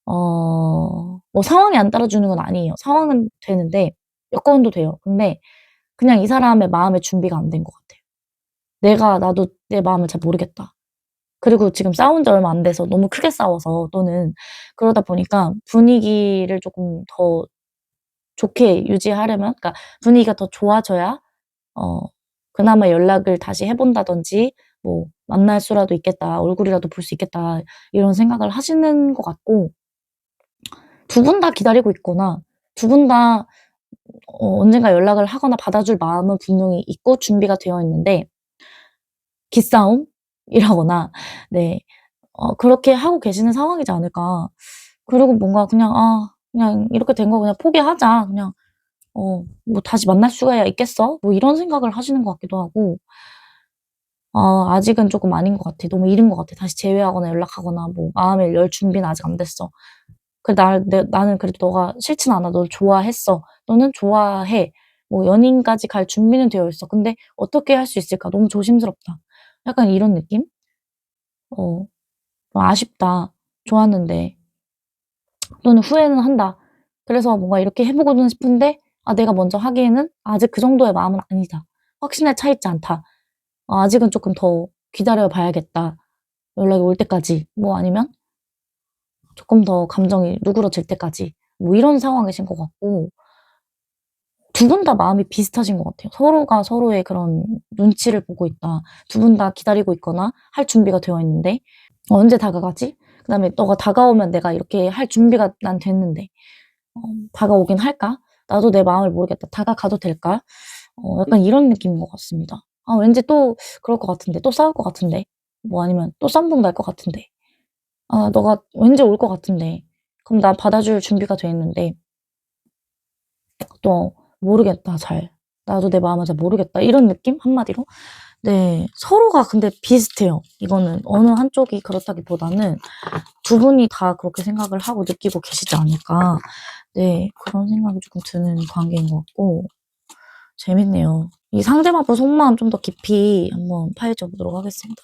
뭐 상황이 안 따라주는 건 아니에요. 상황은 되는데, 여건도 돼요. 근데 그냥 이 사람의 마음의 준비가 안 된 것 같아요. 나도 내 마음을 잘 모르겠다. 그리고 지금 싸운 지 얼마 안 돼서 너무 크게 싸워서 또는 그러다 보니까 분위기를 조금 더 좋게 유지하려면, 그러니까 분위기가 더 좋아져야 어 그나마 연락을 다시 해 본다든지 뭐 '만날 수라도 있겠다. 얼굴이라도 볼 수 있겠다.' 이런 생각을 하시는 것 같고, 두 분 다 기다리고 있거나 두 분 다 언젠가 연락을 하거나 받아줄 마음은 분명히 있고 준비가 되어 있는데, 기싸움이라거나 네, 그렇게 하고 계시는 상황이지 않을까. 그리고 뭔가 그냥 '아 그냥 이렇게 된 거 그냥 포기하자. 그냥 뭐 다시 만날 수야 있겠어?' 뭐 이런 생각을 하시는 것 같기도 하고, 아직은 쪼끔 아닌 것 같아. 너무 이른 것 같아. 다시 재회하거나 연락하거나 뭐 마음을 열 준비는 아직 안 됐어. 나는 그래도 너가 싫진 않아. 널 좋아했어. 너는 좋아해. 뭐 연인까지 갈 준비는 되어 있어. 근데 어떻게 할 수 있을까? 너무 조심스럽다. 약간 이런 느낌? 좀 아쉽다. 좋았는데. 또는 후회는 한다. 그래서 뭔가 이렇게 해 보고는 싶은데 내가 먼저 하기에는 아직 그 정도의 마음은 아니다. 확신에 차 있지 않다. 아직은 쪼끔 더 기다려 봐야겠다. 연락이 올 때까지. 뭐 아니면 조금 더 감정이 누그러질 때까지. 뭐 이런 상황이신 것 같고, 두 분 다 마음이 비슷하신 것 같아요. 서로가 서로의 그런 눈치를 보고 있다. 두 분 다 기다리고 있거나 할 준비가 되어 있는데 '언제 다가가지?' 그다음에 '너가 다가오면 내가 이렇게 할 준비가 난 됐는데 다가오긴 할까? 나도 내 마음을 모르겠다. 다가가도 될까?' 약간 이런 느낌인 것 같습니다. 왠지 또 그럴 것 같은데. 또 싸울 것 같은데. 뭐 아니면 또 쌈북 날 것 같은데. 너가 왠지 올 것 같은데. 그럼 나 받아줄 준비가 돼 있는데 또 모르겠다 잘. 나도 내 마음을 잘 모르겠다. 이런 느낌? 한마디로? 네. 서로가 근데 비슷해요. 이거는 어느 한쪽이 그렇다기보다는 두 분이 다 그렇게 생각을 하고 느끼고 계시지 않을까. 네. 그런 생각이 쪼끔 드는 관계인 것 같고, 재밌네요. 이 상대방 속마음 좀 더 깊이 한번 파헤쳐 보도록 하겠습니다.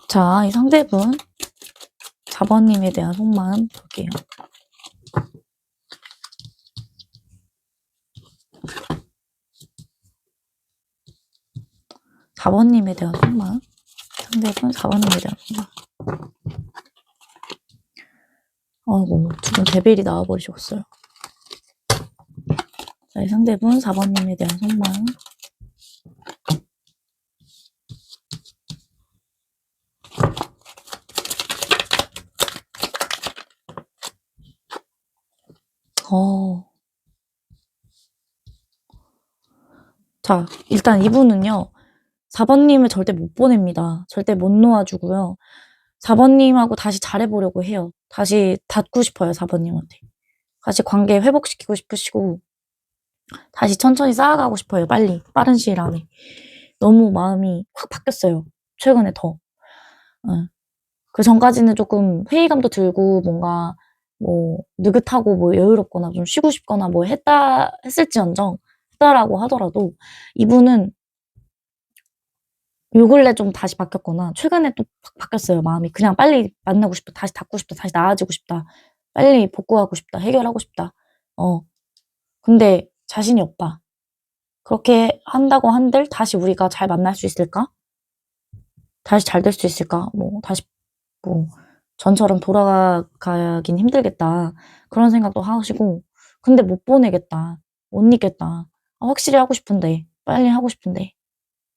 자, 이 상대분 4 번님에 대한 속마음 볼게요. 4 번님에 대한 속마음. 상대분 4 번님에 대한 속마음. 아이고, 두 분 데빌이 나와 버리셨어요. 자, 이 상대분 4 번님에 대한 속마음. 어. 자, 일단 이분은요. 4 번님을 절대 못 보냅니다. 절대 못 놓아 주고요. 4 번님하고 다시 잘해 보려고 해요. 다시 닿고 싶어요, 4 번님한테. 다시 관계 회복시키고 싶으시고 다시 천천히 쌓아가고 싶어요, 빨리. 빠른 시일 안에. 너무 마음이 확 바뀌었어요, 최근에 더. 예. 그전까지는 쪼끔 회의감도 들고 뭔가 뭐 느긋하고 뭐 여유롭거나 좀 쉬고 싶거나 뭐 했을지언정 했다라고 하더라도, 이분은 요 근래 좀 다시 바뀌었거나 최근에 또 확 바뀌었어요, 마음이. 그냥 빨리 만나고 싶다. 다시 닿고 싶다. 다시 나아지고 싶다. 빨리 복구하고 싶다. 해결하고 싶다. 어 근데 자신이 없다. 그렇게 한다고 한들 다시 우리가 잘 만날 수 있을까? 다시 잘 될 수 있을까? 뭐 다시 뭐 '전처럼 돌아가긴 힘들겠다.' 그런 생각도 하시고, 근데 '못 보내겠다. 못 있겠다. 확실히 하고 싶은데. 빨리 하고 싶은데.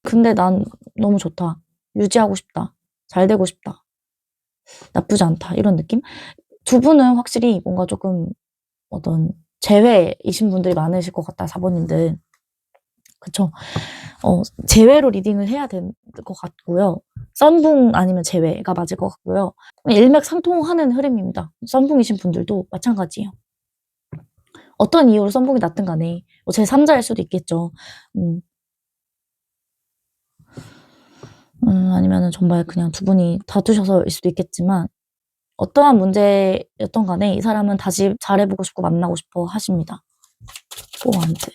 근데 난 너무 좋다. 유지하고 싶다. 잘 되고 싶다. 나쁘지 않다.' 이런 느낌? 두 분은 확실히 뭔가 쪼끔 어떤 재회이신 분들이 많으실 것 같다, 4 번님들. 그쵸. 재회로 리딩을 해야 될 것 같고요. 썬붕 아니면 재회가 맞을 것 같고요. 일맥상통하는 흐름입니다. 썬붕이신 분들도 마찬가지예요. 어떤 이유로 썬붕이 났든 간에 제3자일 수도 있겠죠. 아니면은 정말 그냥 두 분이 다투셔서일 수도 있겠지만 어떠한 문제였던 간에 이 사람은 다시 잘해보고 싶고 만나고 싶어 하십니다. 포원드.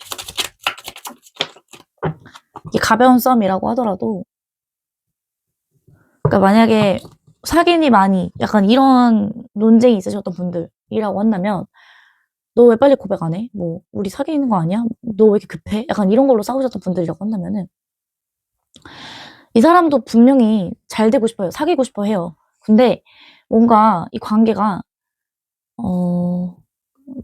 이게 가벼운 썸이라고 하더라도 그러니까 만약에 사귀니 많이 약간 이런 논쟁이 있으셨던 분들이라고 한다면 너 왜 빨리 고백 안 해? 뭐 우리 사귀는 거 아니야? 너 왜 이렇게 급해? 약간 이런 걸로 싸우셨던 분들이라고 한다면은 이 사람도 분명히 잘 되고 싶어요. 사귀고 싶어 해요. 근데 뭔가 이 관계가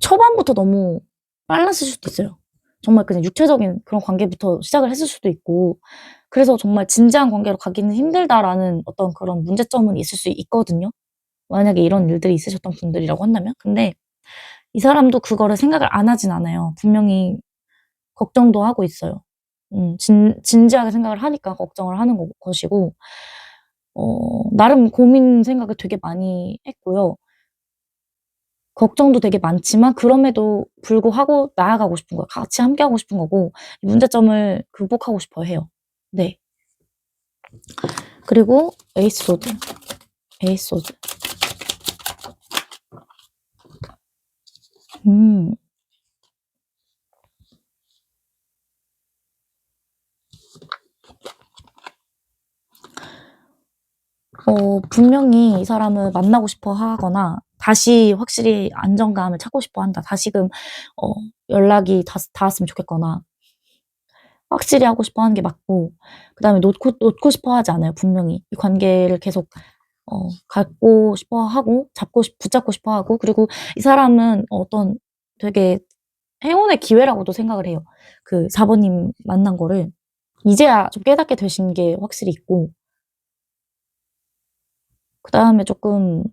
초반부터 너무 빨랐을 수도 있어요. 정말 그냥 육체적인 그런 관계부터 시작을 했을 수도 있고 그래서 정말 진지한 관계로 가기는 힘들다라는 어떤 그런 문제점은 있을 수 있거든요. 만약에 이런 일들이 있으셨던 분들이라고 한다면. 근데 이 사람도 그거를 생각을 안 하진 않아요. 분명히 걱정도 하고 있어요. 진지하게 생각을 하니까 걱정을 하는 것이고 나름 고민 생각을 되게 많이 했고요. 걱정도 되게 많지만 그럼에도 불구하고 나아가고 싶은 거예요. 같이 함께하고 싶은 거고 이 문제점을 극복하고 싶어 해요. 네. 그리고 에이스 소드. 에이스 소드. 분명히 이 사람을 만나고 싶어 하거나 다시 확실히 안정감을 찾고 싶어 한다. 다시금 연락이 닿았으면 좋겠거나 확실히 하고 싶어 하는 게 맞고 그다음에 놓고 싶어 하지 않아요, 분명히. 이 관계를 계속 갖고 싶어 하고 붙잡고 싶어 하고 그리고 이 사람은 어떤 되게 행운의 기회라고도 생각을 해요. 그 4번님 만난 거를 이제야 좀 깨닫게 되신 게 확실히 있고 그다음에 쪼끔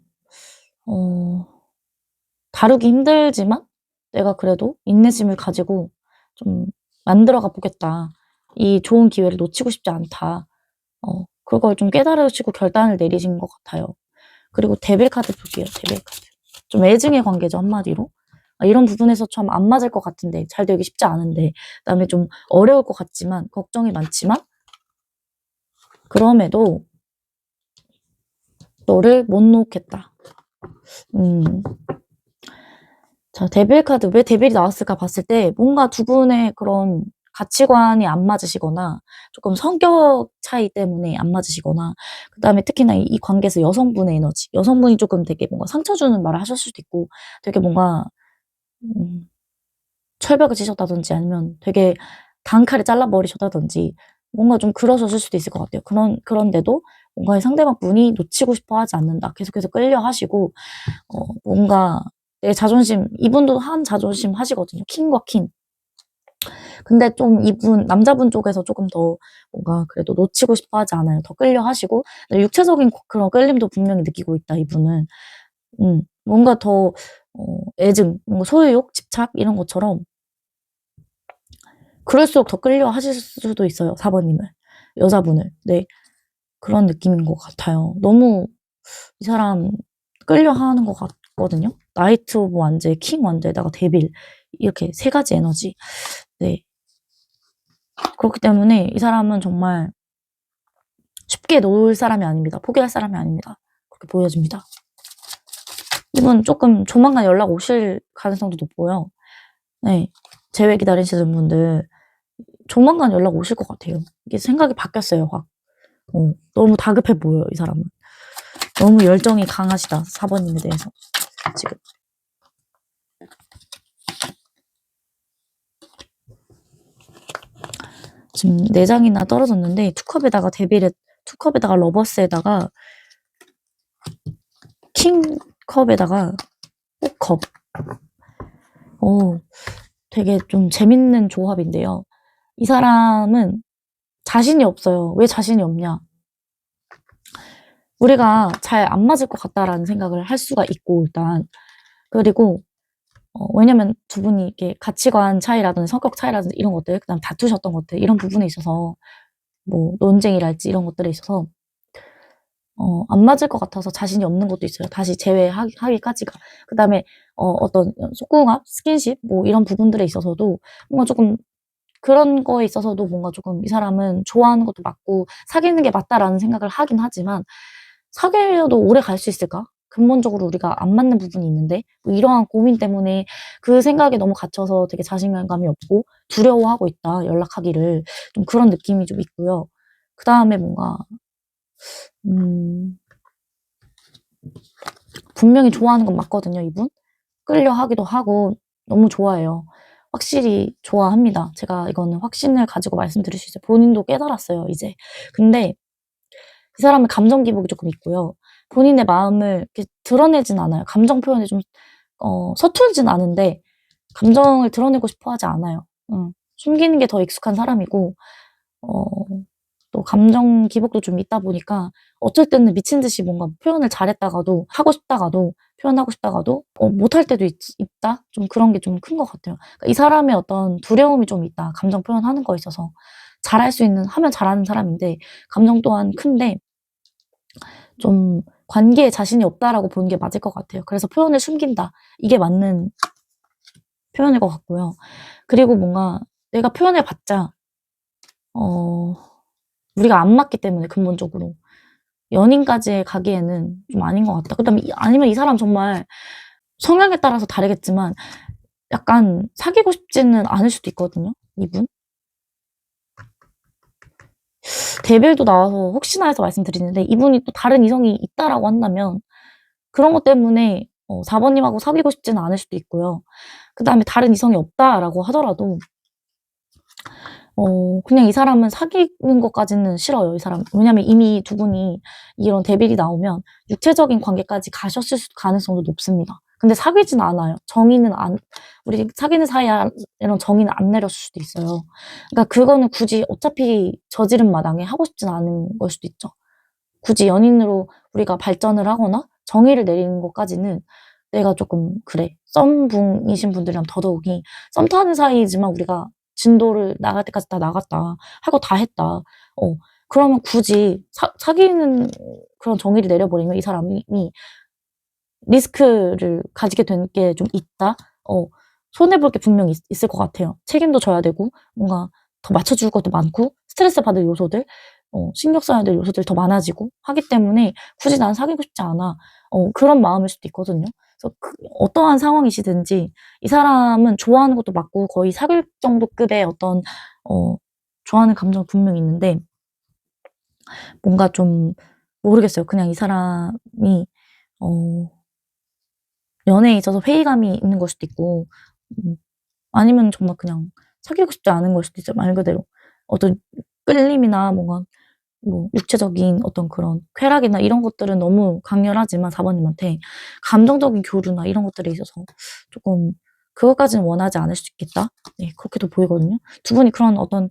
다루기 힘들지만 내가 그래도 인내심을 가지고 좀 만들어가 보겠다. 이 좋은 기회를 놓치고 싶지 않다. 그걸 좀 깨달으시고 결단을 내리신 것 같아요. 그리고 데빌 카드 볼게요. 데빌 카드. 좀 애증의 관계죠, 한마디로. 이런 부분에서 참 안 맞을 것 같은데 잘 되기 쉽지 않은데 그다음에 좀 어려울 것 같지만 걱정이 많지만 그럼에도 너를 못 놓겠다. 자, 데빌 카드. 왜 데빌이 나왔을까 봤을 때 뭔가 두 분의 그런 가치관이 안 맞으시거나 조금 성격 차이 때문에 안 맞으시거나 그다음에 특히나 이 관계에서 여성분의 에너지. 여성분이 조금 되게 뭔가 상처 주는 말을 하셨을 수도 있고 되게 뭔가 철벽을 치셨다든지 아니면 되게 단칼에 잘라 버리셨다든지 뭔가 좀 그러셨을 수도 있을 것 같아요. 그런데도 뭔가 상대방 분이 놓치고 싶어 하지 않는다. 계속해서 끌려 하시고 뭔가 내 자존심 이분도 한 자존심 하시거든요. 킹과 퀸. 근데 좀 이분 남자분 쪽에서 조금 더 뭔가 그래도 놓치고 싶어 하지 않아요. 더 끌려 하시고 육체적인 그런 끌림도 분명히 느끼고 있다 이분은. 뭔가 더 애증, 뭔가 소유욕, 집착 이런 것처럼 그럴수록 더 끌려 하실 수도 있어요. 4번님을. 여자분을. 네. 그런 느낌인 것 같아요. 너무 이 사람 끌려하는 것 같거든요. 나이트 오브 완제, 킹 완제에다가 데빌 이렇게 세 가지 에너지. 네. 그렇기 때문에 이 사람은 정말 쉽게 놓을 사람이 아닙니다. 포기할 사람이 아닙니다. 그렇게 보여집니다. 이분 조금 조만간 연락 오실 가능성도 높고요. 네. 재회 기다리시는 분들 조만간 연락 오실 것 같아요. 이게 생각이 바뀌었어요, 확. 너무 다급해 보여요, 이 사람은. 너무 열정이 강하시다, 4번님에 대해서. 지금. 지금 4장이나 떨어졌는데, 투컵에다가 투컵에다가 러버스에다가, 킹컵에다가, 컵. 되게 좀 재밌는 조합인데요. 이 사람은 자신이 없어요. 왜 자신이 없냐? 우리가 잘 안 맞을 것 같다라는 생각을 할 수가 있고, 일단. 그리고, 왜냐면 두 분이 이렇게 가치관 차이라든지 성격 차이라든지 이런 것들, 그다음에 다투셨던 것들, 이런 부분에 있어서 뭐 논쟁이랄지 이런 것들에 있어서 안 맞을 것 같아서 자신이 없는 것도 있어요. 다시 재회하기까지가. 그다음에 어떤 속궁합, 스킨십 뭐 이런 부분들에 있어서도 뭔가 조금 그런 거에 있어서도 뭔가 조금 이 사람은 좋아하는 것도 맞고 사귀는 게 맞다라는 생각을 하긴 하지만 사귀어도 오래 갈 수 있을까? 근본적으로 우리가 안 맞는 부분이 있는데 뭐 이러한 고민 때문에 그 생각에 너무 갇혀서 되게 자신감이 없고 두려워하고 있다, 연락하기를. 좀 그런 느낌이 좀 있고요. 그다음에 뭔가 분명히 좋아하는 건 맞거든요, 이분. 끌려하기도 하고 너무 좋아해요. 확실히 좋아합니다. 제가 이거는 확신을 가지고 말씀드릴 수 있어요. 본인도 깨달았어요, 이제. 근데 이 사람의 감정 기복이 조금 있고요. 본인의 마음을 이렇게 드러내진 않아요. 감정 표현이 좀 서툴진 않은데 감정을 드러내고 싶어 하지 않아요. 숨기는 게 더 익숙한 사람이고 어 또 감정 기복도 좀 있다 보니까 어쩔 때는 미친 듯이 뭔가 표현을 잘했다가도 하고 싶다가도 표현하고 싶다가도 못할 때도 있다? 좀 그런 게 좀 큰 것 같아요. 그러니까 이 사람의 어떤 두려움이 좀 있다. 감정 표현하는 거에 있어서. 잘할 수 있는 하면 잘하는 사람인데 감정 또한 큰데 좀 관계에 자신이 없다라고 보는 게 맞을 것 같아요. 그래서 표현을 숨긴다. 이게 맞는 표현일 것 같고요. 그리고 뭔가 내가 표현해 봤자 우리가 안 맞기 때문에 근본적으로 연인까지 가기에는 좀 아닌 것 같다. 그다음에 아니면 이 사람 정말 성향에 따라서 다르겠지만 약간 사귀고 싶지는 않을 수도 있거든요, 이분. 대별도 나와서 혹시나 해서 말씀드리는데 이분이 또 다른 이성이 있다라고 한다면 그런 것 때문에 4번님하고 사귀고 싶지는 않을 수도 있고요. 그다음에 다른 이성이 없다라고 하더라도 그냥 이 사람은 사귀는 것까지는 싫어요, 이 사람. 왜냐면 이미 두 분이 이런 대bil이 나오면 육체적인 관계까지 가셨을 가능성도 높습니다. 근데 사귀진 않아요. 우리 사귀는 사이야 이런 정의는 안 내렸을 수도 있어요. 그러니까 그거는 굳이 어차피 저지른 마당에 하고 싶진 않은 걸 수도 있죠. 굳이 연인으로 우리가 발전을 하거나 정의를 내리는 것까지는 내가 조금 그래. 썸붕이신 분들이랑 더더욱이 썸 타는 사이지만 우리가 진도를 나갈 때까지 다 나갔다. 할 거 다 했다. 그러면 굳이 사귀는 그런 정의를 내려버리면 이 사람이 리스크를 가지게 된 게 좀 있다? 손해볼 게 분명히 있을 것 같아요. 책임도 져야 되고, 뭔가 더 맞춰줄 것도 많고, 스트레스 받을 요소들, 신경 써야 될 요소들이 더 많아지고 하기 때문에 굳이 난 사귀고 싶지 않아. 그런 마음일 수도 있거든요. 그래서 어떠한 상황이시든지 이 사람은 좋아하는 것도 맞고 거의 사귈 정도 급의 어떤, 좋아하는 감정이 분명히 있는데, 뭔가 좀 모르겠어요. 그냥 이 사람이, 연애에 있어서 회의감이 있는 걸 수도 있고, 아니면 정말 그냥 사귀고 싶지 않은 걸 수도 있어요. 말 그대로. 어떤 끌림이나 뭔가 뭐 육체적인 어떤 그런 쾌락이나 이런 것들은 너무 강렬하지만 4번님한테 감정적인 교류나 이런 것들에 있어서 조금 그것까지는 원하지 않을 수 있겠다. 네, 그렇게도 보이거든요. 두 분이 그런 어떤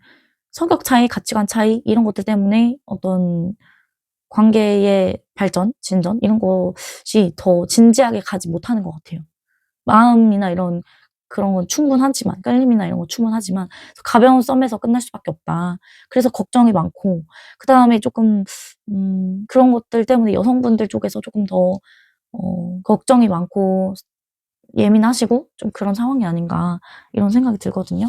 성격 차이, 가치관 차이 이런 것들 때문에 어떤 관계의 발전, 진전 이런 것이 더 진지하게 가지 못하는 것 같아요. 마음이나 이런 그런 건 충분하지만 끌림이나 이런 건 충분하지만 가벼운 썸에서 끝날 수밖에 없다. 그래서 걱정이 많고 그다음에 조금 그런 것들 때문에 여성분들 쪽에서 조금 더 걱정이 많고 예민하시고 좀 그런 상황이 아닌가 이런 생각이 들거든요.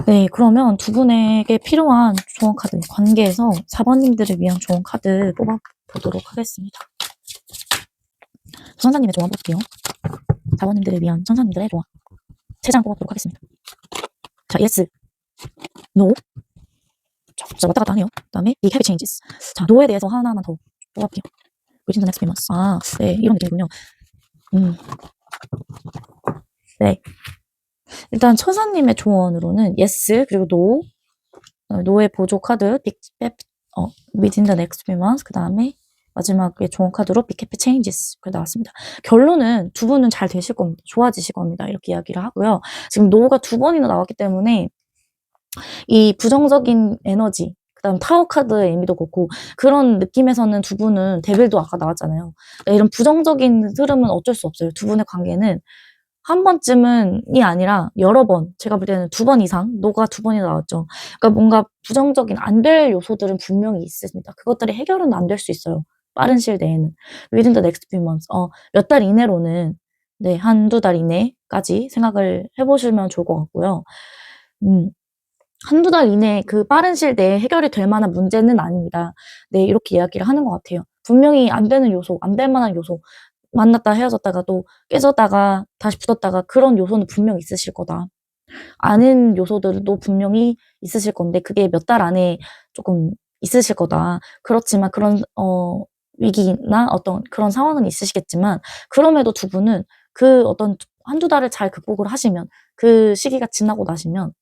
네, 그러면 두 분에게 필요한 조언 카드 관계에서 4번님들을 위한 조언 카드 뽑아보도록 하겠습니다. 천사님의 조언 볼게요. 4번님들을 위한 천사님들의 조언 3장 뽑아보도록 하겠습니다. 자, yes, no. 자, 진짜 왔다 갔다 하네요. 그 다음에 big heavy changes. 자, no에 대해서 하나만 더 뽑아볼게요. within the next few months. 아, 네, 이런 느낌이군요. 네. 일단 천사님의 조언으로는 yes, 그리고 no, no의 보조 카드, big, within the next few months. 그 다음에 마지막에 조언 카드로 big happy changes. 그 나왔습니다. 결론은 두 분은 잘 되실 겁니다. 좋아지실 겁니다. 이렇게 이야기를 하고요. 지금 no가 2번이나 나왔기 때문에 이 부정적인 에너지, 그다음 타워 카드의 의미도 그렇고 그런 느낌에서는 두 분은 데빌도 아까 나왔잖아요. 이런 부정적인 흐름은 어쩔 수 없어요. 두 분의 관계는 한 번쯤은이 아니라 여러 번, 제가 볼 때는 2번 이상, 노가 2번이나 나왔죠. 그러니까 뭔가 부정적인 안 될 요소들은 분명히 있습니다. 그것들이 해결은 안 될 수 있어요. 빠른 시일 내에는. within the next few months. 몇 달 이내로는, 네, 1~2달 이내까지 생각을 해보시면 좋을 것 같고요. 1~2달 이내에 그 빠른 시일 내에 해결이 될 만한 문제는 아닙니다. 네, 이렇게 이야기를 하는 것 같아요. 분명히 안 되는 요소, 안 될 만한 요소, 만났다 헤어졌다가 또 깨졌다가 다시 붙었다가 그런 요소는 분명 있으실 거다. 아는 요소들도 분명히 있으실 건데 그게 몇 달 안에 조금 있으실 거다. 그렇지만 그런 위기나 어떤 그런 상황은 있으시겠지만 그럼에도 두 분은 그 어떤 1~2달을 잘 극복을 하시면 그 시기가 지나고 나시면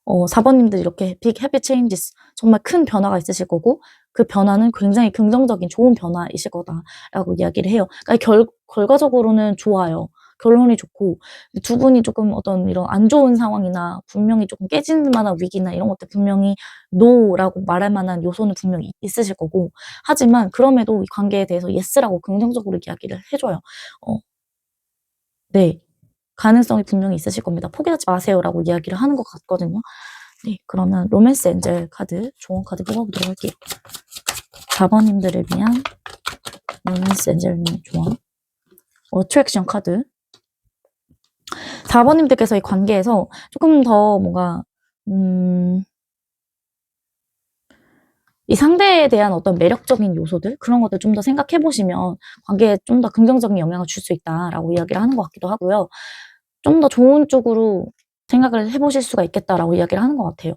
4번님들 이렇게 빅 해피 체인지스 정말 큰 변화가 있으실 거고 그 변화는 굉장히 긍정적인 좋은 변화이실 거다라고 이야기를 해요. 그러니까 결과적으로는 좋아요. 결론이 좋고 두 분이 조금 어떤 이런 안 좋은 상황이나 분명히 조금 깨질 만한 위기나 이런 것들 분명히 노라고 말할 만한 요소는 분명히 있으실 거고 하지만 그럼에도 이 관계에 대해서 예스라고 긍정적으로 이야기를 해줘요. 네. 가능성이 분명히 있으실 겁니다. 포기하지 마세요라고 이야기를 하는 것 같거든요. 네, 그러면 로맨스 엔젤 카드, 조언 카드 뽑아보도록 할게요. 4번님들을 위한 로맨스 엔젤님 조언. 어트랙션 카드. 4번님들께서 이 관계에서 조금 더 뭔가 이 상대에 대한 어떤 매력적인 요소들 그런 것들 좀 더 생각해 보시면 관계에 좀 더 긍정적인 영향을 줄 수 있다라고 이야기를 하는 것 같기도 하고요. 좀 더 좋은 쪽으로 생각을 해 보실 수가 있겠다라고 이야기를 하는 것 같아요.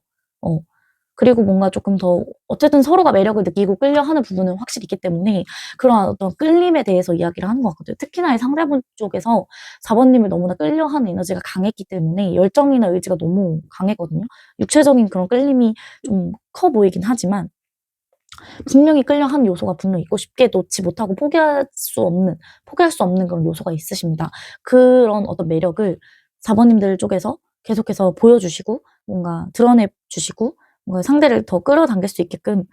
그리고 뭔가 조금 더 어쨌든 서로가 매력을 느끼고 끌려하는 부분은 확실히 있기 때문에 그러한 어떤 끌림에 대해서 이야기를 하는 것 같거든요. 특히나 이 상대분 쪽에서 4번님을 너무나 끌려하는 에너지가 강했기 때문에 열정이나 의지가 너무 강했거든요. 육체적인 그런 끌림이 좀 커 보이긴 하지만 분명히 끌려하는 요소가 분명히 있고 쉽게 놓지 못하고 포기할 수 없는 그런 요소가 있으십니다. 그런 어떤 매력을 4번님들 쪽에서 계속해서 보여주시고 뭔가 드러내 주시고 뭔가 상대를 더 끌어당길 수 있게끔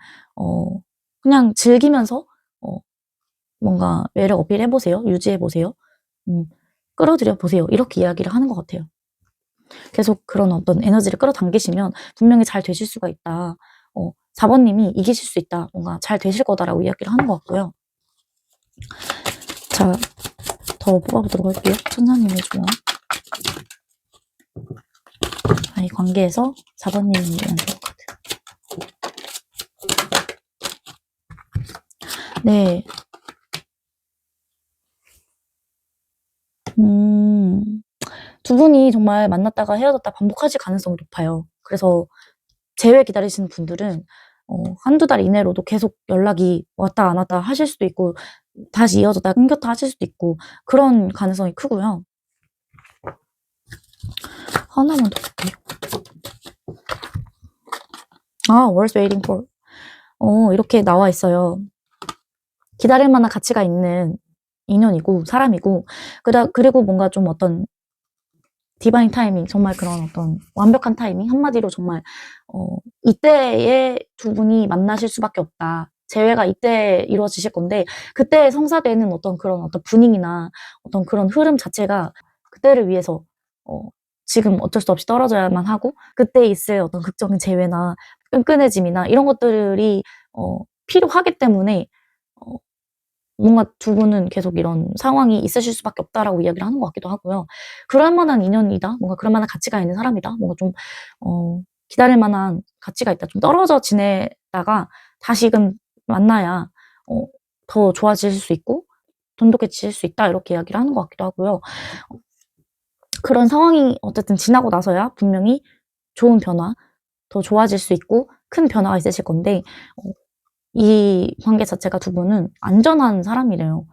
그냥 즐기면서 뭔가 매력 어필 해보세요. 유지해보세요. 끌어들여 보세요. 이렇게 이야기를 하는 것 같아요. 계속 그런 어떤 에너지를 끌어당기시면 분명히 잘 되실 수가 있다. 4번님이 이기실 수 있다. 뭔가 잘 되실 거다라고 이야기를 하는 것 같고요. 자, 더 뽑아보도록 할게요. 천사님의 조언. 이 관계에서 4번님이 위한 조언 카드. 네. 두 분이 정말 만났다가 헤어졌다 반복하실 가능성이 높아요. 그래서 재회 기다리시는 분들은 1~2달 이내로도 계속 연락이 왔다 안 왔다 하실 수도 있고 다시 이어졌다 끊겼다 하실 수도 있고 그런 가능성이 크고요. 하나만 더 볼게요. worth waiting for. 이렇게 나와 있어요. 기다릴 만한 가치가 있는 인연이고 사람이고 그리고 뭔가 좀 어떤 디바인 타이밍, 정말 그런 어떤 완벽한 타이밍, 한마디로 정말 이때에 두 분이 만나실 수밖에 없다. 재회가 이때 이루어지실 건데 그때 성사되는 어떤 그런 어떤 분위기나 어떤 그런 흐름 자체가 그때를 위해서 지금 어쩔 수 없이 떨어져야만 하고 그때 있을 어떤 극적인 재회나 끈끈해짐이나 이런 것들이 필요하기 때문에 뭔가 두 분은 계속 이런 상황이 있으실 수밖에 없다라고 이야기를 하는 것 같기도 하고요. 그럴 만한 인연이다. 뭔가 그럴 만한 가치가 있는 사람이다. 뭔가 좀 기다릴 만한 가치가 있다. 좀 떨어져 지내다가 다시금 만나야 더 좋아질 수 있고 돈독해질 수 있다. 이렇게 이야기를 하는 것 같기도 하고요. 그런 상황이 어쨌든 지나고 나서야 분명히 좋은 변화, 더 좋아질 수 있고 큰 변화가 있으실 건데 이 관계 자체가 두 분은 안전한 사람이래요.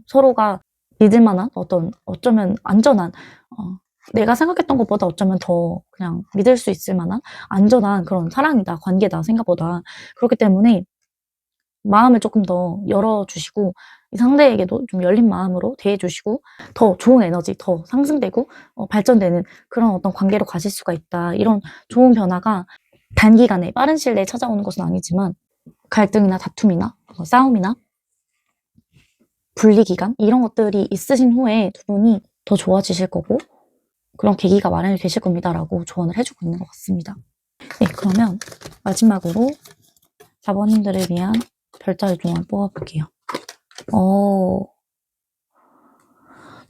서로가 믿을 만한 어쩌면 안전한 내가 생각했던 것보다 어쩌면 더 그냥 믿을 수 있을 만한 안전한 그런 사랑이다, 관계다, 생각보다. 그렇기 때문에 마음을 조금 더 열어주시고 이 상대에게도 좀 열린 마음으로 대해주시고 더 좋은 에너지, 더 상승되고 발전되는 그런 어떤 관계로 가실 수가 있다. 이런 좋은 변화가 단기간에 빠른 시일 내에 찾아오는 것은 아니지만 갈등이나 다툼이나 싸움이나 분리기간 이런 것들이 있으신 후에 두 분이 더 좋아지실 거고 그런 계기가 마련이 되실 겁니다라고 조언을 해주고 있는 것 같습니다. 네, 그러면 마지막으로 4번님들을 위한 별자리 종을 뽑아볼게요.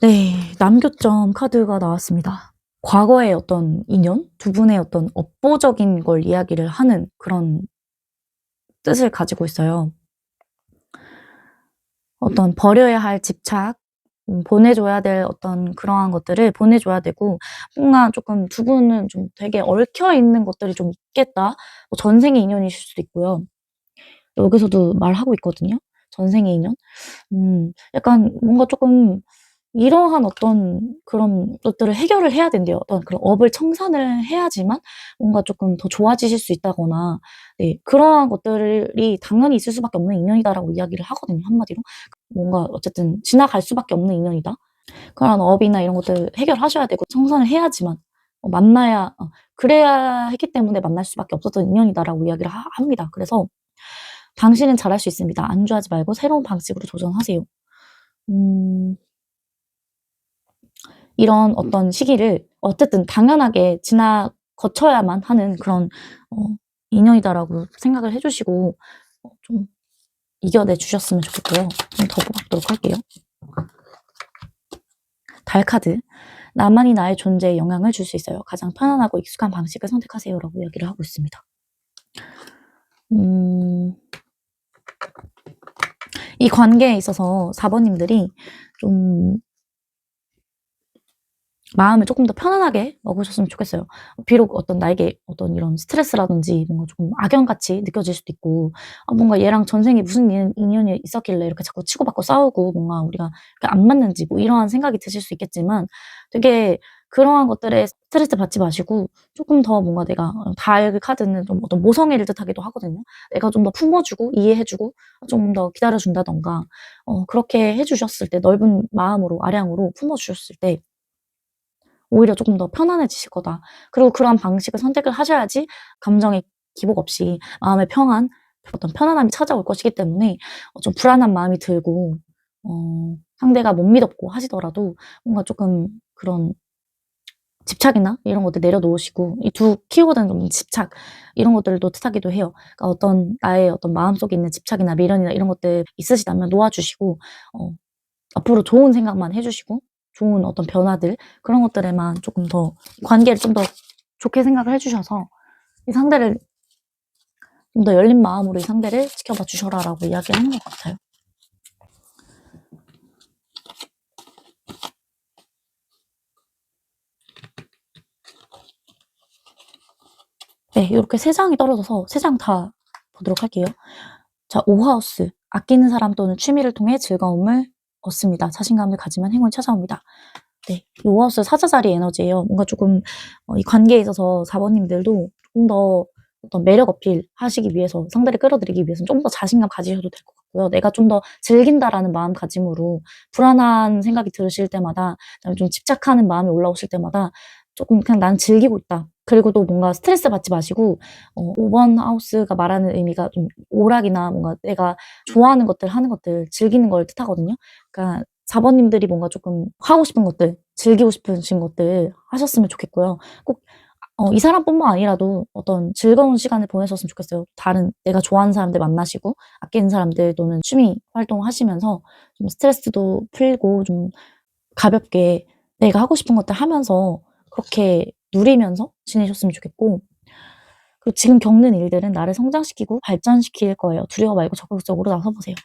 네, 남교점 카드가 나왔습니다. 과거의 어떤 인연, 두 분의 어떤 업보적인 걸 이야기를 하는 그런 뜻을 가지고 있어요. 어떤 버려야 할 집착, 보내줘야 될 어떤 그러한 것들을 보내줘야 되고 뭔가 조금 두 분은 좀 되게 얽혀있는 것들이 좀 있겠다. 뭐 전생의 인연이실 수도 있고요. 여기서도 말하고 있거든요. 전생의 인연. 약간 뭔가 조금 이러한 어떤 그런 것들을 해결을 해야 된대요. 어떤 그런 업을 청산을 해야지만 뭔가 조금 더 좋아지실 수 있다거나, 네, 그러한 것들이 당연히 있을 수밖에 없는 인연이다라고 이야기를 하거든요. 한마디로. 뭔가 어쨌든 지나갈 수밖에 없는 인연이다. 그런 업이나 이런 것들 해결하셔야 되고 청산을 해야지만 만나야 그래야 했기 때문에 만날 수밖에 없었던 인연이다라고 이야기를 합니다. 그래서 당신은 잘할 수 있습니다. 안주하지 말고 새로운 방식으로 도전하세요. 이런 어떤 시기를 어쨌든 당연하게 거쳐야만 하는 그런 인연이다라고 생각을 해주시고 좀 이겨내 주셨으면 좋겠고요. 좀 더 뽑아보도록 할게요. 달 카드. 나만이 나의 존재에 영향을 줄 수 있어요. 가장 편안하고 익숙한 방식을 선택하세요. 라고 이야기를 하고 있습니다. 이 관계에 있어서 4번님들이 좀 마음을 조금 더 편안하게 먹으셨으면 좋겠어요. 비록 어떤 나에게 어떤 이런 스트레스라든지 뭔가 조금 악연같이 느껴질 수도 있고 뭔가 얘랑 전생에 무슨 인연이 있었길래 이렇게 자꾸 치고받고 싸우고 뭔가 우리가 안 맞는지 뭐 이러한 생각이 드실 수 있겠지만 되게 그러한 것들에 스트레스 받지 마시고 조금 더 뭔가 내가 달 카드는 좀 어떤 모성애를 뜻하기도 하거든요. 내가 좀 더 품어주고 이해해주고 좀 더 기다려준다던가 그렇게 해주셨을 때 넓은 마음으로 아량으로 품어주셨을 때 오히려 조금 더 편안해지실 거다. 그리고 그런 방식을 선택을 하셔야지 감정의 기복 없이 마음의 어떤 편안함이 찾아올 것이기 때문에 좀 불안한 마음이 들고 상대가 못 믿었고 하시더라도 뭔가 조금 그런 집착이나 이런 것들 내려놓으시고 이 두 키워드는 좀 집착 이런 것들도 뜻하기도 해요. 그러니까 나의 어떤 마음속에 있는 집착이나 미련이나 이런 것들 있으시다면 놓아주시고 앞으로 좋은 생각만 해주시고 좋은 어떤 변화들 그런 것들에만 조금 더 관계를 좀 더 좋게 생각을 해주셔서 이 상대를 좀 더 열린 마음으로 이 상대를 지켜봐 주셔라라고 이야기하는 것 같아요. 네, 이렇게 3장이 떨어져서 3장 다 보도록 할게요. 자, 5하우스. 아끼는 사람 또는 취미를 통해 즐거움을 얻습니다. 자신감을 가지면 행운이 찾아옵니다. 네, 이 5하우스 사자자리 에너지예요. 뭔가 조금 이 관계에 있어서 4번님들도 좀 더 어떤 매력 어필 하시기 위해서 상대를 끌어들이기 위해서는 좀 더 자신감 가지셔도 될 것 같고요. 내가 좀 더 즐긴다라는 마음가짐으로 불안한 생각이 드실 때마다 그다음에 좀 집착하는 마음이 올라오실 때마다 조금 그냥 난 즐기고 있다. 그리고 또 뭔가 스트레스 받지 마시고 5번 하우스가 말하는 의미가 좀 오락이나 뭔가 내가 좋아하는 것들 하는 것들 즐기는 걸 뜻하거든요. 그러니까 4번님들이 뭔가 조금 하고 싶은 것들 즐기고 싶으신 것들 하셨으면 좋겠고요. 꼭 이 사람뿐만 아니라도 어떤 즐거운 시간을 보내셨으면 좋겠어요. 다른 내가 좋아하는 사람들 만나시고 아끼는 사람들 또는 취미 활동하시면서 좀 스트레스도 풀고 좀 가볍게 내가 하고 싶은 것들 하면서 그렇게 누리면서 지내셨으면 좋겠고 그리고 지금 겪는 일들은 나를 성장시키고 발전시킬 거예요. 두려워 말고 적극적으로 나서보세요.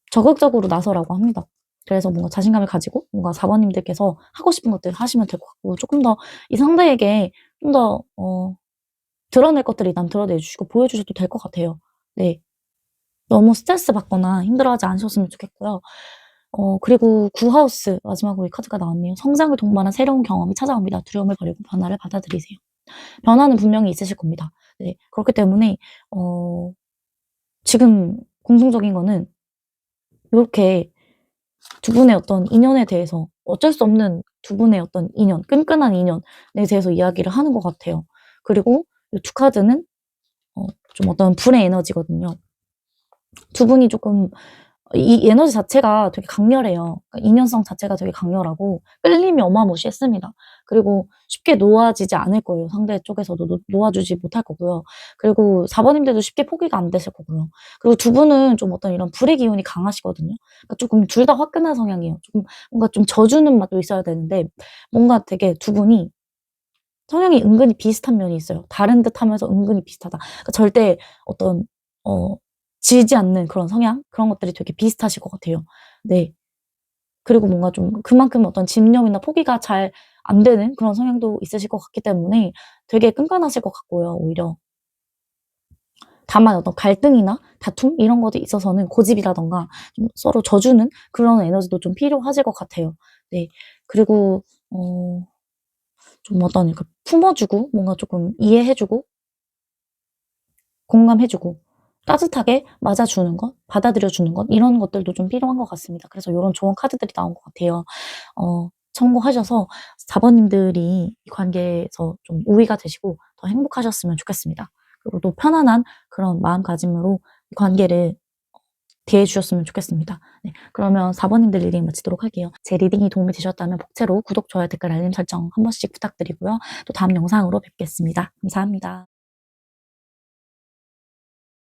적극적으로 나서라고 합니다. 그래서 뭔가 자신감을 가지고 뭔가 4번님들께서 하고 싶은 것들 하시면 될 것 같고 조금 더 이 상대에게 좀 더 드러낼 것들을 일단 드러내 주시고 보여주셔도 될 것 같아요. 네. 너무 스트레스 받거나 힘들어하지 않으셨으면 좋겠고요. 그리고 9하우스 마지막으로 이 카드가 나왔네요. 성장을 동반한 새로운 경험이 찾아옵니다. 두려움을 버리고 변화를 받아들이세요. 변화는 분명히 있으실 겁니다. 네. 그렇기 때문에 지금 공통적인 거는 요렇게 두 분의 어떤 인연에 대해서 어쩔 수 없는 두 분의 어떤 인연, 끈끈한 인연에 대해서 이야기를 하는 것 같아요. 그리고 이 두 카드는 좀 어떤 불의 에너지거든요. 두 분이 조금 이 에너지 자체가 되게 강렬해요. 그러니까 인연성 자체가 되게 강렬하고 끌림이 어마무시했습니다. 그리고 쉽게 놓아지지 않을 거예요. 상대 쪽에서도 놓아주지 못할 거고요. 그리고 4번님들도 쉽게 포기가 안 되실 거고요. 그리고 두 분은 좀 어떤 이런 불의 기운이 강하시거든요. 그러니까 조금 둘 다 화끈한 성향이에요. 조금 뭔가 좀 져주는 맛도 있어야 되는데 뭔가 되게 두 분이 성향이 은근히 비슷한 면이 있어요. 다른 듯하면서 은근히 비슷하다. 그러니까 절대 어떤 어 지지 않는 그런 성향? 그런 것들이 되게 비슷하실 것 같아요. 네. 그리고 뭔가 좀 그만큼 어떤 집념이나 포기가 잘 안 되는 그런 성향도 있으실 것 같기 때문에 되게 끈끈하실 것 같고요, 오히려. 다만 어떤 갈등이나 다툼 이런 것에 있어서는 고집이라든가 좀 서로 져주는 그런 에너지도 좀 필요하실 것 같아요. 네. 그리고 좀 어떤 그 품어주고 뭔가 조금 이해해주고 공감해주고 따뜻하게 맞아주는 것, 받아들여주는 것 이런 것들도 좀 필요한 것 같습니다. 그래서 요런 좋은 카드들이 나온 것 같아요. 참고하셔서 4번님들이 이 관계에서 좀 우위가 되시고 더 행복하셨으면 좋겠습니다. 그리고 또 편안한 그런 마음가짐으로 이 관계를 대해주셨으면 좋겠습니다. 네, 그러면 4번님들 리딩 마치도록 할게요. 제 리딩이 도움이 되셨다면 복채로 구독, 좋아요, 댓글, 알림 설정 한 번씩 부탁드리고요. 또 다음 영상으로 뵙겠습니다. 감사합니다.